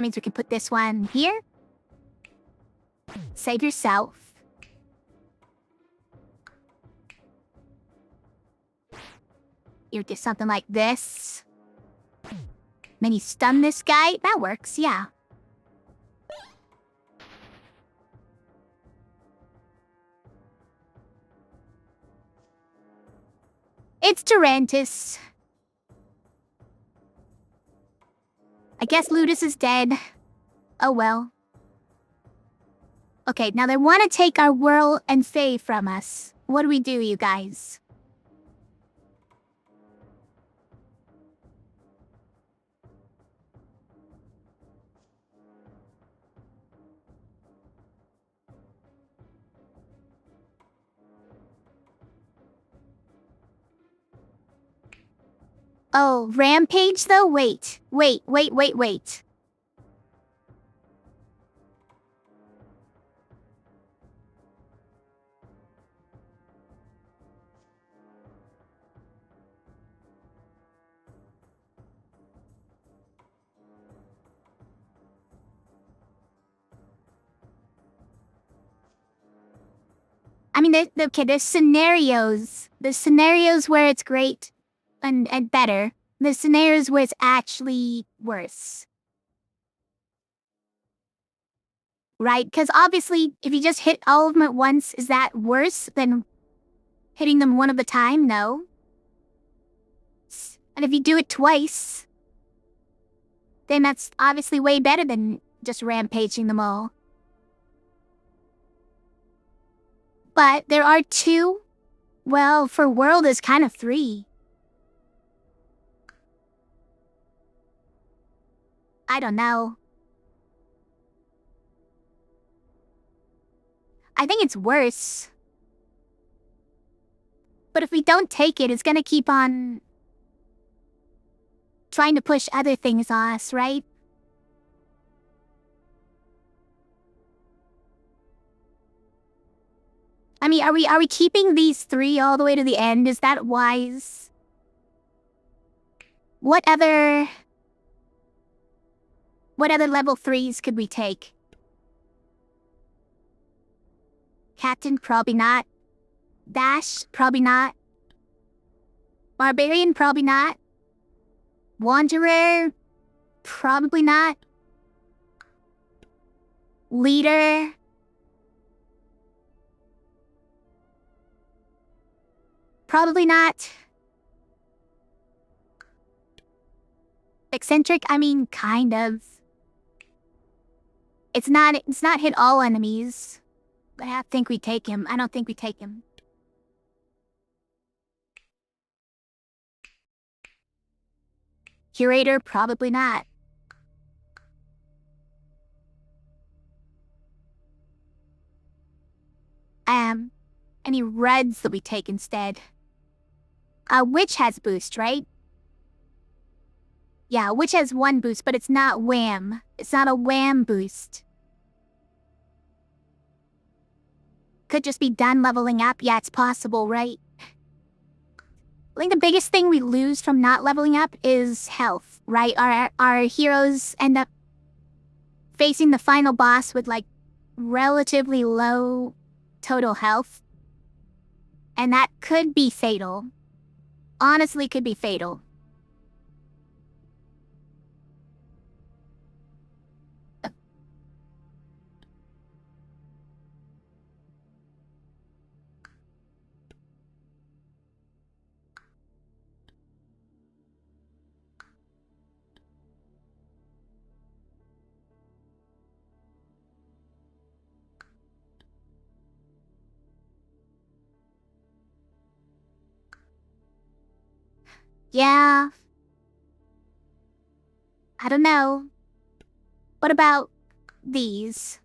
means we can put this one here. Save yourself. You do something like this. Then you stun this guy. That works, yeah. It's Tarantus. I guess Ludus is dead. Oh well. Okay, now they want to take our Whirl and Fae from us. What do we do, you guys? Oh, Rampage though? Wait. I mean, okay, there's scenarios. There's scenarios where it's great and better. There's scenarios where it's actually worse. Right? Because obviously, if you just hit all of them at once, is that worse than hitting them one at a time? No. And if you do it twice, then that's obviously way better than just rampaging them all. But there are 2. Well, for world is kind of 3. I don't know. I think it's worse. But if we don't take it, it's gonna keep on trying to push other things on us, right? I mean, are we keeping these 3 all the way to the end? Is that wise? What other level 3s could we take? Captain, probably not. Dash, probably not. Barbarian, probably not. Wanderer, probably not. Leader. Probably not. Eccentric, I mean, kind of. It's not hit all enemies. But I think we take him. I don't think we take him. Curator, probably not. Any reds that we take instead? Witch has boost, right? Yeah, Witch has 1 boost, but it's not wham. It's not a wham boost. Could just be done leveling up. Yeah, it's possible, right? I think the biggest thing we lose from not leveling up is health, right? Our heroes end up facing the final boss with, like, relatively low total health. And that could be fatal. Honestly, could be fatal. Yeah. I don't know. What about these?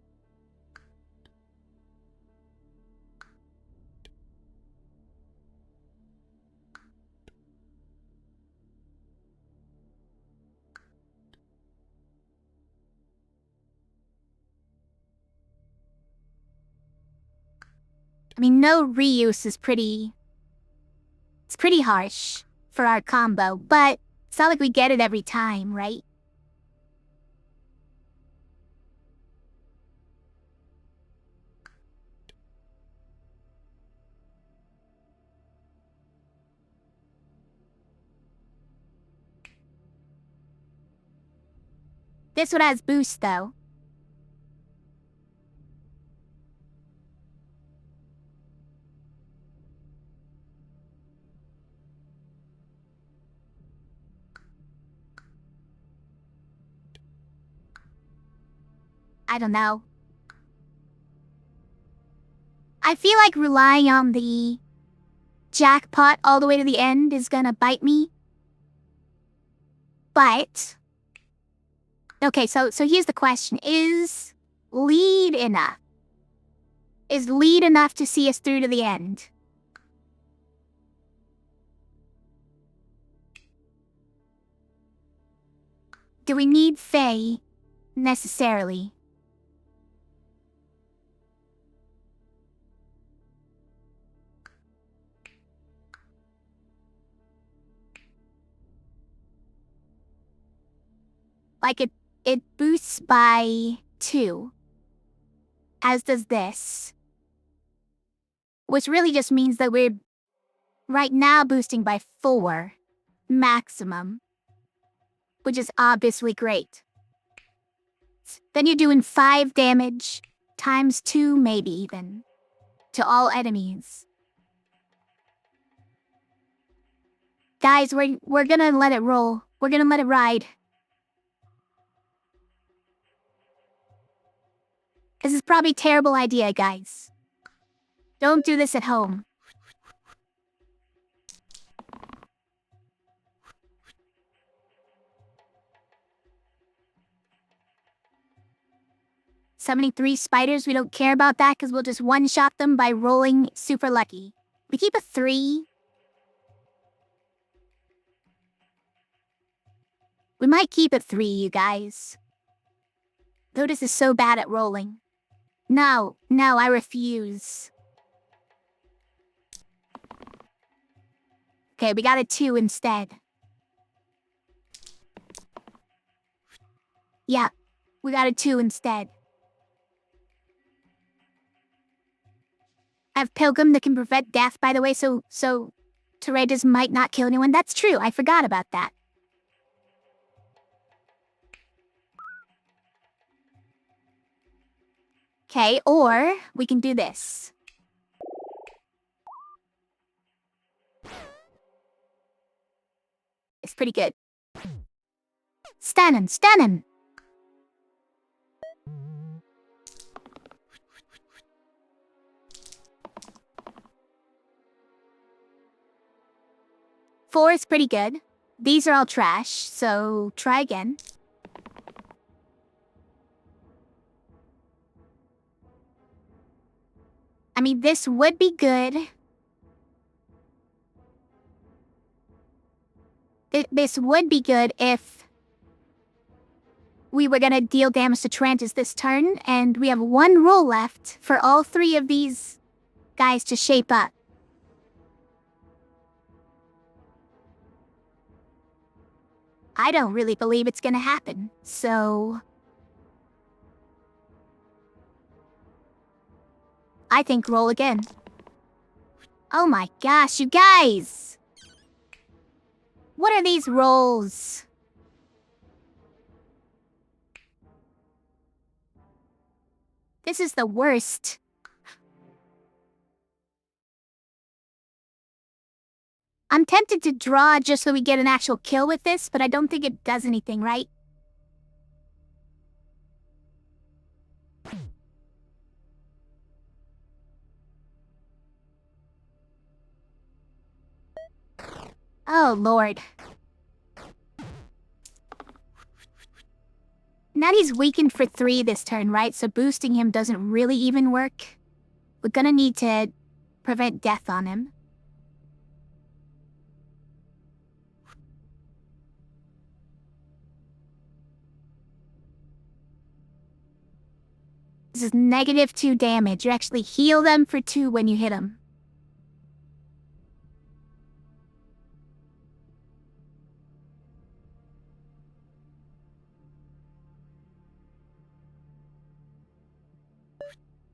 I mean, no reuse is pretty... It's pretty harsh for our combo, but it's not like we get it every time, right? This one has boost, though. I don't know. I feel like relying on the jackpot all the way to the end is gonna bite me. But... Okay, so here's the question. Is lead enough? Is lead enough to see us through to the end? Do we need Faye necessarily? Like, it boosts by 2. As does this. Which really just means that we're right now boosting by 4 maximum, which is obviously great. Then you're doing 5 damage times 2, maybe even, to all enemies. Guys, we're gonna let it roll. We're gonna let it ride. This is probably a terrible idea, guys. Don't do this at home. Summoning 3 spiders, we don't care about that because we'll just one-shot them by rolling super lucky. We keep a 3. We might keep it 3, you guys. Lotus is so bad at rolling. No, I refuse. Okay, we got a 2 instead. Yeah, we got a 2 instead. I have Pilgrim that can prevent death, by the way, so Teredas might not kill anyone. That's true, I forgot about that. Okay, or we can do this. It's pretty good. Stun him! 4 is pretty good. These are all trash, so try again. I mean, this would be good. This would be good if we were gonna deal damage to Tarantus this turn, and we have 1 roll left for all 3 of these guys to shape up. I don't really believe it's gonna happen, so I think roll again. Oh my gosh, you guys! What are these rolls? This is the worst. I'm tempted to draw just so we get an actual kill with this, but I don't think it does anything, right? Oh, Lord. Natty's weakened for 3 this turn, right? So boosting him doesn't really even work. We're gonna need to prevent death on him. This is -2 damage. You actually heal them for 2 when you hit them.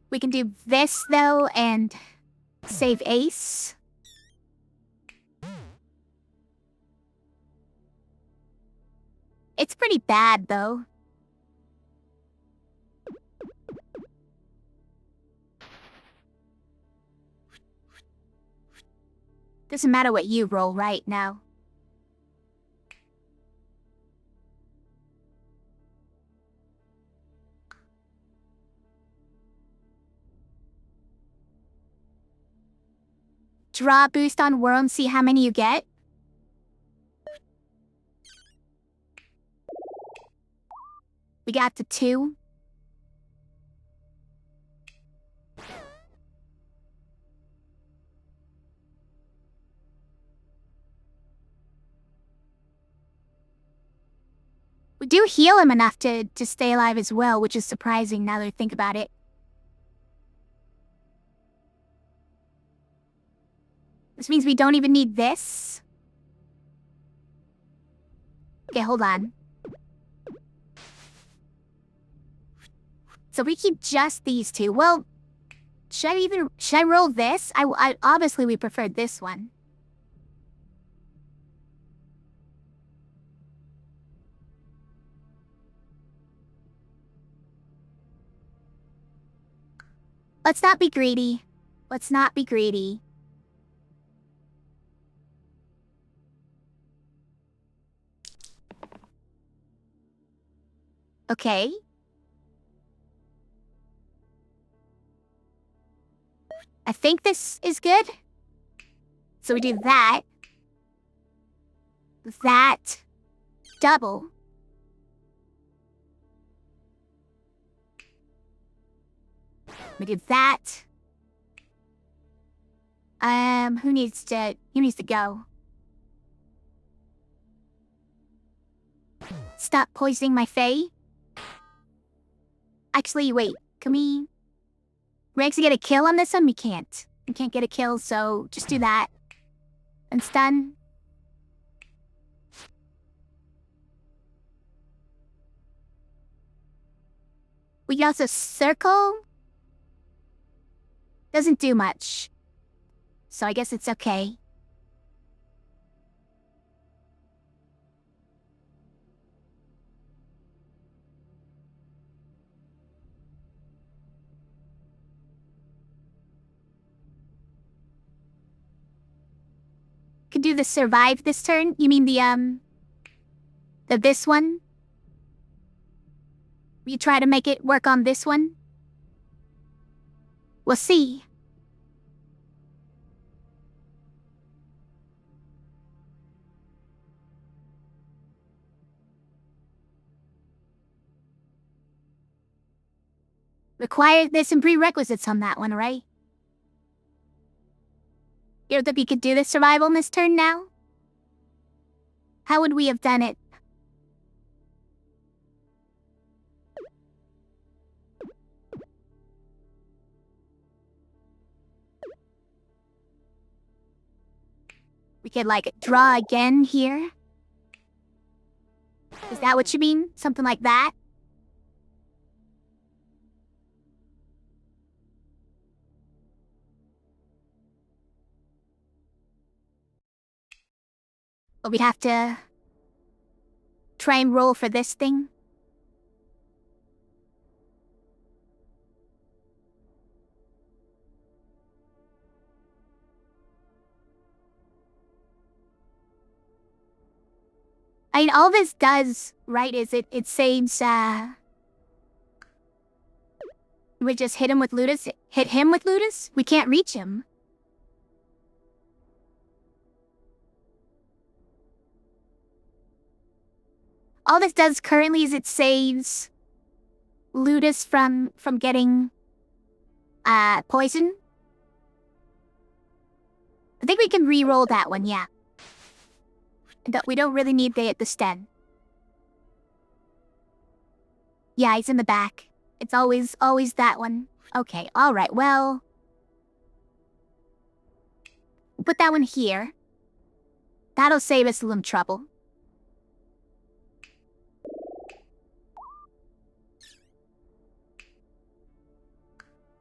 We can do this, though, and save Ace. It's pretty bad, though. Doesn't matter what you roll right now. Draw boost on Whirl and see how many you get. We got to 2. We do heal him enough to stay alive as well, which is surprising now that I think about it. This means we don't even need this. Okay, hold on. So we keep just these 2. Well, Should I roll this? I obviously we preferred this one. Let's not be greedy. Let's not be greedy. Okay. I think this is good. So we do that. That. Double. We do that. Who needs to go? Stop poisoning my Fae. Actually, wait. Can we actually get a kill on this one? We can't. We can't get a kill, so just do that. And stun. We can also circle. Doesn't do much. So I guess it's okay. Could do the survive this turn? You mean the this one? You try to make it work on this one? We'll see. There's some prerequisites on that one, right? You don't think we could do the survival on this turn now? How would we have done it? We could, like, draw again here? Is that what you mean? Something like that? But we'd have to try and roll for this thing. I mean, all this does, right, is it saves, we just hit him with Ludus? Hit him with Ludus? We can't reach him. All this does currently is it saves Ludus from getting, poison. I think we can re-roll that one, yeah. We don't really need the sten. Yeah, he's in the back. It's always that one. Okay, alright, well... put that one here. That'll save us a little trouble.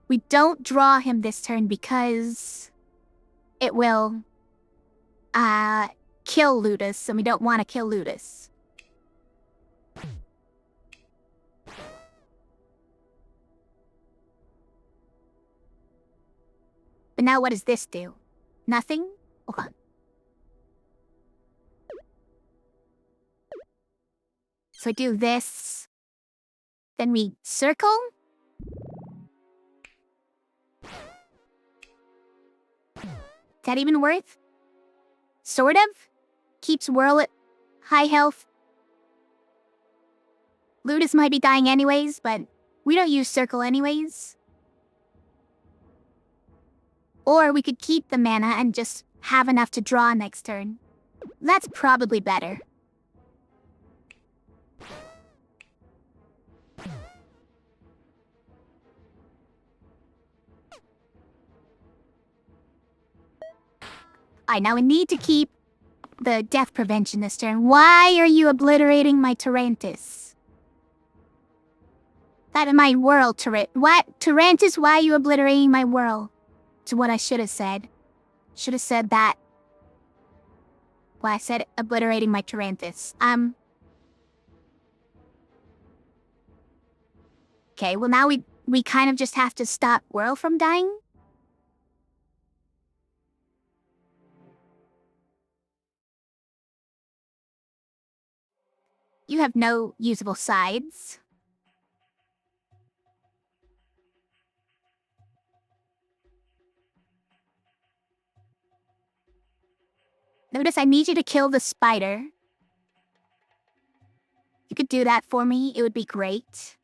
We don't draw him this turn because... it will... kill Ludus, and we don't want to kill Ludus. But now what does this do? Nothing? Hold on. So I do this. Then we circle. Is that even worth? Sort of? Keeps Whirl at high health. Ludus might be dying anyways, but we don't use circle anyways. Or we could keep the mana and just have enough to draw next turn. That's probably better. Alright, now we need to keep the death prevention this turn. Why are you obliterating my Tarantus? Out of my world, What? Tarantus, why are you obliterating my world? To what I should have said. Should have said that. Well, I said obliterating my Tarantus. Okay, well now we kind of just have to stop world from dying? You have no usable sides. Notice I need you to kill the spider. You could do that for me, it would be great.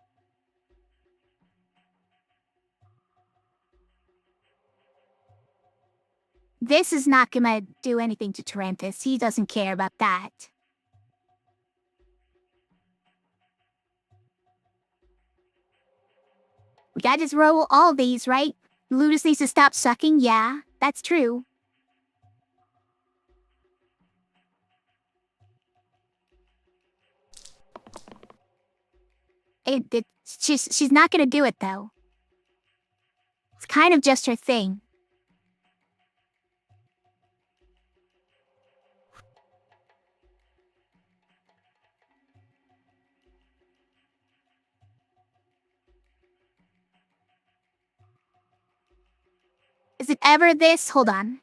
This is not gonna do anything to Tarantus. He doesn't care about that. We gotta just roll all these, right? Ludus needs to stop sucking, yeah, that's true. She's not gonna do it, though. It's kind of just her thing. Is it ever this? Hold on.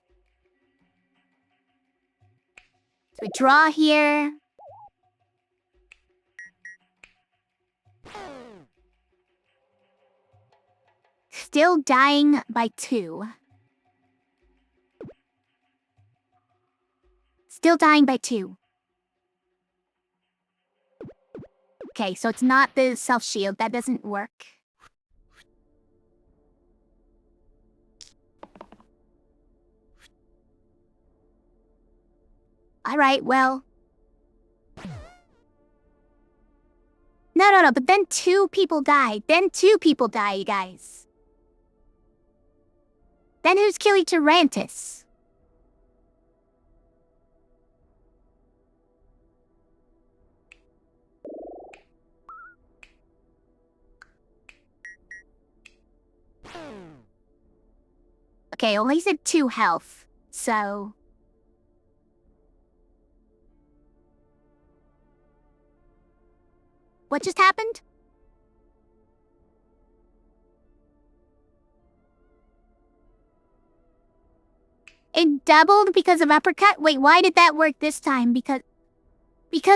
So we draw here. Still dying by 2. Still dying by 2. Okay, so it's not the self-shield. That doesn't work. Alright, well... No, but then 2 people die. Then 2 people die, you guys. Then who's killing Tarantus? Okay, only said 2 health, so... What just happened? It doubled because of uppercut? Wait, why did that work this time? Because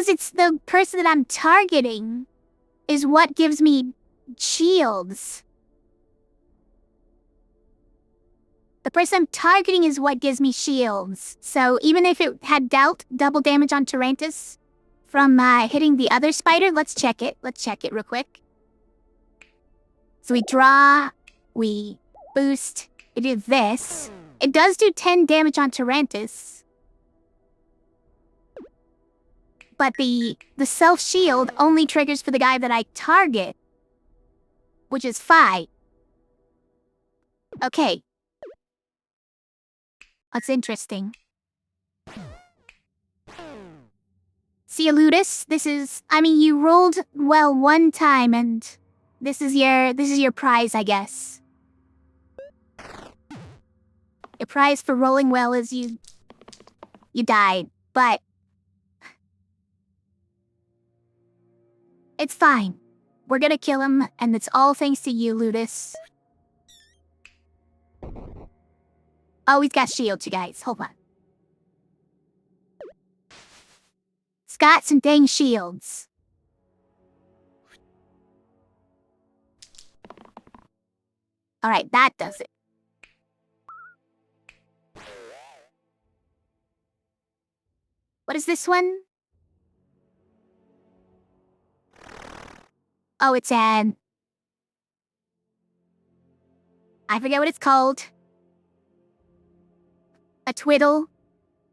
it's the person that I'm targeting is what gives me shields. The person I'm targeting is what gives me shields. So even if it had dealt double damage on Tarantus from hitting the other spider, let's check it. Let's check it real quick. So we draw, we boost, we do this. It does do 10 damage on Tarantus. But the self-shield only triggers for the guy that I target, which is 5. Okay. That's interesting. See, Ludus, this is... I mean, you rolled well one time, and this is your prize, I guess. Your prize for rolling well is you died, but... It's fine. We're gonna kill him, and it's all thanks to you, Ludus. Oh, he's got shields, you guys. Hold on. He's got some dang shields. Alright, that does it. What is this one? Oh, it's an... I forget what it's called. A twiddle?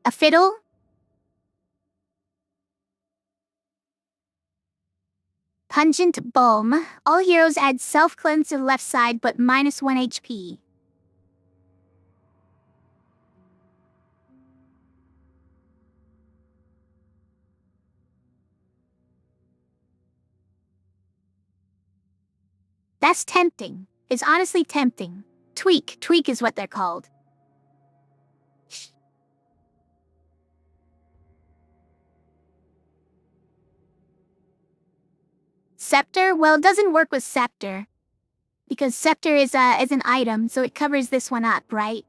A fiddle? Pungent Balm. All heroes add self-cleanse to the left side, but minus 1 HP. That's tempting. It's honestly tempting. Tweak. Tweak is what they're called. Scepter? Well, it doesn't work with Scepter. Because Scepter is an item, so it covers this one up, right?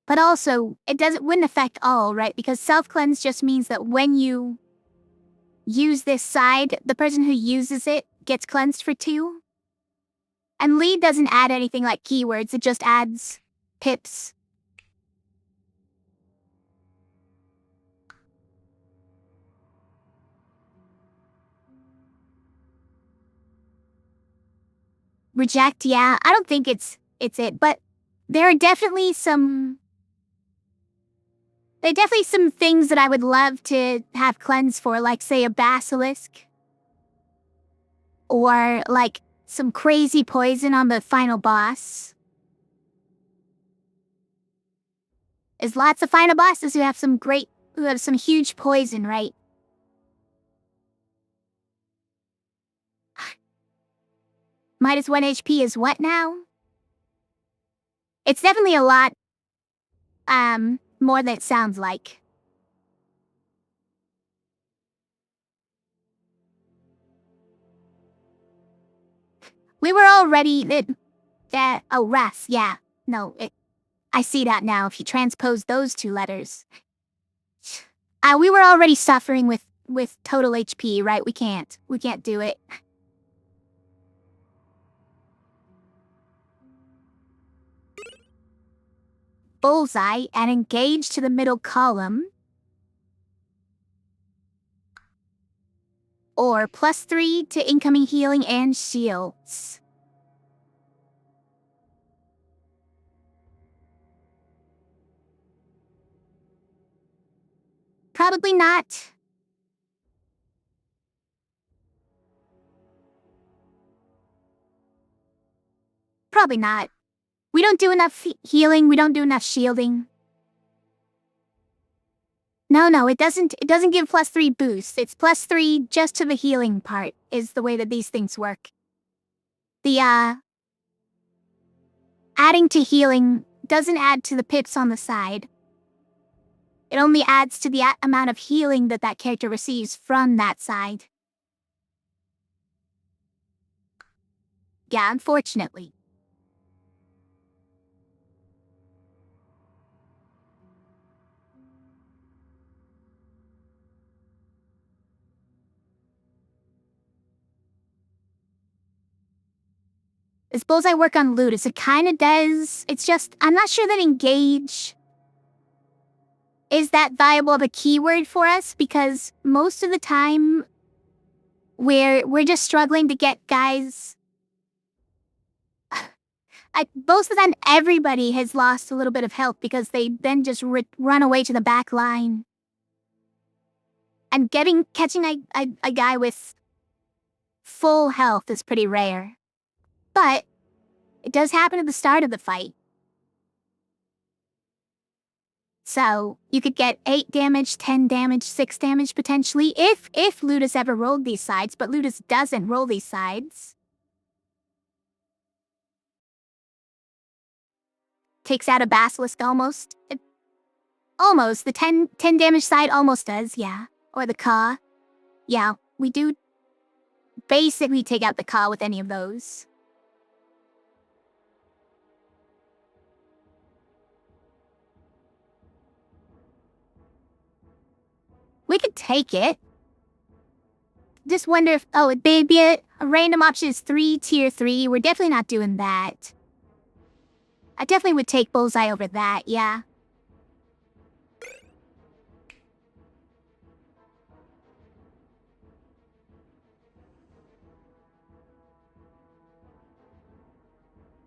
But also, wouldn't affect all, right? Because self-cleanse just means that when you use this side, the person who uses it gets cleansed for 2. And lead doesn't add anything like keywords, it just adds pips. Reject, yeah, I don't think it's it, but there are definitely some things that I would love to have cleanse for, like say a basilisk. Or like some crazy poison on the final boss. There's lots of final bosses who have some huge poison, right? -1 HP is what now? It's definitely a lot, more than it sounds like. We were already, oh, Ras, yeah. No, I see that now if you transpose those 2 letters. We were already suffering with total HP, right? We can't do it. Bullseye and engage to the middle column. Or +3 to incoming healing and shields. Probably not. Probably not. We don't do enough healing, we don't do enough shielding. No, it doesn't give +3 boost. It's +3 just to the healing part, is the way that these things work. The, adding to healing doesn't add to the pips on the side. It only adds to the amount of healing that character receives from that side. Yeah, unfortunately. Does Bullseye work on Ludus? It kinda does. It's just, I'm not sure that engage is that viable of a keyword for us, because most of the time we're just struggling to get guys. Most of the time, everybody has lost a little bit of health because they then just run away to the back line. And catching a guy with full health is pretty rare. But it does happen at the start of the fight. So you could get 8 damage, 10 damage, 6 damage potentially if Ludus ever rolled these sides, but Ludus doesn't roll these sides. Takes out a basilisk almost. Almost. The 10 damage side almost does, yeah. Or the Ka. Yeah, we do basically take out the Ka with any of those. We could take it. Just wonder if, it'd be a random option is 3, tier 3. We're definitely not doing that. I definitely would take Bullseye over that, yeah.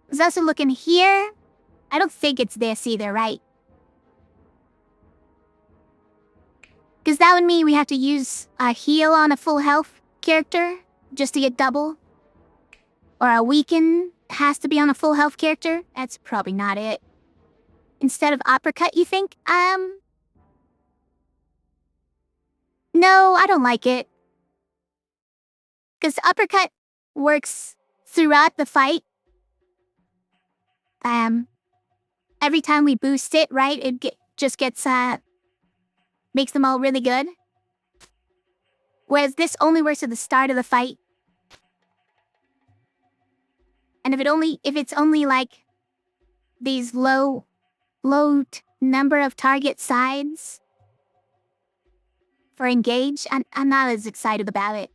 I was also looking here. I don't think it's this either, right? Because that would mean we have to use a heal on a full health character just to get double. Or a weaken has to be on a full health character? That's probably not it. Instead of uppercut, you think? No, I don't like it. Because uppercut works throughout the fight. Every time we boost it, right, it just gets, makes them all really good. Whereas this only works at the start of the fight. And if it's only like these low number of target sides for engage, I'm not as excited about it.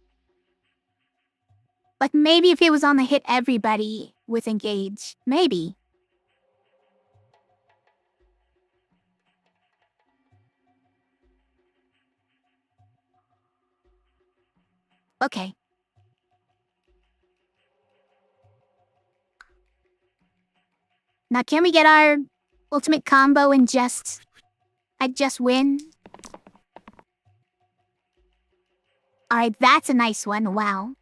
Like maybe if it was on the hit everybody with engage, maybe. Okay. Now can we get our ultimate combo and I just win? Alright, that's a nice one, wow.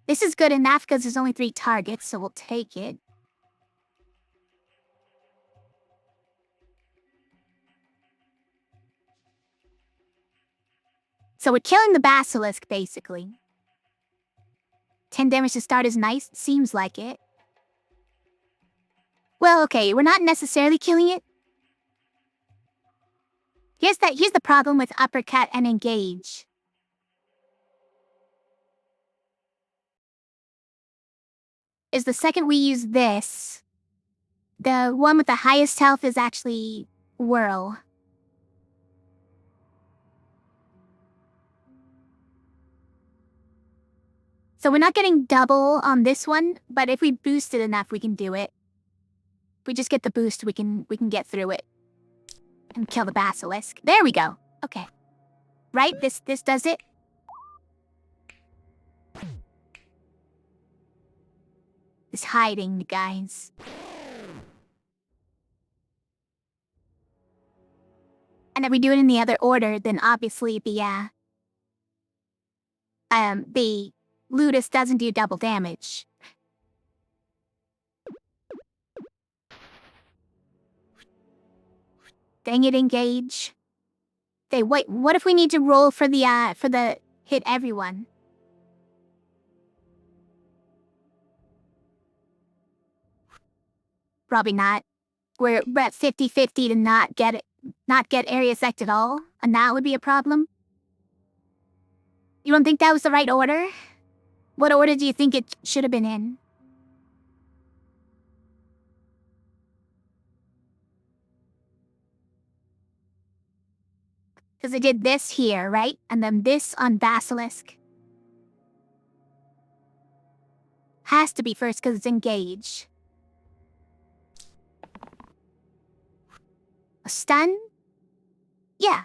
This is good enough because there's only 3 targets, so we'll take it. So we're killing the basilisk, basically. 10 damage to start is nice, seems like it. Well, okay, we're not necessarily killing it. Here's the problem with uppercut and engage. Is the second we use this, the one with the highest health is actually whirl. So we're not getting double on this one, but if we boost it enough, we can do it. If we just get the boost, we can get through it. And kill the basilisk. There we go. Okay. Right? This does it? It's hiding, guys. And if we do it in the other order, then obviously the Ludus doesn't do double damage. Dang it, engage. Okay, wait, what if we need to roll for the hit everyone? Probably not. We're at 50-50 to not get area sect at all, and that would be a problem. You don't think that was the right order? What order do you think it should have been in? Because I did this here, right? And then this on basilisk. Has to be first because it's engaged. A stun? Yeah.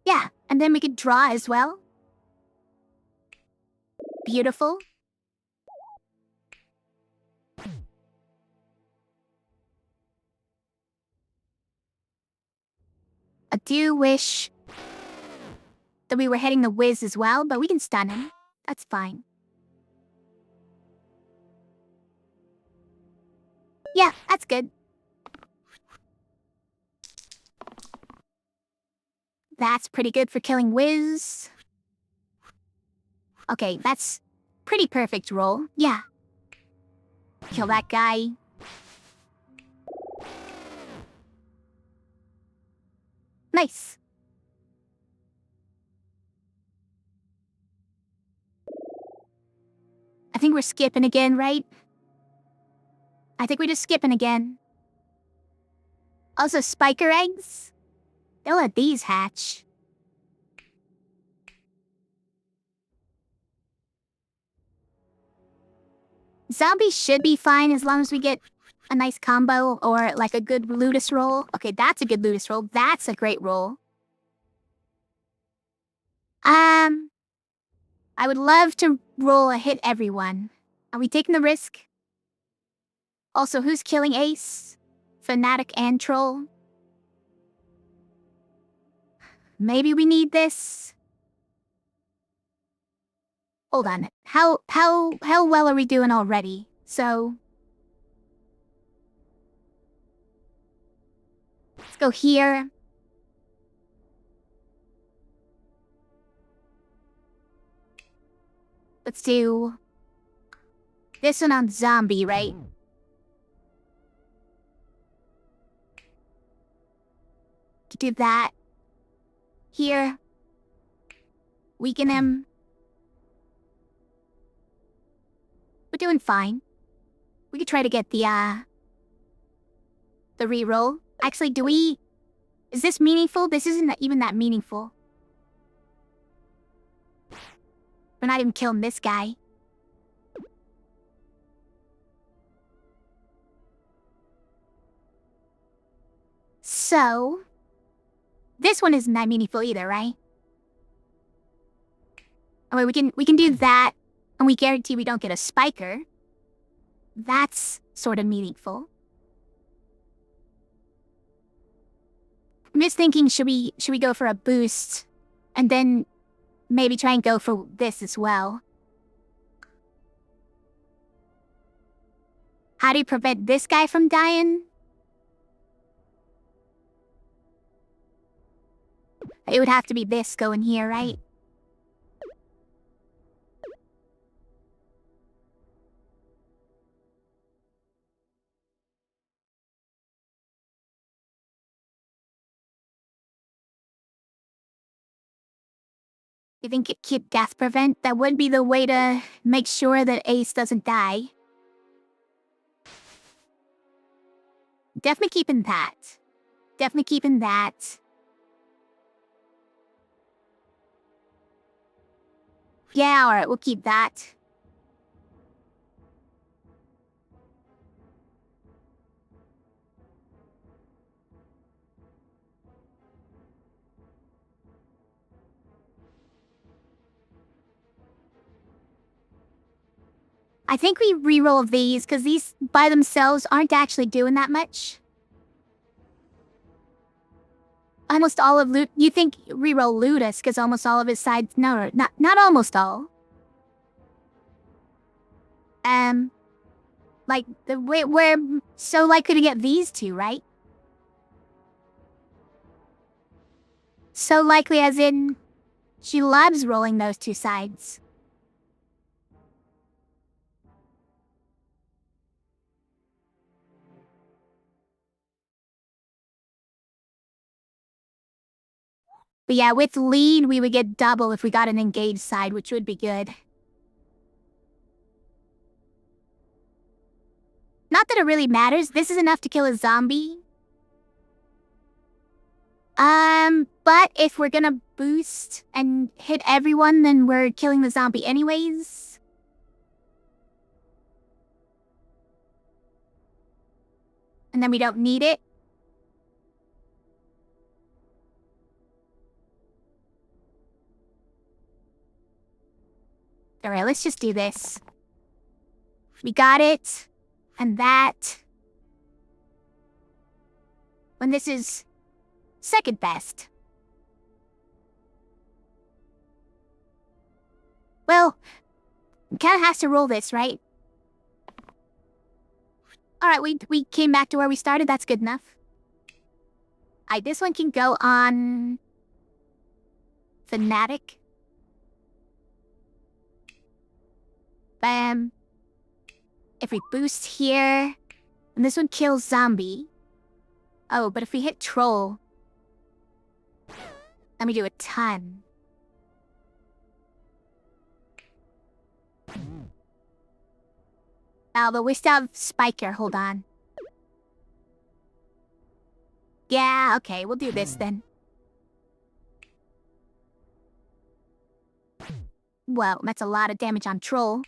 Yeah, and then we could draw as well. Beautiful. I do wish that we were hitting the whiz as well, but we can stun him. That's fine. Yeah, that's good. That's pretty good for killing whiz. Okay, that's pretty perfect roll. Yeah. Kill that guy. Nice. I think we're skipping again, right? I think we're just skipping again. Also, spiker eggs? They'll let these hatch. Zombies should be fine as long as we get a nice combo or like a good Ludus roll. Okay, that's a good Ludus roll. That's a great roll. I would love to roll a hit everyone. Are we taking the risk? Also, who's killing Ace? Fanatic and Troll? maybe we need this. Hold on. How well are we doing already? So let's go here. Let's do this one on zombie, right? Do that. Here. Weaken him. We're doing fine. We could try to get the reroll. Actually, is this meaningful? This isn't even that meaningful. We're not even killing this guy. So, this one isn't that meaningful either, right? Oh wait, we can do that, and we guarantee we don't get a spiker. That's sort of meaningful. I'm just thinking, should we go for a boost, and then maybe try and go for this as well? How do you prevent this guy from dying? It would have to be this going here, right? You think it keep death prevent? That would be the way to make sure that Ace doesn't die. Definitely keeping that. Definitely keeping that. Yeah, alright, we'll keep that. I think we reroll these, because these by themselves aren't actually doing that much. Almost all of loot. You think reroll Ludus, because almost all of his sides. No, not almost all. Like, we're so likely to get these two, right? So likely as in, she loves rolling those two sides. But yeah, with lead, we would get double if we got an engaged side, which would be good. Not that it really matters. This is enough to kill a zombie. But if we're gonna boost and hit everyone, then we're killing the zombie anyways. And then we don't need it. Alright, let's just do this. We got it. And that. When this is second best. Well, kinda has to roll this, right? Alright, we came back to where we started, that's good enough. Alright, this one can go on Fanatic. Bam. If we boost here, and this one kills zombie. Oh, but if we hit troll, then we do a ton. Oh, but we still have Spiker, hold on. Yeah, okay, we'll do this then. Well, that's a lot of damage on troll.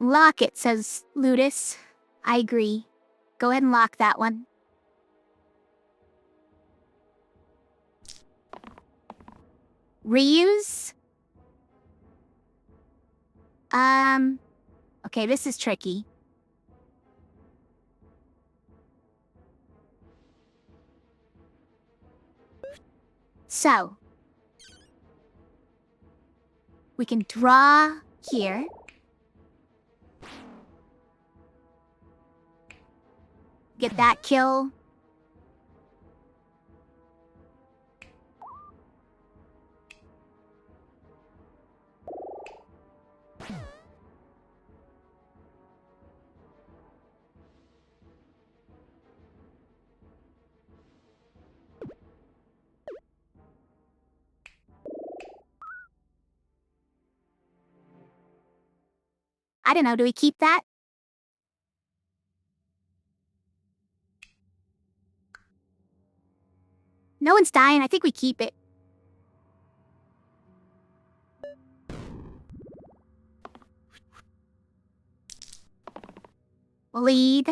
Lock it, says Ludus. I agree. Go ahead and lock that one. Reuse? Okay, this is tricky. So, we can draw here. Get that kill. I don't know, do we keep that? No one's dying, I think we keep it. Lead.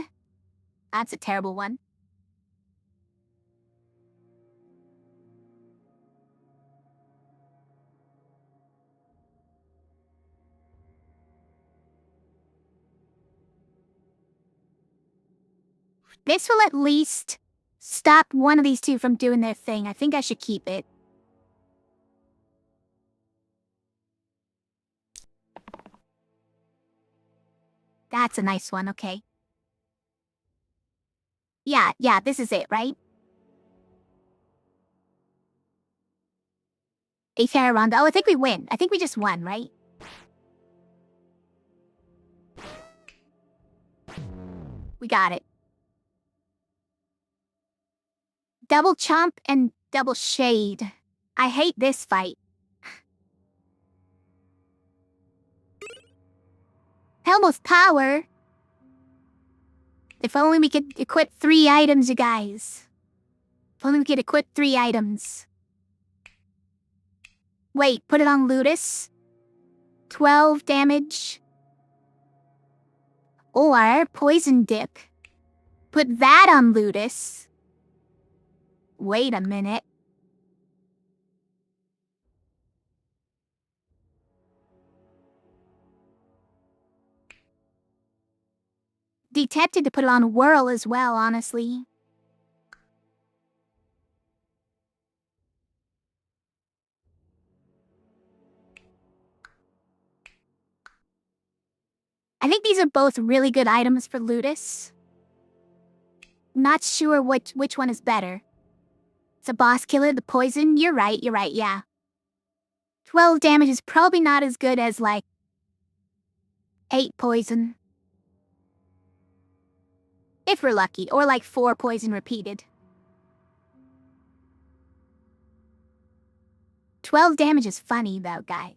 That's a terrible one. This will at least stop one of these two from doing their thing. I think I should keep it. That's a nice one, okay. Yeah, this is it, right? A fair round. Oh, I think we win. I think we just won, right? We got it. Double chomp and double shade. I hate this fight. Helm's power. If only we could equip 3 items, you guys. If only we could equip 3 items. Wait, put it on Ludus. 12 damage. Or poison dip. Put that on Ludus. Wait a minute. Be tempted to put it on Whirl as well, honestly. I think these are both really good items for Ludus. Not sure which one is better. It's a boss killer, the poison. You're right, yeah. 12 damage is probably not as good as, like, 8 poison. If we're lucky, or like 4 poison repeated. 12 damage is funny, though, guys.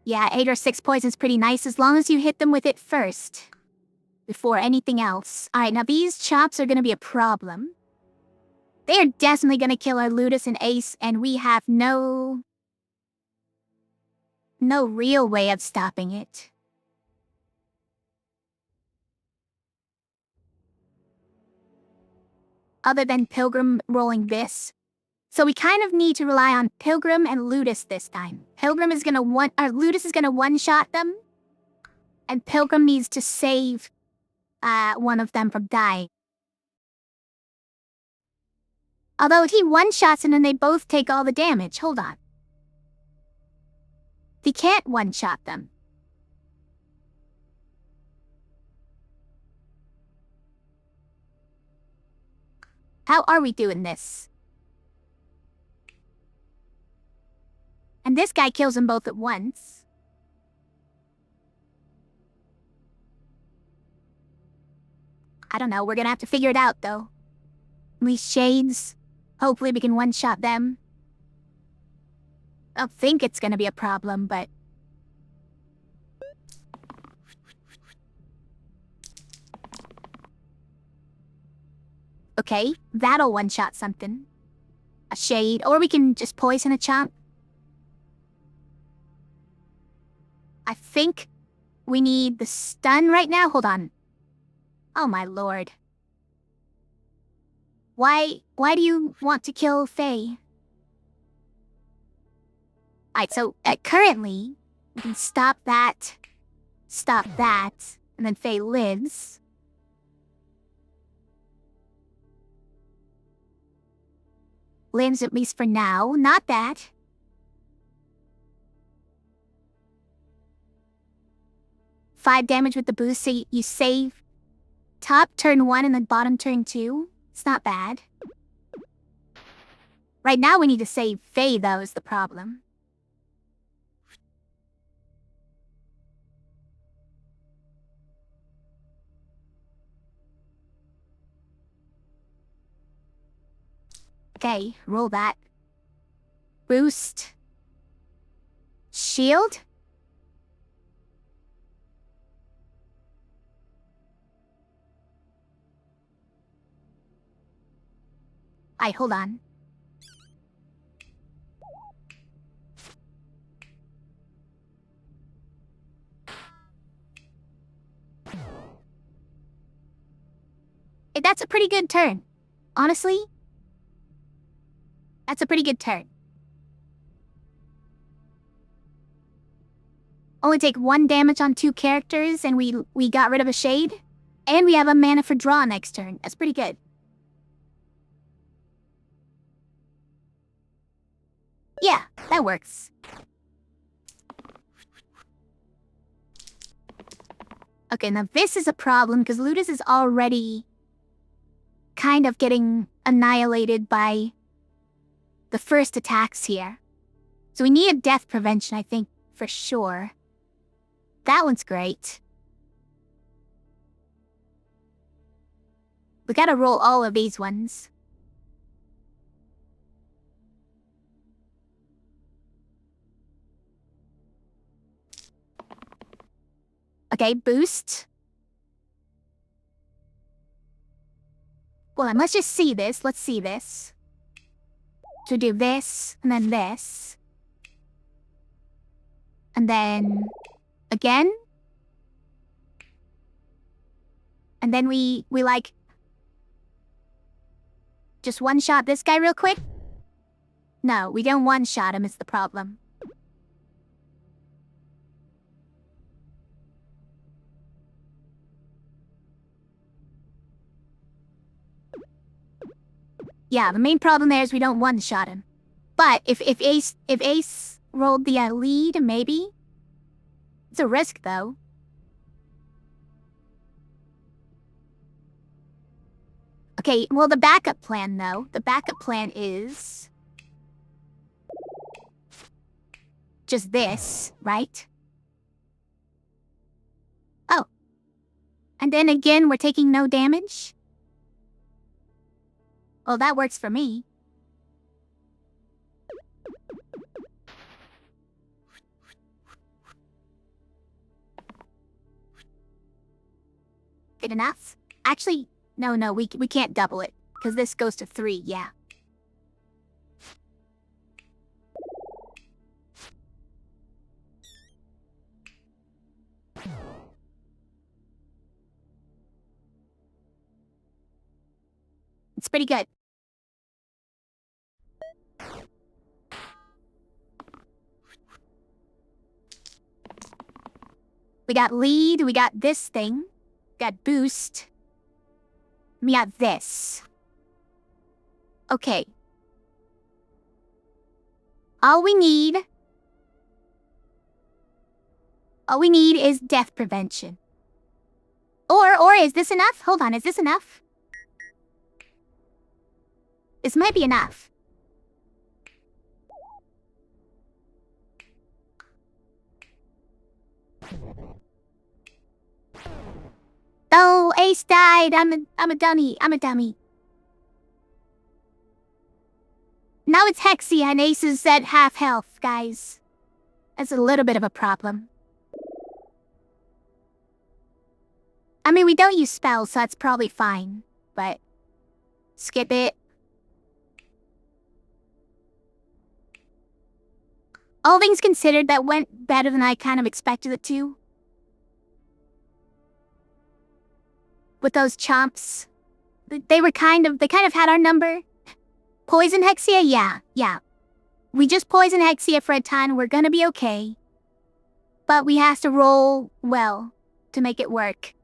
Yeah, 8 or 6 poison's pretty nice as long as you hit them with it first. Before anything else. Alright, now these chops are gonna be a problem. They are definitely gonna kill our Ludus and Ace, and we have no real way of stopping it. Other than Pilgrim rolling this. So we kind of need to rely on Pilgrim and Ludus this time. Ludus is gonna one-shot them. And Pilgrim needs to save one of them from dying. Although if he one-shots and then they both take all the damage, hold on. He can't one-shot them. How are we doing this? And this guy kills them both at once. I don't know, we're gonna have to figure it out, though. These shades. Hopefully we can one-shot them. I don't think it's gonna be a problem, but... Okay, that'll one-shot something. A shade, or we can just poison a chomp. I think we need the stun right now. Hold on. Oh my lord. Why do you want to kill Faye? Alright, so currently, we can stop that, and then Faye lives. Lives at least for now, not bad. Five damage with the boost, so you save top turn 1 and then bottom turn 2. It's not bad. Right now we need to save Faye, though, is the problem. Okay, roll that. Boost. Shield? Alright, hold on. Hey, that's a pretty good turn. Honestly, that's a pretty good turn. Only take 1 damage on 2 characters, and we got rid of a shade. And we have a mana for draw next turn. That's pretty good. Yeah, that works. Okay, now this is a problem, because Ludus is already kind of getting annihilated by the first attacks here. So we need a death prevention, I think, for sure. That one's great. We gotta roll all of these ones. Okay, boost. Well, let's just see this. Let's see this. So do this, and then this. And then... again? And then we like... just one-shot this guy real quick? No, we don't one-shot him is the problem. Yeah, the main problem there is we don't one-shot him. But if Ace rolled the lead, maybe? It's a risk, though. Okay, well, the backup plan, though. The backup plan is... just this, right? Oh. And then again, we're taking no damage? Well, that works for me. Good enough? Actually, no, we can't double it, because this goes to 3, yeah. It's pretty good. We got lead, we got this thing, got boost, we got this. Okay. All we need is death prevention. Or is this enough? Hold on, is this enough? This might be enough. Oh, Ace died. I'm a dummy. Now it's Hexia and Ace is at half health, guys. That's a little bit of a problem. I mean, we don't use spells, so that's probably fine. But... skip it. All things considered, that went better than I kind of expected it to. with those chomps. They kind of had our number. Poison Hexia? Yeah. We just poison Hexia for a ton, we're gonna be okay. But we have to roll well to make it work.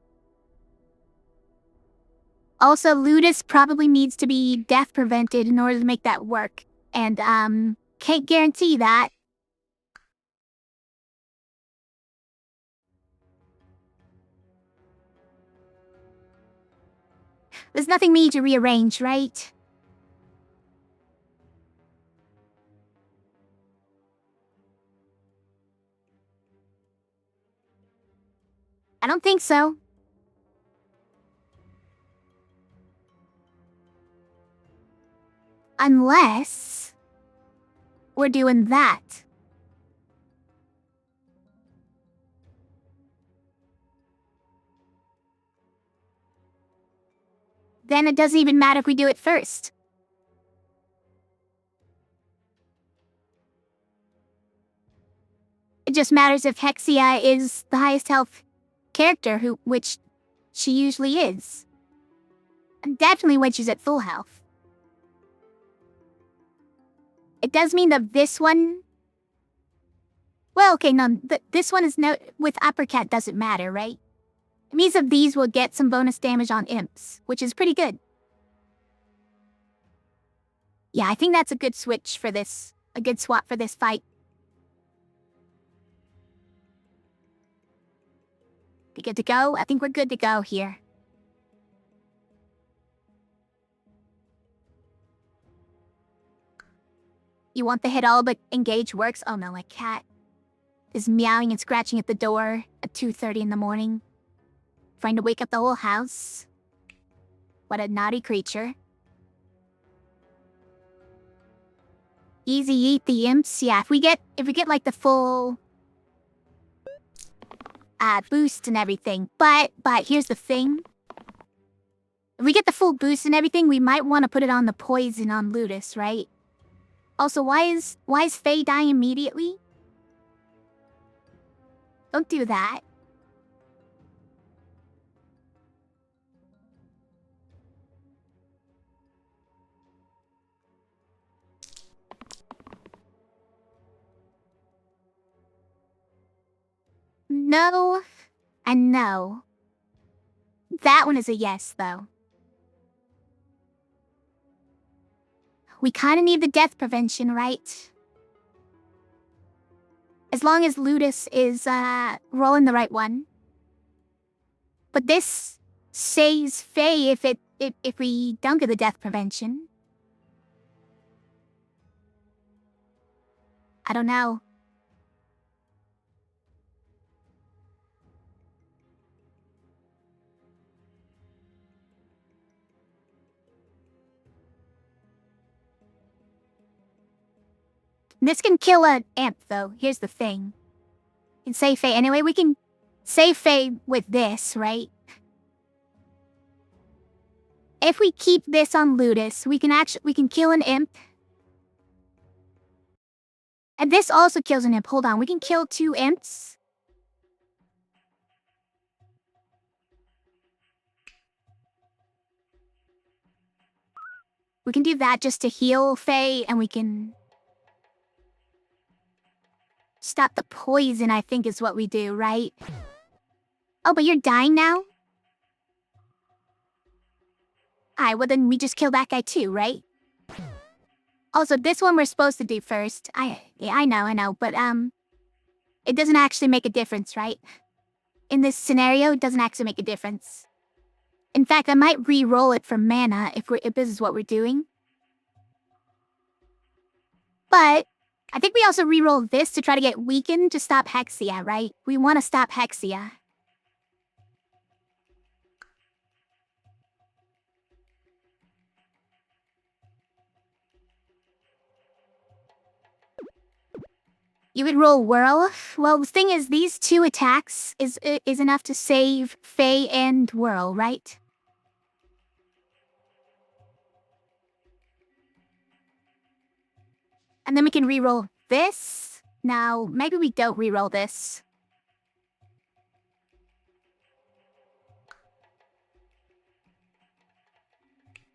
Also, Ludus probably needs to be death prevented in order to make that work. And, can't guarantee that. There's nothing me to rearrange, right? I don't think so. Unless we're doing that. Then it doesn't even matter if we do it first. It just matters if Hexia is the highest health character, which she usually is. And definitely when she's at full health. It does mean that this one... Well, okay, no, this one is no... With Uppercut doesn't matter, right? It means that these will get some bonus damage on imps, which is pretty good. Yeah, I think that's a good switch for this. A good swap for this fight. We good to go? I think we're good to go here. You want the hit all but engage works? Oh no, my cat is meowing and scratching at the door at 2:30 in the morning. Trying to wake up the whole house. What a naughty creature. Easy eat the imps. Yeah, if we get like the full boost and everything. But here's the thing. If we get the full boost and everything, we might want to put it on the poison on Ludus, right? Also, why is Faye dying immediately? Don't do that. No, and no. That one is a yes, though. We kinda need the death prevention, right? As long as Ludus is, rolling the right one. But this saves Faye if we don't get the death prevention. I don't know. This can kill an amp, though. Here's the thing. We can save Faye. Anyway, we can save Faye with this, right? If we keep this on Ludus, we can kill an imp. And this also kills an imp. Hold on, we can kill 2 imps. We can do that just to heal Faye, and we can stop the poison, I think is what we do, right? Oh, but you're dying now? Alright, well then we just kill that guy too, right? Also, this one we're supposed to do first. I know, but it doesn't actually make a difference, right? In this scenario, it doesn't actually make a difference. In fact, I might re-roll it for mana if this is what we're doing. But I think we also re-roll this to try to get weakened to stop Hexia, right? We want to stop Hexia. You would roll Whirl? Well, the thing is, these 2 attacks is enough to save Faye and Whirl, right? And then we can re-roll this. Now, maybe we don't re-roll this.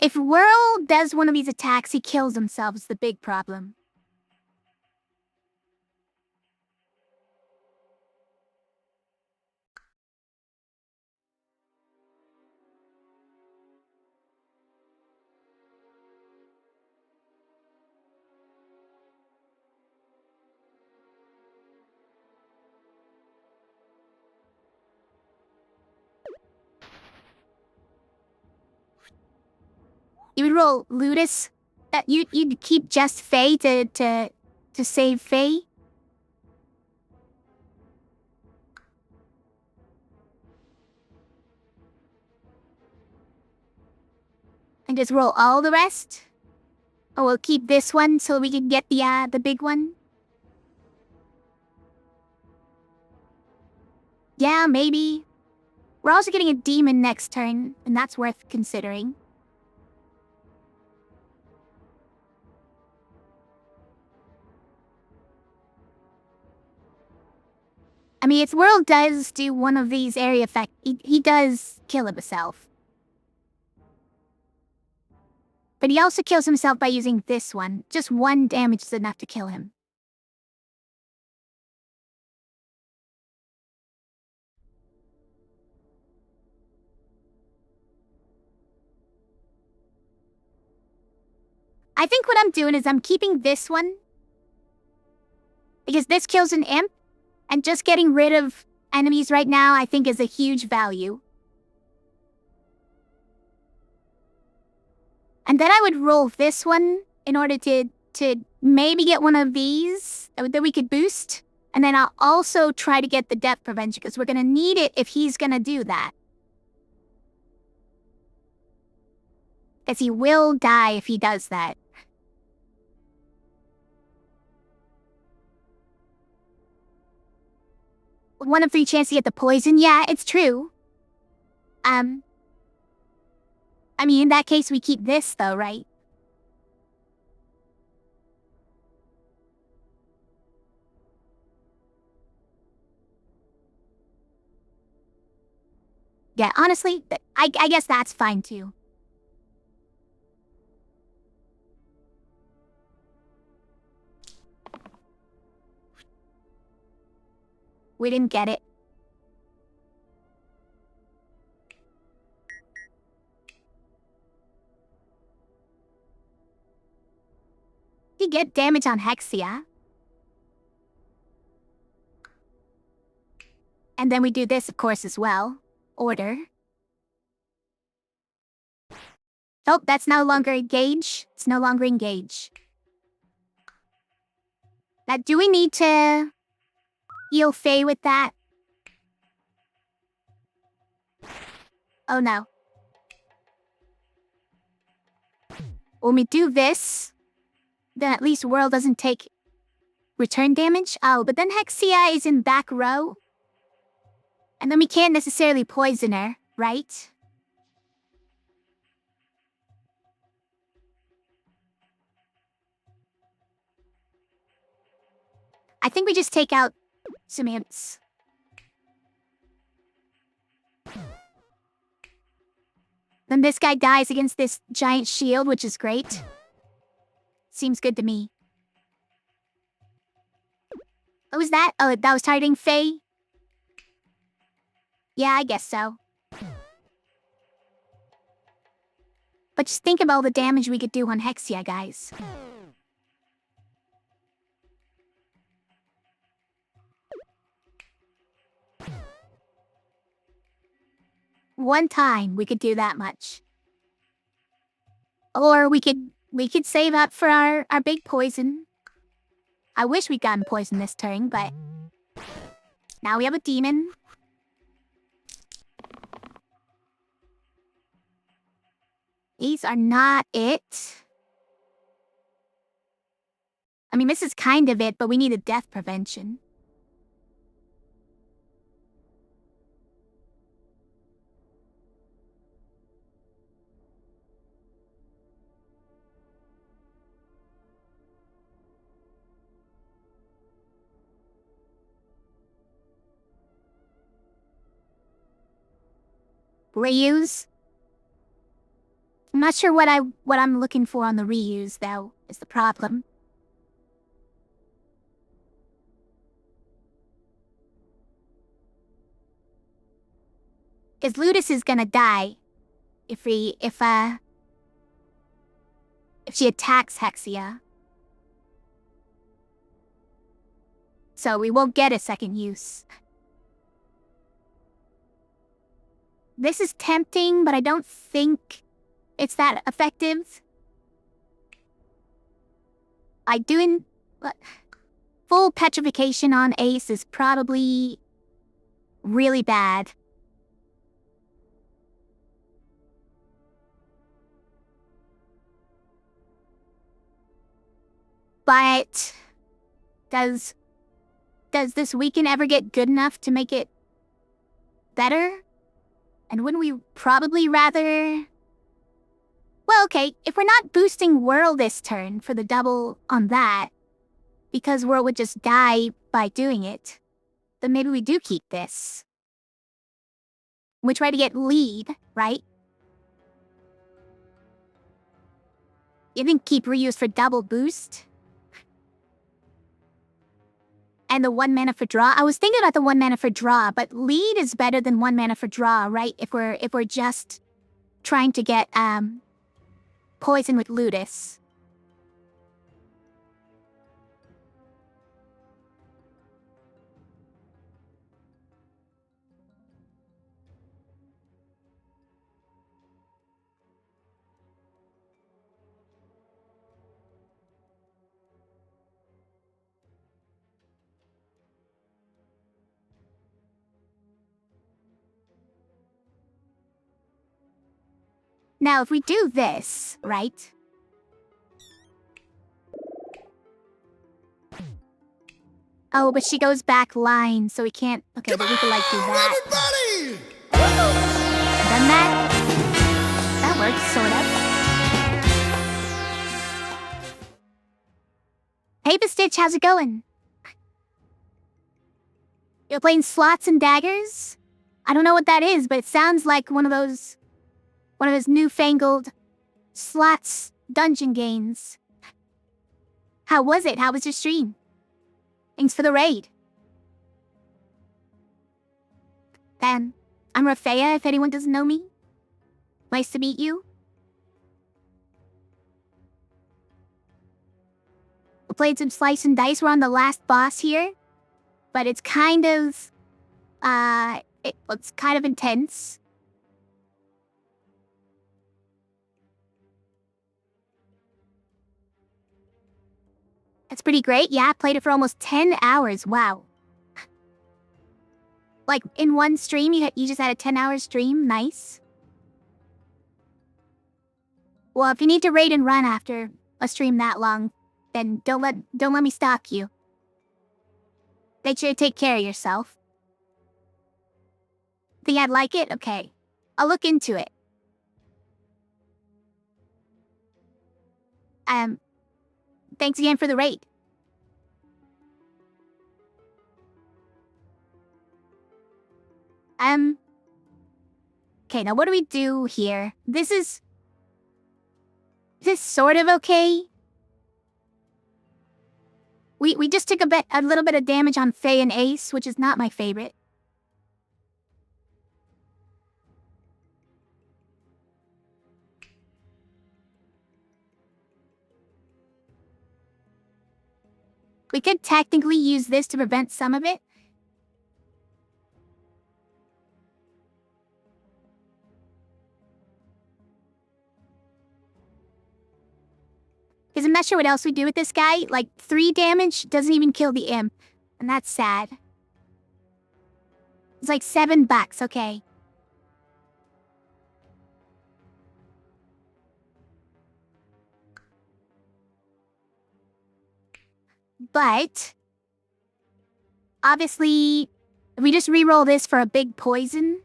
If Whirl does one of these attacks, he kills himself is the big problem. You would roll Ludus. You'd keep just Faye to save Faye. And just roll all the rest. Or we'll keep this one so we can get the big one. Yeah, maybe. We're also getting a demon next turn, and that's worth considering. I mean, if Whirl does do one of these area effects, he does kill himself. But he also kills himself by using this one. Just 1 damage is enough to kill him. I think what I'm doing is I'm keeping this one. Because this kills an imp. And just getting rid of enemies right now, I think, is a huge value. And then I would roll this one in order to maybe get one of these that we could boost. And then I'll also try to get the death prevention, because we're going to need it if he's going to do that. Because he will die if he does that. One of 3 chance to get the poison. Yeah, it's true. I mean, in that case, we keep this, though, right? Yeah, honestly, I guess that's fine, too. We didn't get it. You get damage on Hexia. And then we do this, of course, as well. Order. Oh, that's no longer engage. It's no longer engage. Now, do we need to heal Faye with that? Oh, no. When we do this, then at least Whirl doesn't take return damage. Oh, but then Hexia is in back row. And then we can't necessarily poison her, right? I think we just take out some imps. Then this guy dies against this giant shield, which is great. Seems good to me. What was that? Oh, that was targeting Faye? Yeah, I guess so. But just think of all the damage we could do on Hexia, guys. One time, we could do that much. Or we could save up for our big poison. I wish we'd gotten poison this turn, but now we have a demon. These are not it. I mean, this is kind of it, but we need a death prevention. Reuse. I'm not sure what I'm looking for on the reuse, though, is the problem. Because Ludus is gonna die if she attacks Hexia. So we won't get a second use. This is tempting, but I don't think it's that effective. Full petrification on Ace is probably really bad. But does this weekend ever get good enough to make it better? And wouldn't we probably rather... Well, okay, if we're not boosting Whirl this turn for the double on that, because Whirl would just die by doing it, then maybe we do keep this. We try to get lead, right? You didn't keep reuse for double boost? And the 1 mana for draw? I was thinking about the 1 mana for draw, but lead is better than 1 mana for draw, right? If we're just trying to get poison with Ludus. Now, if we do this, right? Oh, but she goes back line, so we can't... Okay, but we could, like, do that. Everybody! Done that? That works, sort of. Paper Stitch, how's it going? You're playing Slots and Daggers? I don't know what that is, but it sounds like one of those newfangled slots dungeon games. How was it? How was your stream? Thanks for the raid. I'm Rafea, if anyone doesn't know me. Nice to meet you. We played some Slice and Dice. We're on the last boss here. But it's kind of... it's kind of intense. That's pretty great. Yeah, played it for almost 10 hours. Wow. Like, in one stream, you just had a 10-hour stream? Nice. Well, if you need to raid and run after a stream that long, then don't let me stop you. Make sure you take care of yourself. Think I'd like it? Okay. I'll look into it. Thanks again for the raid. Okay, now what do we do here? This is sort of okay. We just took a little bit of damage on Faye and Ace, which is not my favorite. We could technically use this to prevent some of it. Because I'm not sure what else we do with this guy. Like, 3 damage doesn't even kill the imp. And that's sad. It's like $7, okay. But obviously, if we just reroll this for a big poison.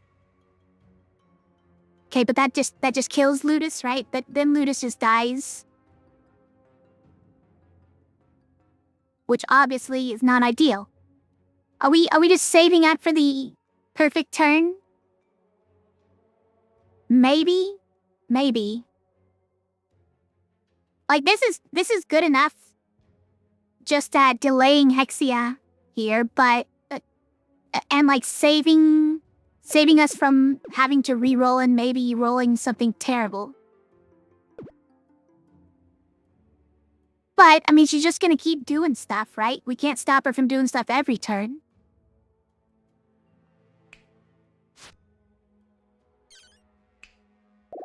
Okay, but that just kills Ludus, right? Then Ludus just dies. Which obviously is not ideal. Are we just saving up for the perfect turn? Maybe. Maybe. Like, this is good enough. Just delaying Hexia here, but and like saving us from having to re-roll and maybe rolling something terrible. But I mean, she's just gonna keep doing stuff, right? We can't stop her from doing stuff every turn.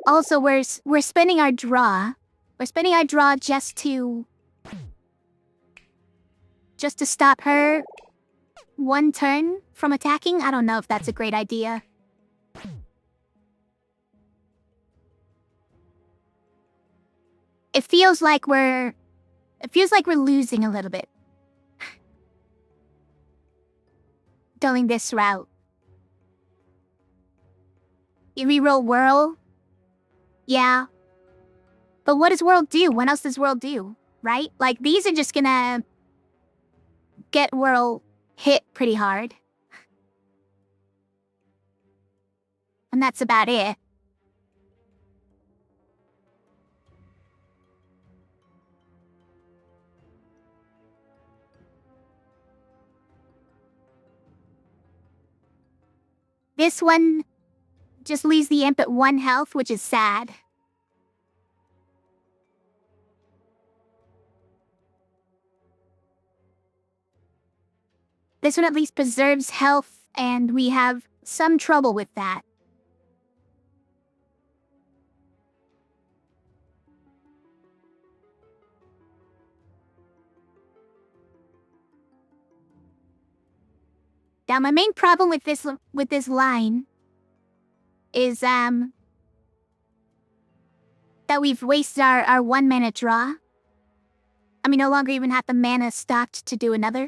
Also, we're spending our draw. We're spending our draw just to stop her one turn from attacking. I don't know if that's a great idea. It feels like we're losing a little bit. Going this route. You reroll Whirl? Yeah. But what does Whirl do? What else does Whirl do? Right? Like, these are just gonna get Whirl hit pretty hard. And that's about it. This one just leaves the imp at 1 health, which is sad. This one at least preserves health, and we have some trouble with that. Now, my main problem with this line is that we've wasted our 1 mana draw. And we no longer even have the mana stocked to do another.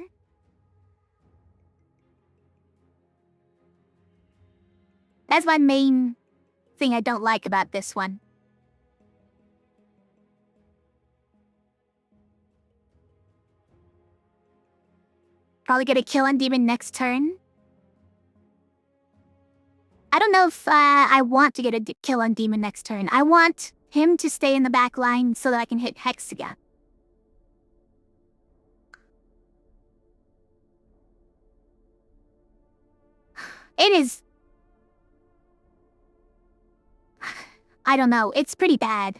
That's my main thing I don't like about this one. Probably get a kill on Demon next turn. I don't know if I want to get a kill on Demon next turn. I want him to stay in the back line so that I can hit Hex again. It is... I don't know, it's pretty bad.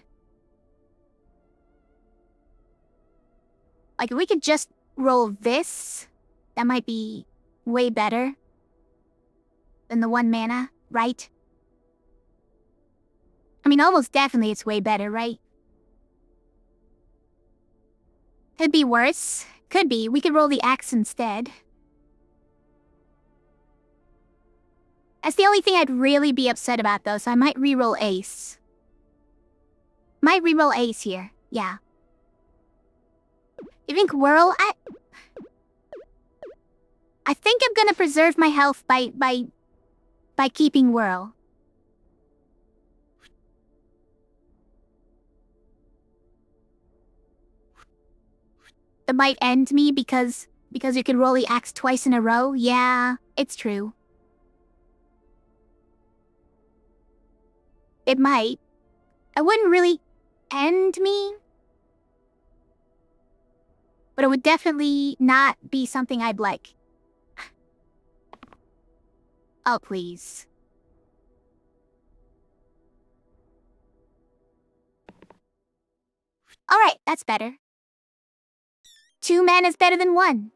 Like, if we could just roll this, that might be way better than the 1 mana, right? I mean, almost definitely it's way better, right? Could be worse. Could be. We could roll the axe instead. That's the only thing I'd really be upset about, though, so I might reroll Ace. Might reroll Ace here, yeah. You think Whirl? I think I'm gonna preserve my health by keeping Whirl. That might end me because you can roll the axe twice in a row. Yeah, it's true. It might. It wouldn't really end me. But it would definitely not be something I'd like. Oh, please. Alright, that's better. 2 mana is better than 1.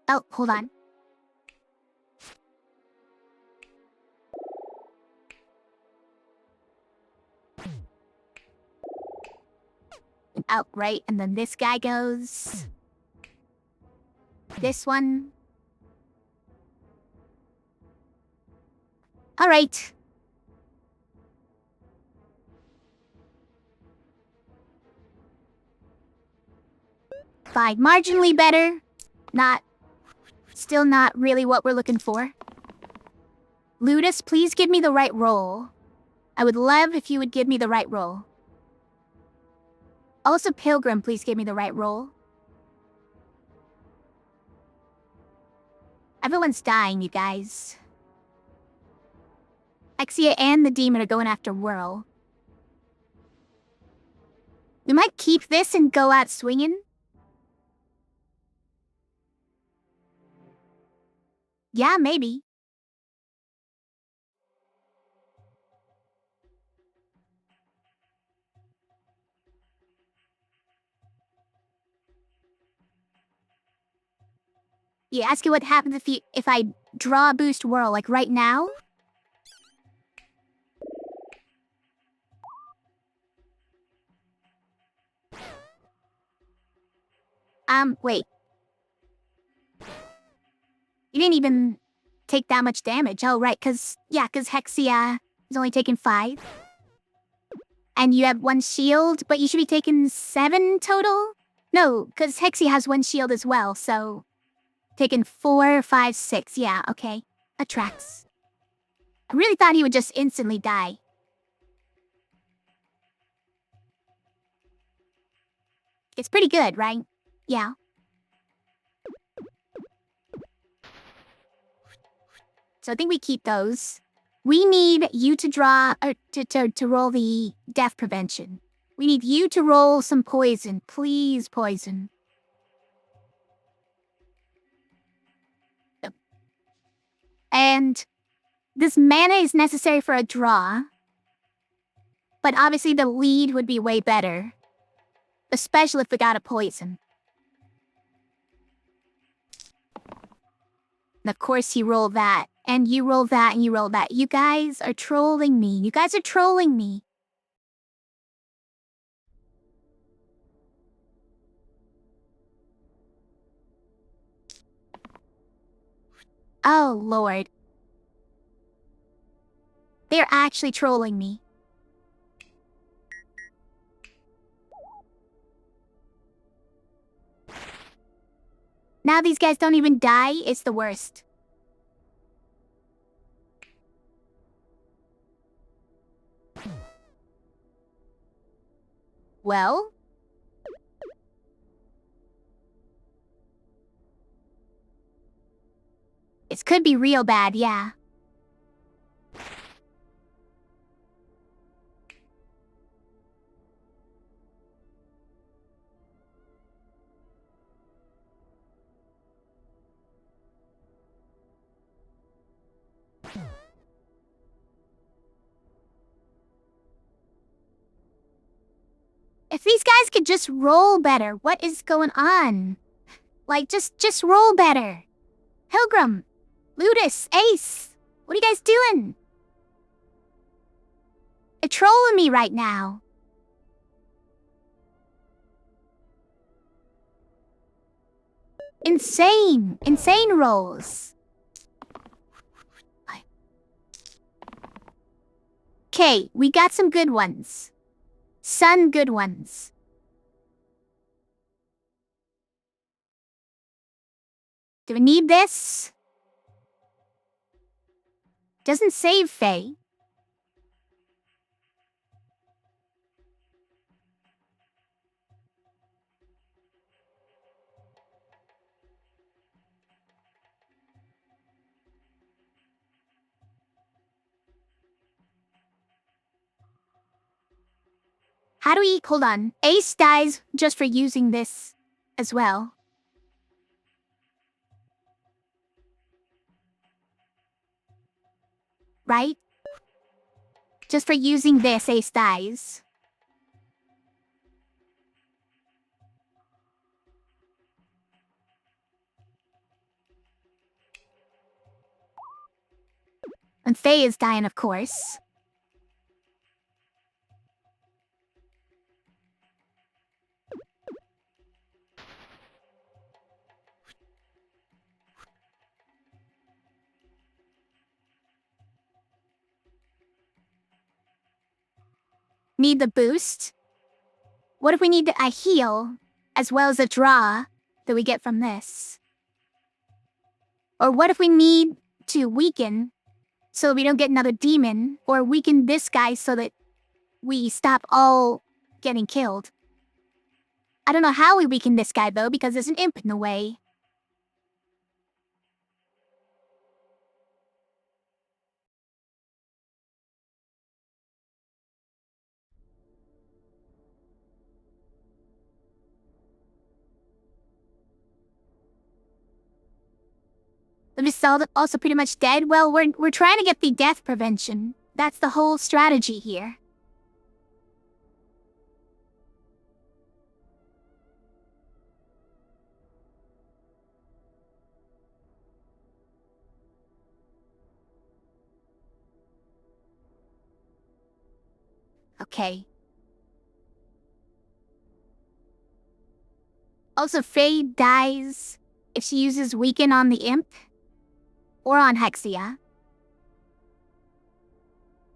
Oh, hold on. Out, right, and then this guy goes... This one. Alright. Fine, marginally better. Still not really what we're looking for. Ludus, please give me the right roll. I would love if you would give me the right roll. Also, Pilgrim, please give me the right roll. Everyone's dying, you guys. Exia and the demon are going after Whirl. We might keep this and go out swinging. Yeah, maybe. Yeah, ask you what happens if I draw a boost Whirl, like right now? Wait. You didn't even take that much damage. Oh, right, cause Hexia is only taking 5. And you have 1 shield, but you should be taking 7 total? No, cause Hexia has 1 shield as well, so... Taking 4, 5, 6. Yeah, okay. That tracks. I really thought he would just instantly die. It's pretty good, right? Yeah. So I think we keep those. We need you to draw, or to roll the death prevention. We need you to roll some poison. Please, poison. And this mana is necessary for a draw. But obviously the lead would be way better. Especially if we got a poison. And of course you roll that. And you roll that and you roll that. You guys are trolling me. You guys are trolling me. Oh, Lord. They're actually trolling me. Now these guys don't even die, it's the worst. Well? It could be real bad, yeah. If these guys could just roll better, what is going on? Like, just roll better. Pilgrim, Ludus, Ace, what are you guys doing? They're trolling me right now. Insane rolls. Okay, we got some good ones. Some good ones. Do we need this? Doesn't save Faye. How do we... Hold on. Ace dies just for using this as well. Right? Just for using this, Ace dies. And Faye is dying, of course. Need the boost? What if we need a heal, as well as a draw, that we get from this? Or what if we need to weaken, so we don't get another demon, or weaken this guy so that we stop all getting killed? I don't know how we weaken this guy, though, because there's an imp in the way. The Miss also pretty much dead. Well, we're trying to get the death prevention. That's the whole strategy here. Okay. Also, Faye dies if she uses Weaken on the Imp. Or on Hexia.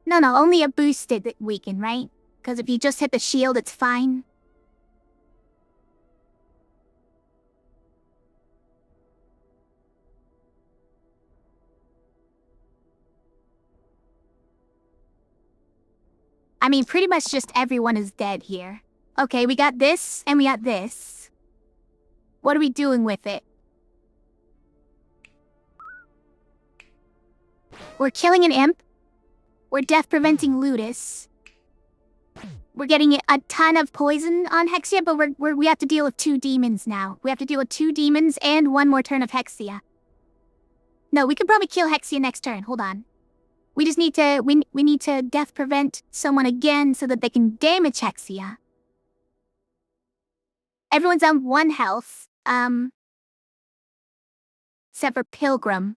No, only a boosted Weaken, right? Because if you just hit the shield, it's fine. I mean, pretty much just everyone is dead here. Okay, we got this, and we got this. What are we doing with it? We're killing an imp. We're death-preventing Ludus. We're getting a ton of poison on Hexia, but we have to deal with 2 demons now. We have to deal with 2 demons and 1 more turn of Hexia. No, we could probably kill Hexia next turn. Hold on. We just need to... We need to death prevent someone again so that they can damage Hexia. Everyone's on 1 health. Except for Pilgrim.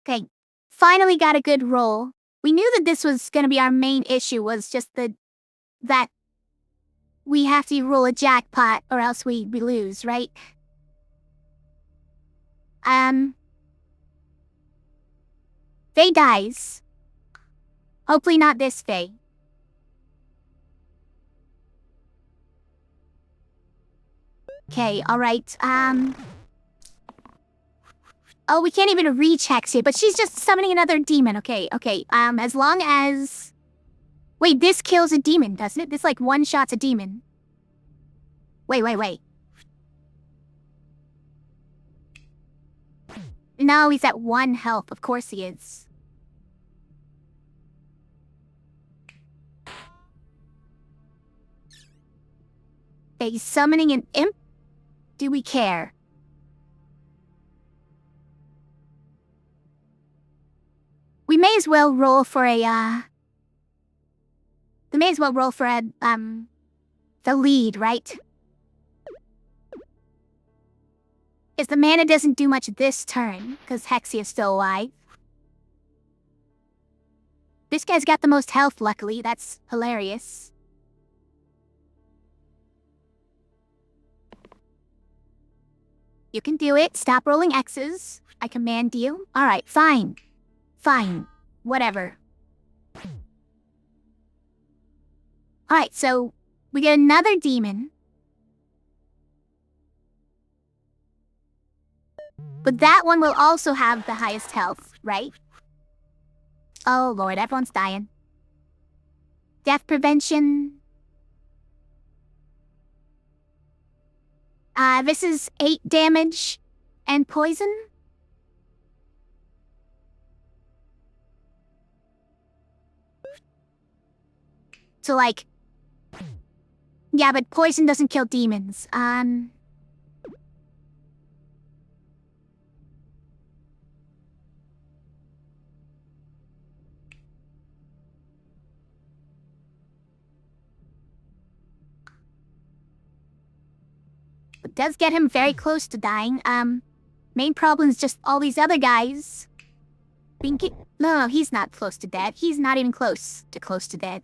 Okay, finally got a good roll. We knew that this was gonna be our main issue, was just that we have to roll a jackpot or else we lose, right? Faye dies. Hopefully not this Faye. Okay, alright, oh, we can't even reach Hexia, but she's just summoning another demon. Okay, as long as... Wait, this kills a demon, doesn't it? This, like, one-shots a demon. Wait. No, he's at 1 health. Of course he is. Okay, he's summoning an imp? Do we care? We may as well roll for a, We may as well roll for a, the lead, right? Because the mana doesn't do much this turn, because Hexia's still alive. This guy's got the most health, luckily. That's hilarious. You can do it. Stop rolling X's. I command you. Alright, fine. Fine. Whatever. Alright, so we get another demon. But that one will also have the highest health, right? Oh lord, everyone's dying. Death prevention. This is 8 damage and poison. So, like... Yeah, but poison doesn't kill demons. It does get him very close to dying. Main problem is just all these other guys. No, he's not close to dead. He's not even close to dead.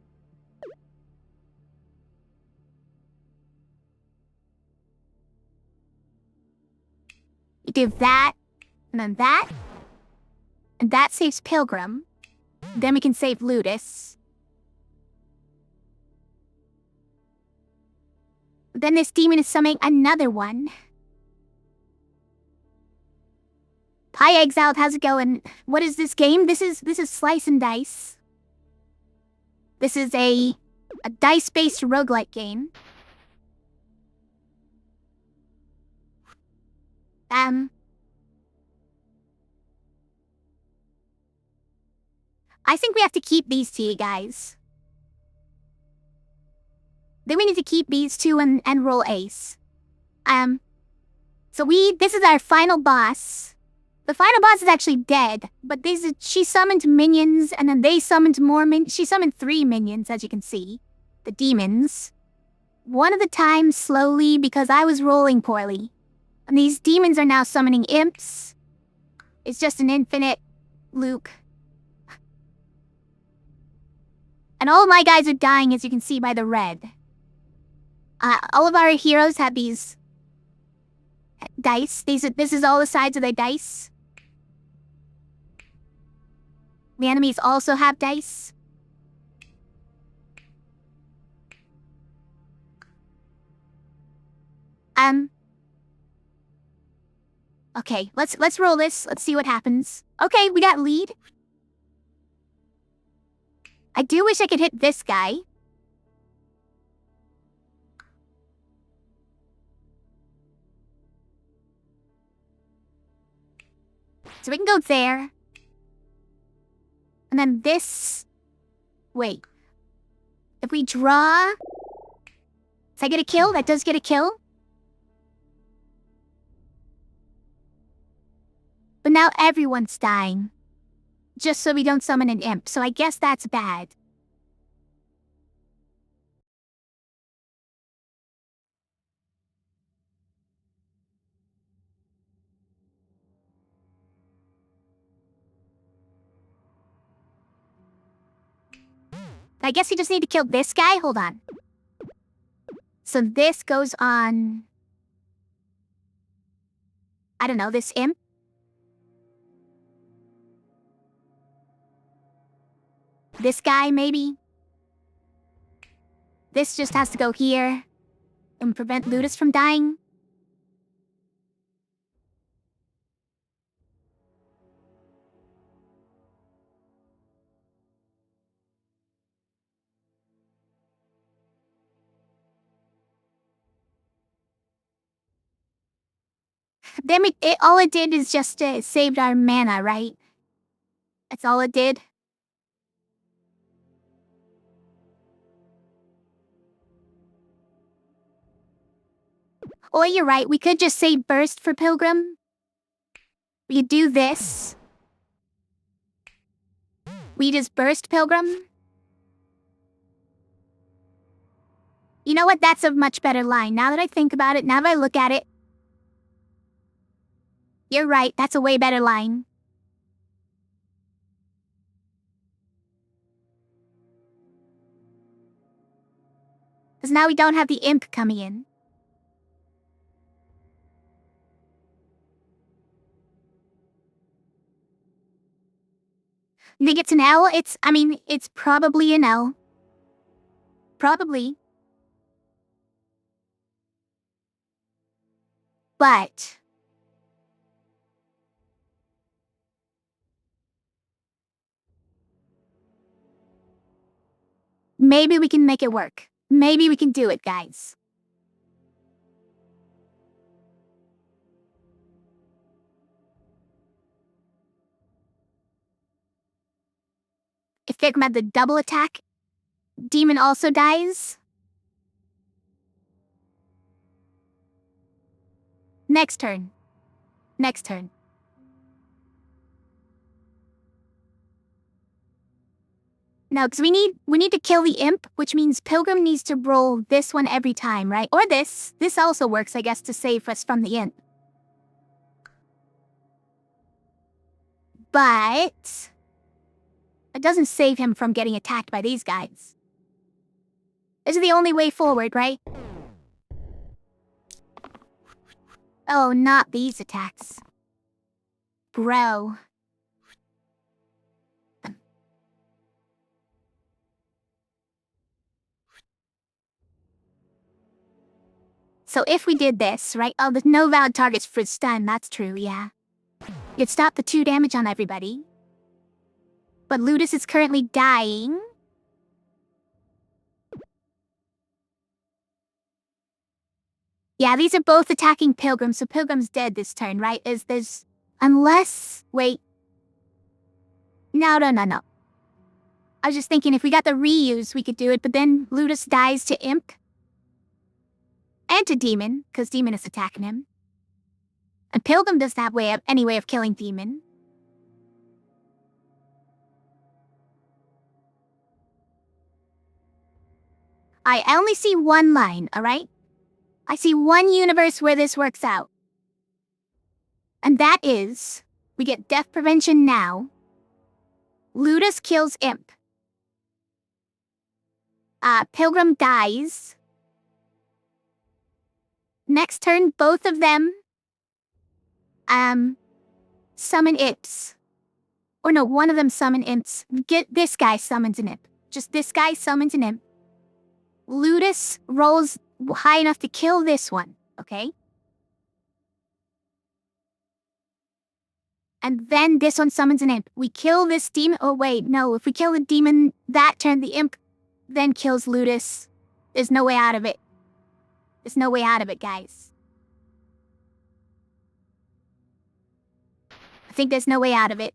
You do that, and then that. And that saves Pilgrim. Then we can save Ludus. Then this demon is summoning another one. Hi Exiled, how's it going? What is this game? This is Slice and Dice. This is a dice-based roguelike game. I think we have to keep these to you guys. Then we need to keep these two and roll ace. So this is our final boss. The final boss is actually dead, but she summoned minions, and then they summoned more she summoned 3 minions, as you can see. The demons. One at a time, slowly, because I was rolling poorly. And these demons are now summoning imps. It's just an infinite loop. And all of my guys are dying, as you can see by the red. All of our heroes have these dice. This is all the sides of their dice. The enemies also have dice. Okay, let's roll this. Let's see what happens. Okay, we got lead. I do wish I could hit this guy. So we can go there. And then this... Wait. If we draw... Does I get a kill? That does get a kill. But now everyone's dying. Just so we don't summon an imp, so I guess that's bad. I guess we just need to kill this guy? Hold on. So this goes on... I don't know, this imp? This guy, maybe? This just has to go here. And prevent Ludus from dying. Then all it did is just saved our mana, right? That's all it did. Or you're right, we could just say burst for Pilgrim. We could do this. We just burst Pilgrim. You know what? That's a much better line. Now that I think about it, now that I look at it. You're right, that's a way better line. Because now we don't have the imp coming in. You think it's an L? It's probably an L. Probably. But... maybe we can make it work. Maybe we can do it, guys. If Pilgrim had the double attack, Demon also dies. Next turn. Next turn. No, because we need to kill the imp, which means Pilgrim needs to roll this one every time, right? Or this. This also works, I guess, to save us from the imp. But... it doesn't save him from getting attacked by these guys. This is the only way forward, right? Oh, not these attacks. Bro. So if we did this, right? Oh, there's no valid targets for stun, that's true, yeah. You'd stop the 2 damage on everybody. But Ludus is currently dying. Yeah, these are both attacking Pilgrim, so Pilgrim's dead this turn, right? Unless... wait. No. I was just thinking if we got the reuse, we could do it, but then Ludus dies to Imp. and to Demon, because Demon is attacking him. And Pilgrim doesn't have any way of killing Demon. I only see one line, alright? I see one universe where this works out. And that is, we get death prevention now. Ludus kills Imp. Pilgrim dies. Next turn, both of them summon imps. Or no, one of them summon imps. This guy summons an imp. Just this guy summons an imp. Ludus rolls high enough to kill this one, okay? And then this one summons an imp. We kill this demon. Oh wait, no, if we kill the demon that turn, the imp then kills Ludus. There's no way out of it. There's no way out of it, guys. I think there's no way out of it.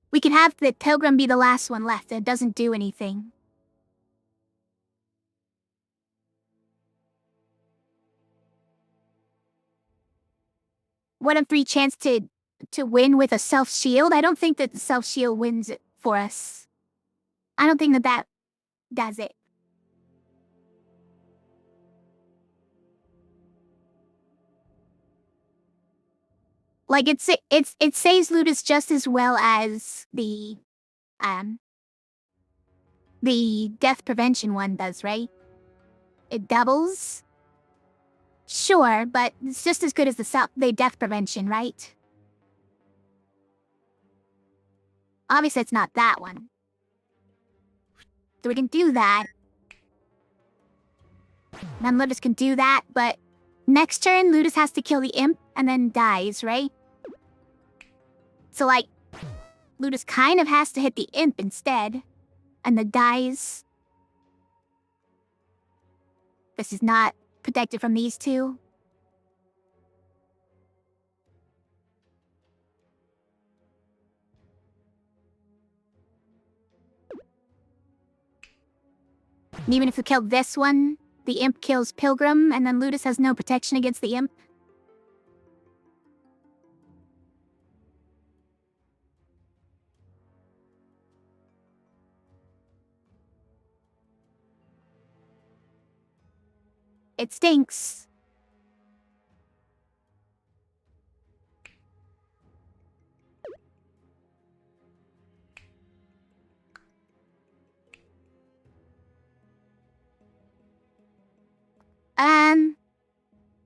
We could have the Pilgrim be the last one left that doesn't do anything. One of 3 chance to win with a self-shield? I don't think that the self-shield wins it for us. I don't think that does it. Like, it saves Ludus just as well as the death prevention one does, right? It doubles. Sure, but it's just as good as the death prevention, right? Obviously, it's not that one. So we can do that. Then Ludus can do that, but next turn, Ludus has to kill the imp and then dies, right? So, like, Ludus kind of has to hit the imp instead, and then dies. This is not protected from these two. And even if we kill this one, the imp kills Pilgrim, and then Ludus has no protection against the imp. It stinks.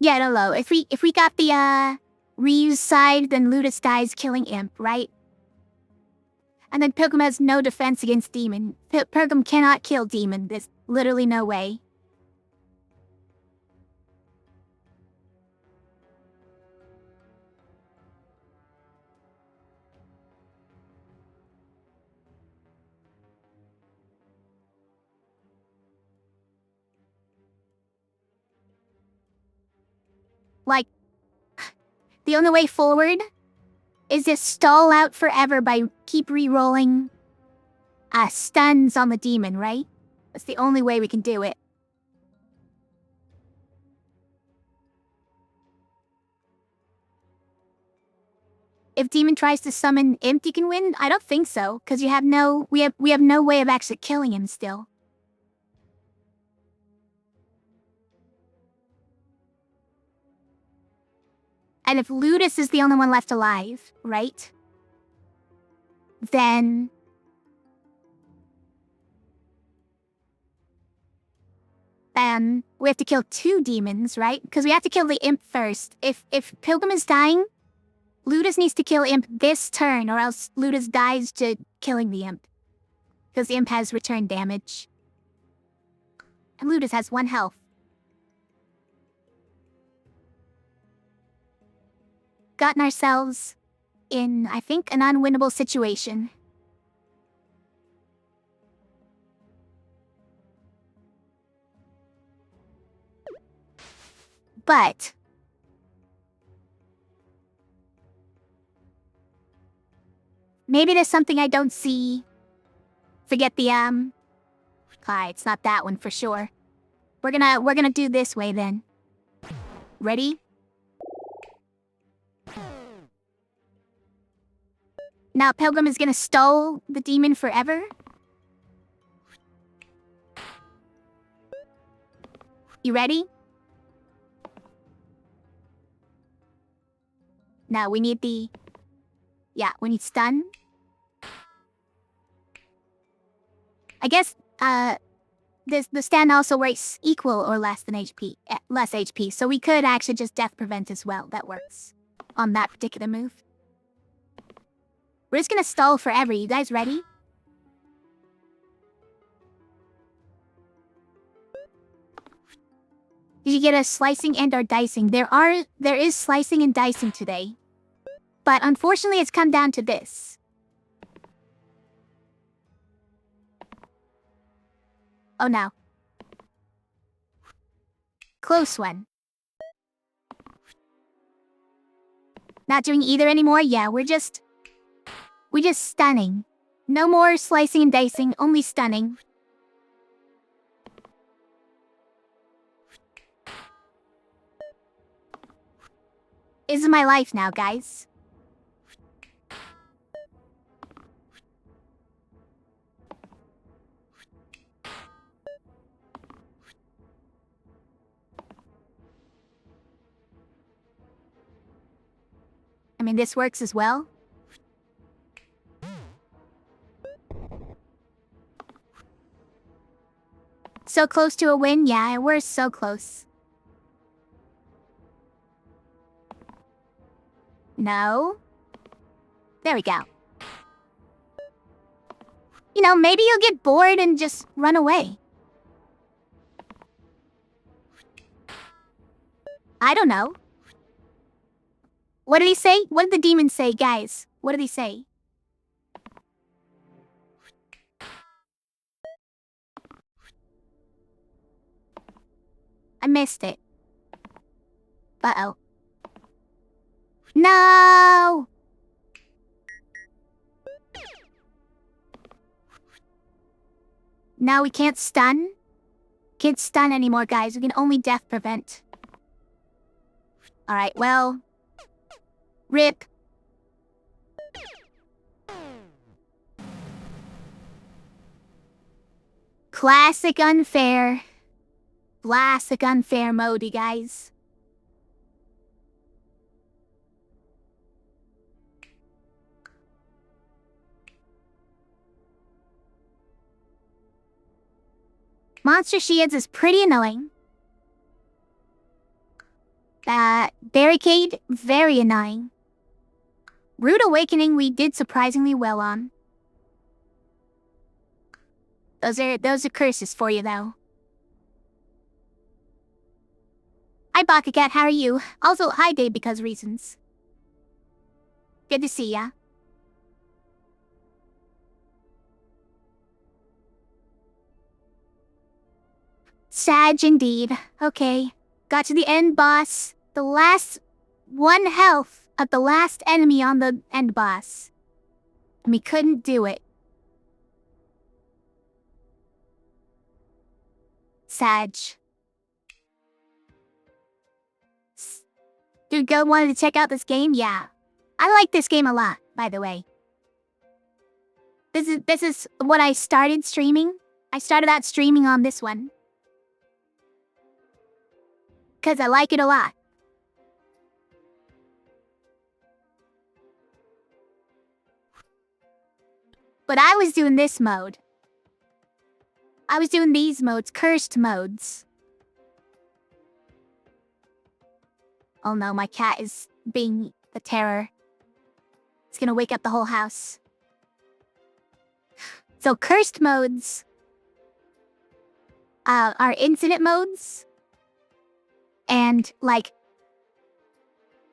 Yeah, no. If we got the Ryu's side, then Ludus dies killing Imp, right? And then Pilgrim has no defense against Demon. Pilgrim cannot kill Demon. There's literally no way. Like, the only way forward is to stall out forever by keep re-rolling stuns on the demon, right? That's the only way we can do it. If demon tries to summon Imp, you can win? I don't think so, because we have no way of actually killing him still. And if Ludus is the only one left alive, right? Then we have to kill 2 demons, right? Because we have to kill the Imp first. If Pilgrim is dying, Ludus needs to kill Imp this turn, or else Ludus dies to killing the Imp. Because the Imp has return damage. And Ludus has 1 health. Gotten ourselves in, I think, an unwinnable situation. But maybe there's something I don't see. Forget the it's not that one for sure. We're gonna do this way then. Ready? Now Pilgrim is gonna stall the demon forever. You ready? Now we need the... Yeah, we need stun. I guess, the stand also works equal or less than HP, less HP, so we could actually just death prevent as well. That works on that particular move. We're just gonna stall forever. You guys ready? Did you get a slicing and or dicing? There is slicing and dicing today. But unfortunately it's come down to this. Oh no. Close one. Not doing either anymore? Yeah, we're just stunning. No more slicing and dicing, only stunning. This is my life now, guys. I mean, this works as well. So close to a win? Yeah, we're so close. No. There we go. You know, maybe you'll get bored and just run away. I don't know. What did he say? What did the demon say, guys? What did he say? I missed it. Uh-oh. No! Now we can't stun? Can't stun anymore, guys. We can only death prevent. Alright, well... RIP. Classic unfair. Classic unfair mode, you guys. Monster Shields is pretty annoying. Barricade, very annoying. Rude Awakening we did surprisingly well on. Those are curses for you though. Hi Bakacat, how are you? Also, hi Dave because reasons. Good to see ya. Sag indeed. Okay. Got to the end boss. The last 1 health of the last enemy on the end boss. And we couldn't do it. Sag. Dude, go wanted to check out this game? Yeah. I like this game a lot, by the way. This is what I started streaming. I started out streaming on this one. 'Cause I like it a lot. But I was doing this mode. I was doing these modes, cursed modes. Oh no, my cat is being the terror. It's gonna wake up the whole house. So cursed modes are incident modes. And like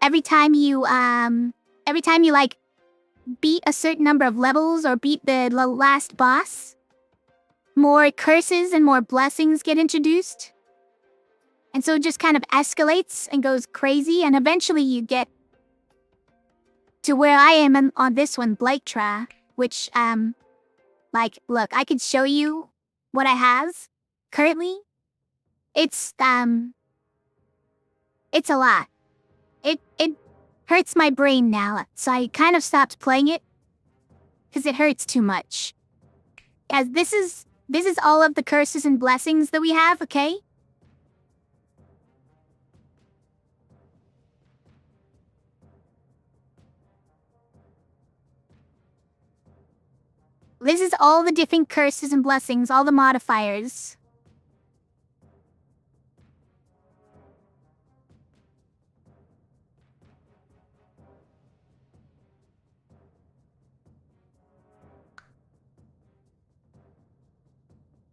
every time you like beat a certain number of levels or beat the last boss, more curses and more blessings get introduced. And so it just kind of escalates and goes crazy, and eventually you get to where I am on this one, Barricuda, which, like, look, I could show you what I have currently. It's a lot. It hurts my brain now, so I kind of stopped playing it because it hurts too much. As this is all of the curses and blessings that we have, okay? This is all the different curses and blessings, all the modifiers.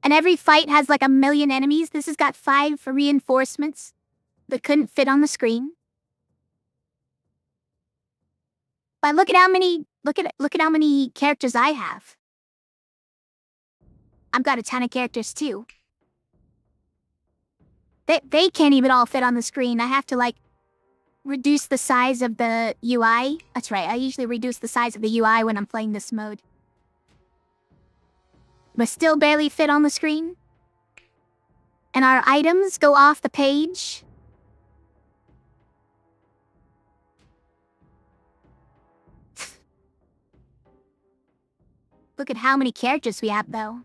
And every fight has like 1,000,000 enemies. This has got 5 reinforcements that couldn't fit on the screen. But look at how many characters I have. I've got a ton of characters too. They can't even all fit on the screen. I have to like reduce the size of the UI. That's right, I usually reduce the size of the UI when I'm playing this mode. But still barely fit on the screen. And our items go off the page. Look at how many characters we have, though.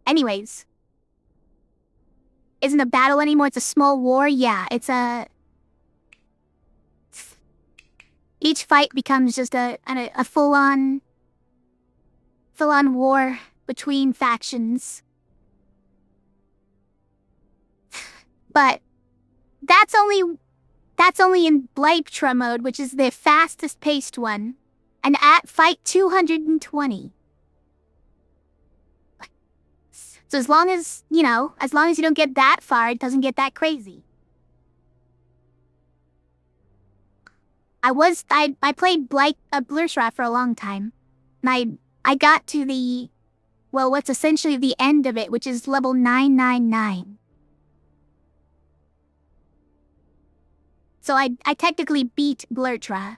Anyways. Isn't a battle anymore, it's a small war. Yeah, it's a... Each fight becomes just a full-on war between factions. But that's only in Barricuda mode, which is the fastest paced one, and at fight 220. So as long as you don't get that far, it doesn't get that crazy. I played Barricuda for a long time, and I got to the, well, what's essentially the end of it, which is level 999. So I technically beat Barricuda.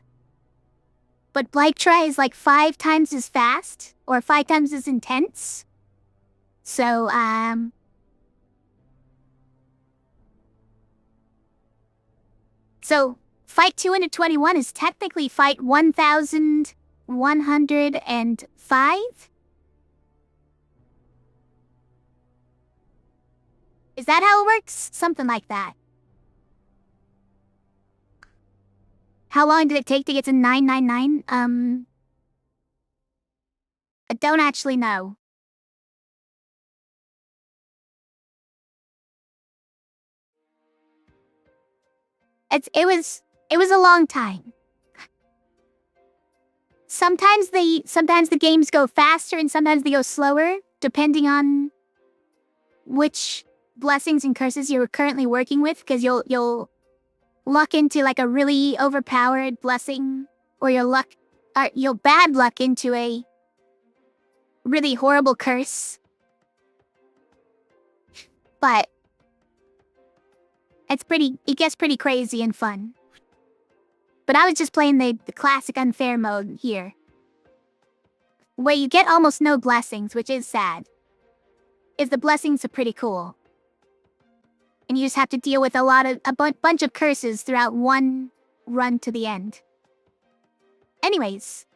But Barricuda is like 5 times as fast, or 5 times as intense. So, So, fight 221 is technically fight 1105? Is that how it works? Something like that. How long did it take to get to 999? I don't actually know. It was a long time. Sometimes the games go faster and sometimes they go slower, depending on which blessings and curses you're currently working with, because you'll luck into like a really overpowered blessing, or you'll bad luck into a really horrible curse. But it gets pretty crazy and fun. But I was just playing the classic unfair mode here, where you get almost no blessings, which is sad. The blessings are pretty cool. And you just have to deal with a bunch of curses throughout one run to the end. Anyways,